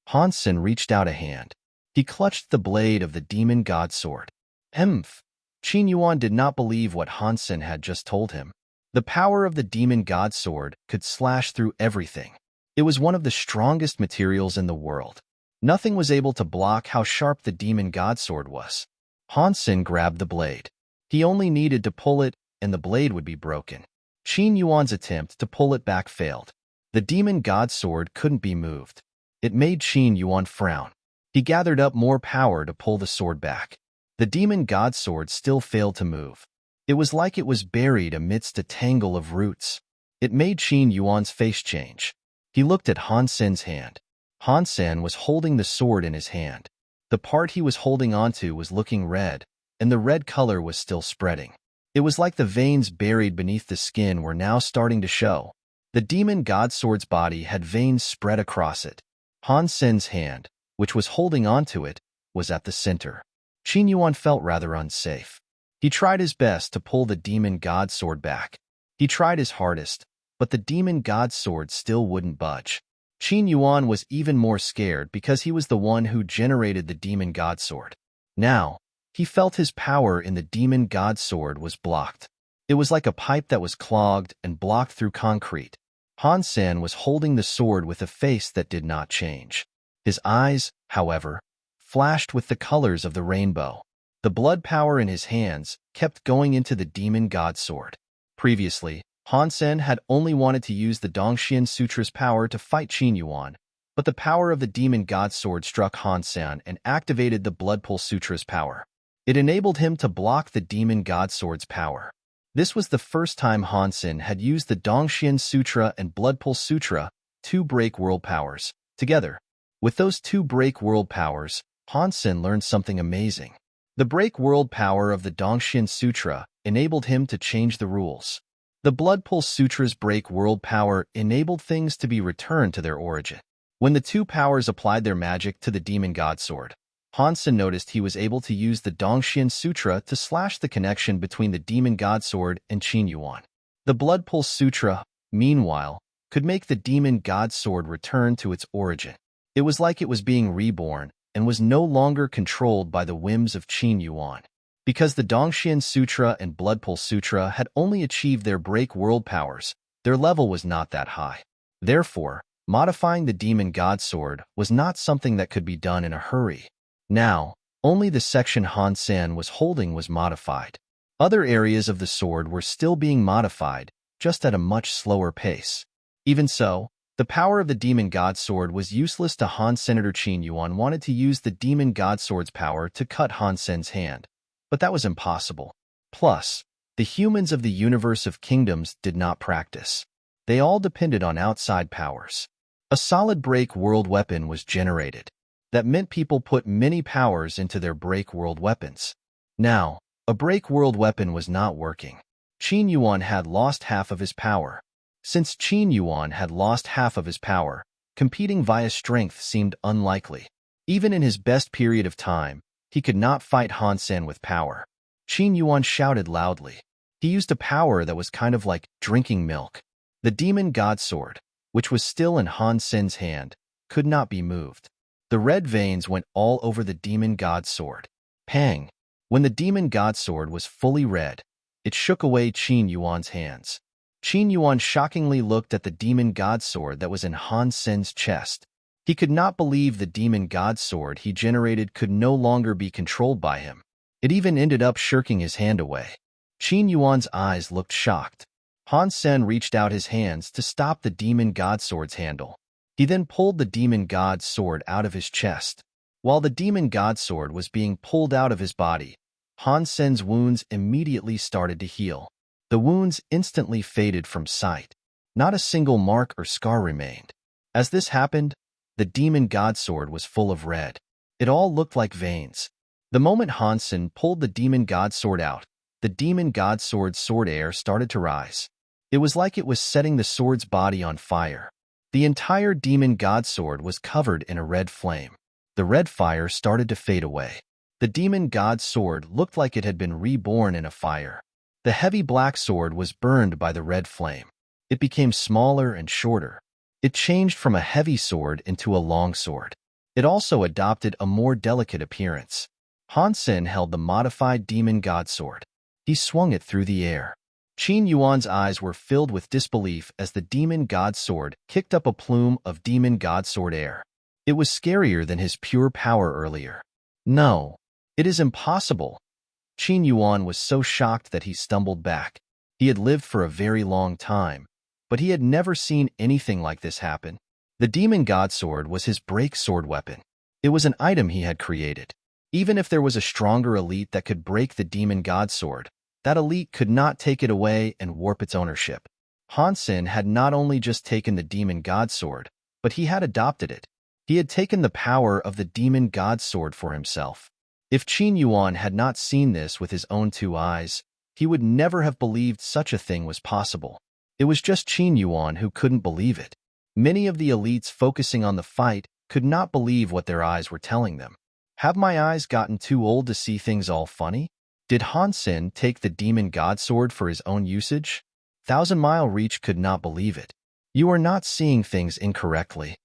Han Sen reached out a hand. He clutched the blade of the demon god sword. Emph! Qin Yuan did not believe what Han Sen had just told him. The power of the demon god sword could slash through everything. It was one of the strongest materials in the world. Nothing was able to block how sharp the demon god sword was. Han Sen grabbed the blade. He only needed to pull it, and the blade would be broken. Qin Yuan's attempt to pull it back failed. The demon god sword couldn't be moved. It made Qin Yuan frown. He gathered up more power to pull the sword back. The demon god sword still failed to move. It was like it was buried amidst a tangle of roots. It made Qin Yuan's face change. He looked at Han Sen's hand. Han Sen was holding the sword in his hand. The part he was holding onto was looking red, and the red color was still spreading. It was like the veins buried beneath the skin were now starting to show. The demon god sword's body had veins spread across it. Han Sen's hand, which was holding onto it, was at the center. Qin Yuan felt rather unsafe. He tried his best to pull the demon god sword back. He tried his hardest, but the demon god sword still wouldn't budge. Qin Yuan was even more scared because he was the one who generated the demon god sword. Now, he felt his power in the demon god sword was blocked. It was like a pipe that was clogged and blocked through concrete. Han Sen was holding the sword with a face that did not change. His eyes, however, flashed with the colors of the rainbow. The blood power in his hands kept going into the demon god sword. Previously, Han Sen had only wanted to use the Dongxian Sutra's power to fight Qin Yuan, but the power of the demon god sword struck Han Sen and activated the Blood Pull Sutra's power. It enabled him to block the demon god sword's power. This was the first time Han Sen had used the Dongxian Sutra and Blood Pull Sutra, two break world powers, together. With those two break world powers, Han Sen learned something amazing. The break world power of the Dongxian Sutra enabled him to change the rules. The Blood Pull Sutra's break world power enabled things to be returned to their origin. When the two powers applied their magic to the demon god sword, Han Sen noticed he was able to use the Dongxian Sutra to slash the connection between the demon god sword and Qin Yuan. The Blood Pull Sutra, meanwhile, could make the demon god sword return to its origin. It was like it was being reborn and was no longer controlled by the whims of Qin Yuan. Because the Dongxian Sutra and Blood Pull Sutra had only achieved their break world powers, their level was not that high. Therefore, modifying the demon god sword was not something that could be done in a hurry. Now, only the section Han Sen was holding was modified. Other areas of the sword were still being modified, just at a much slower pace. Even so, the power of the demon god sword was useless to Han. Senator Qin Yuan wanted to use the demon god sword's power to cut Han Sen's hand, but that was impossible. Plus, the humans of the universe of kingdoms did not practice. They all depended on outside powers. A solid break world weapon was generated. That meant people put many powers into their break world weapons. Now, a break world weapon was not working. Qin Yuan had lost half of his power. Since Qin Yuan had lost half of his power, competing via strength seemed unlikely. Even in his best period of time, he could not fight Han Sen with power. Qin Yuan shouted loudly. He used a power that was kind of like drinking milk. The demon god sword, which was still in Han Sen's hand, could not be moved. The red veins went all over the demon god sword. Pang! When the demon god sword was fully red, it shook away Qin Yuan's hands. Qin Yuan shockingly looked at the demon god sword that was in Han Sen's chest. He could not believe the demon god sword he generated could no longer be controlled by him. It even ended up shirking his hand away. Qin Yuan's eyes looked shocked. Han Sen reached out his hands to stop the demon god sword's handle. He then pulled the demon god sword out of his chest. While the demon god sword was being pulled out of his body, Han Sen's wounds immediately started to heal. The wounds instantly faded from sight. Not a single mark or scar remained. As this happened, the demon god sword was full of red. It all looked like veins. The moment Han Sen pulled the demon god sword out, the demon god sword's sword air started to rise. It was like it was setting the sword's body on fire. The entire demon god sword was covered in a red flame. The red fire started to fade away. The demon god sword looked like it had been reborn in a fire. The heavy black sword was burned by the red flame. It became smaller and shorter. It changed from a heavy sword into a long sword. It also adopted a more delicate appearance. Han Sen held the modified demon god sword. He swung it through the air. Qin Yuan's eyes were filled with disbelief as the demon god sword kicked up a plume of demon god sword air. It was scarier than his pure power earlier. No, it is impossible. Qin Yuan was so shocked that he stumbled back. He had lived for a very long time, but he had never seen anything like this happen. The demon god sword was his break sword weapon. It was an item he had created. Even if there was a stronger elite that could break the demon god sword, that elite could not take it away and warp its ownership. Han Sen had not only just taken the demon god sword, but he had adopted it. He had taken the power of the demon god sword for himself. If Qin Yuan had not seen this with his own two eyes, he would never have believed such a thing was possible. It was just Qin Yuan who couldn't believe it. Many of the elites focusing on the fight could not believe what their eyes were telling them. Have my eyes gotten too old to see things all funny? Did Han Sen take the demon god sword for his own usage? Thousand Mile Reach could not believe it. You are not seeing things incorrectly.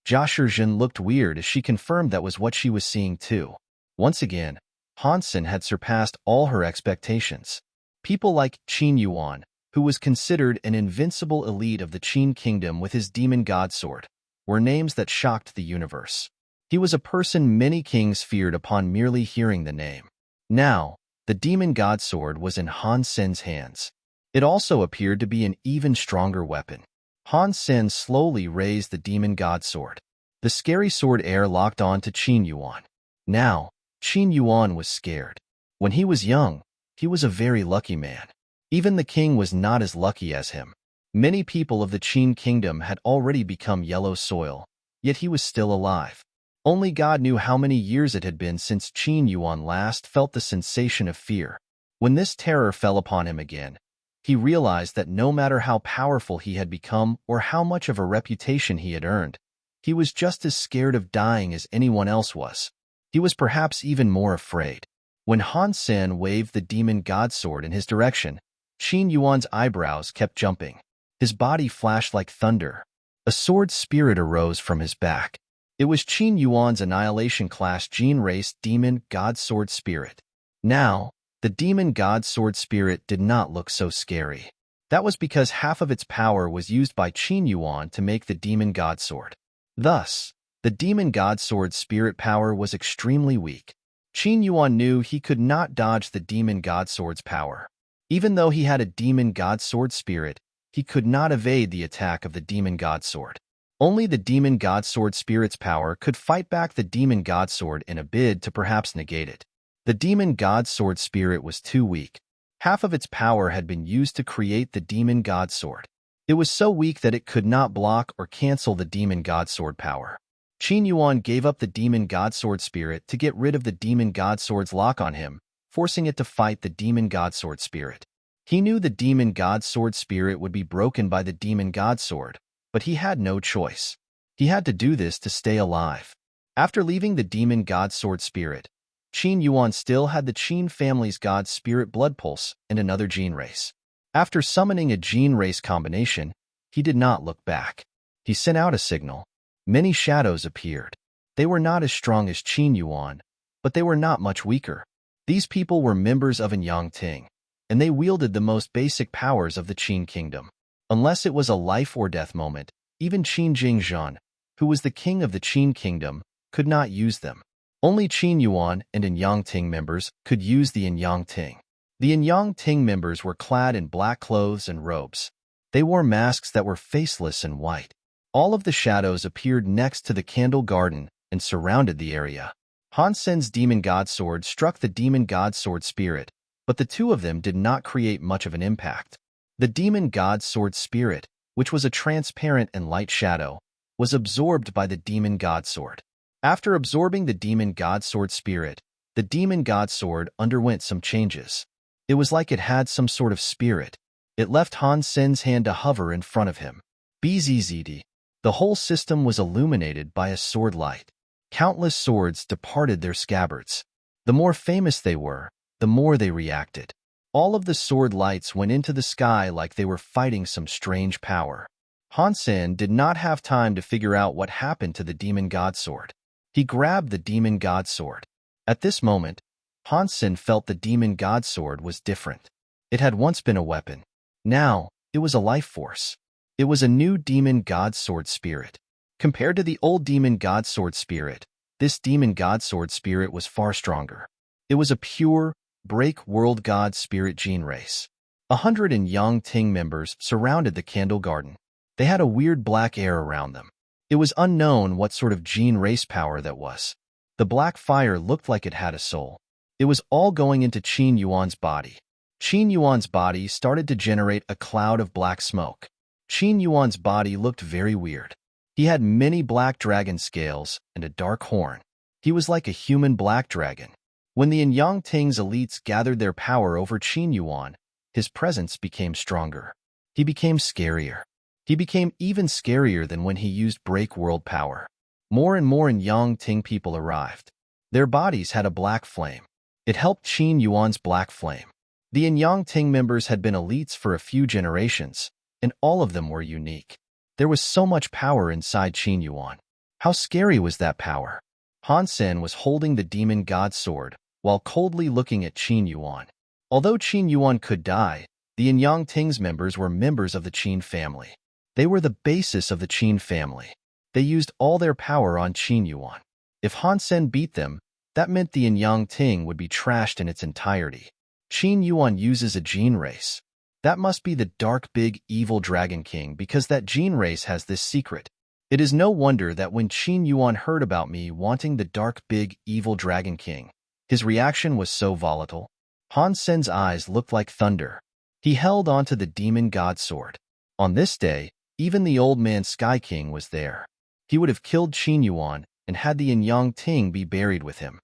Jia Shizhen looked weird as she confirmed that was what she was seeing too. Once again, Han Sen had surpassed all her expectations. People like Qin Yuan, who was considered an invincible elite of the Qin kingdom with his demon god sword, were names that shocked the universe. He was a person many kings feared upon merely hearing the name. Now, the demon god sword was in Han Sen's hands. It also appeared to be an even stronger weapon. Han Sen slowly raised the demon god sword. The scary sword air locked on to Qin Yuan. Now, Qin Yuan was scared. When he was young, he was a very lucky man. Even the king was not as lucky as him. Many people of the Qin kingdom had already become yellow soil, yet he was still alive. Only God knew how many years it had been since Qin Yuan last felt the sensation of fear. When this terror fell upon him again, he realized that no matter how powerful he had become or how much of a reputation he had earned, he was just as scared of dying as anyone else was. He was perhaps even more afraid. When Han Sen waved the demon god sword in his direction, Qin Yuan's eyebrows kept jumping. His body flashed like thunder. A sword spirit arose from his back. It was Qin Yuan's Annihilation Class Gene Race Demon God Sword Spirit. Now, the Demon God Sword Spirit did not look so scary. That was because half of its power was used by Qin Yuan to make the Demon God Sword. Thus, the Demon God Sword Spirit power was extremely weak. Qin Yuan knew he could not dodge the Demon God Sword's power. Even though he had a Demon God Sword Spirit, he could not evade the attack of the Demon God Sword. Only the Demon God Sword Spirit's power could fight back the Demon God Sword in a bid to perhaps negate it. The Demon God Sword Spirit was too weak. Half of its power had been used to create the Demon God Sword. It was so weak that it could not block or cancel the Demon God Sword power. Qin Yuan gave up the Demon God Sword Spirit to get rid of the Demon God Sword's lock on him, forcing it to fight the Demon God Sword Spirit. He knew the Demon God Sword Spirit would be broken by the Demon God Sword, but he had no choice. He had to do this to stay alive. After leaving the Demon God Sword Spirit, Qin Yuan still had the Qin family's God Spirit Blood Pulse and another gene race. After summoning a gene race combination, he did not look back. He sent out a signal. Many shadows appeared. They were not as strong as Qin Yuan, but they were not much weaker. These people were members of Yang Ting, and they wielded the most basic powers of the Qin kingdom. Unless it was a life or death moment, even Qin Jingzhan, who was the king of the Qin kingdom, could not use them. Only Qin Yuan and Yang Ting members could use the Yang Ting. The Yang Ting members were clad in black clothes and robes. They wore masks that were faceless and white. All of the shadows appeared next to the candle garden and surrounded the area. Han Sen's Demon God Sword struck the Demon God Sword Spirit, but the two of them did not create much of an impact. The Demon God Sword Spirit, which was a transparent and light shadow, was absorbed by the Demon God Sword. After absorbing the Demon God Sword Spirit, the Demon God Sword underwent some changes. It was like it had some sort of spirit. It left Han Sen's hand to hover in front of him. BZZD. The whole system was illuminated by a sword light. Countless swords departed their scabbards. The more famous they were, the more they reacted. All of the sword lights went into the sky like they were fighting some strange power. Han Sen did not have time to figure out what happened to the demon god sword. He grabbed the demon god sword. At this moment, Han Sen felt the demon god sword was different. It had once been a weapon. Now, it was a life force. It was a new demon god sword spirit. Compared to the old demon god sword spirit, this demon god sword spirit was far stronger. It was a pure, break world god spirit gene race. 100 Yang Ting members surrounded the candle garden. They had a weird black air around them. It was unknown what sort of gene race power that was. The black fire looked like it had a soul. It was all going into Qin Yuan's body. Qin Yuan's body started to generate a cloud of black smoke. Qin Yuan's body looked very weird. He had many black dragon scales and a dark horn. He was like a human black dragon. When the Yang Ting's elites gathered their power over Qin Yuan, his presence became stronger. He became scarier. He became even scarier than when he used break world power. More and more Yang Ting people arrived. Their bodies had a black flame. It helped Qin Yuan's black flame. The Yang Ting members had been elites for a few generations, and all of them were unique. There was so much power inside Qin Yuan. How scary was that power? Han Sen was holding the demon god sword while coldly looking at Qin Yuan. Although Qin Yuan could die, the Yang Ting's members were members of the Qin family. They were the basis of the Qin family. They used all their power on Qin Yuan. If Han Sen beat them, that meant the Yang Ting would be trashed in its entirety. Qin Yuan uses a gene race. That must be the dark big evil dragon king because that gene race has this secret. It is no wonder that when Qin Yuan heard about me wanting the dark big evil dragon king, his reaction was so volatile. Han Sen's eyes looked like thunder. He held onto the demon god sword. On this day, even the old man Sky King was there. He would have killed Qin Yuan and had the Yang Ting be buried with him.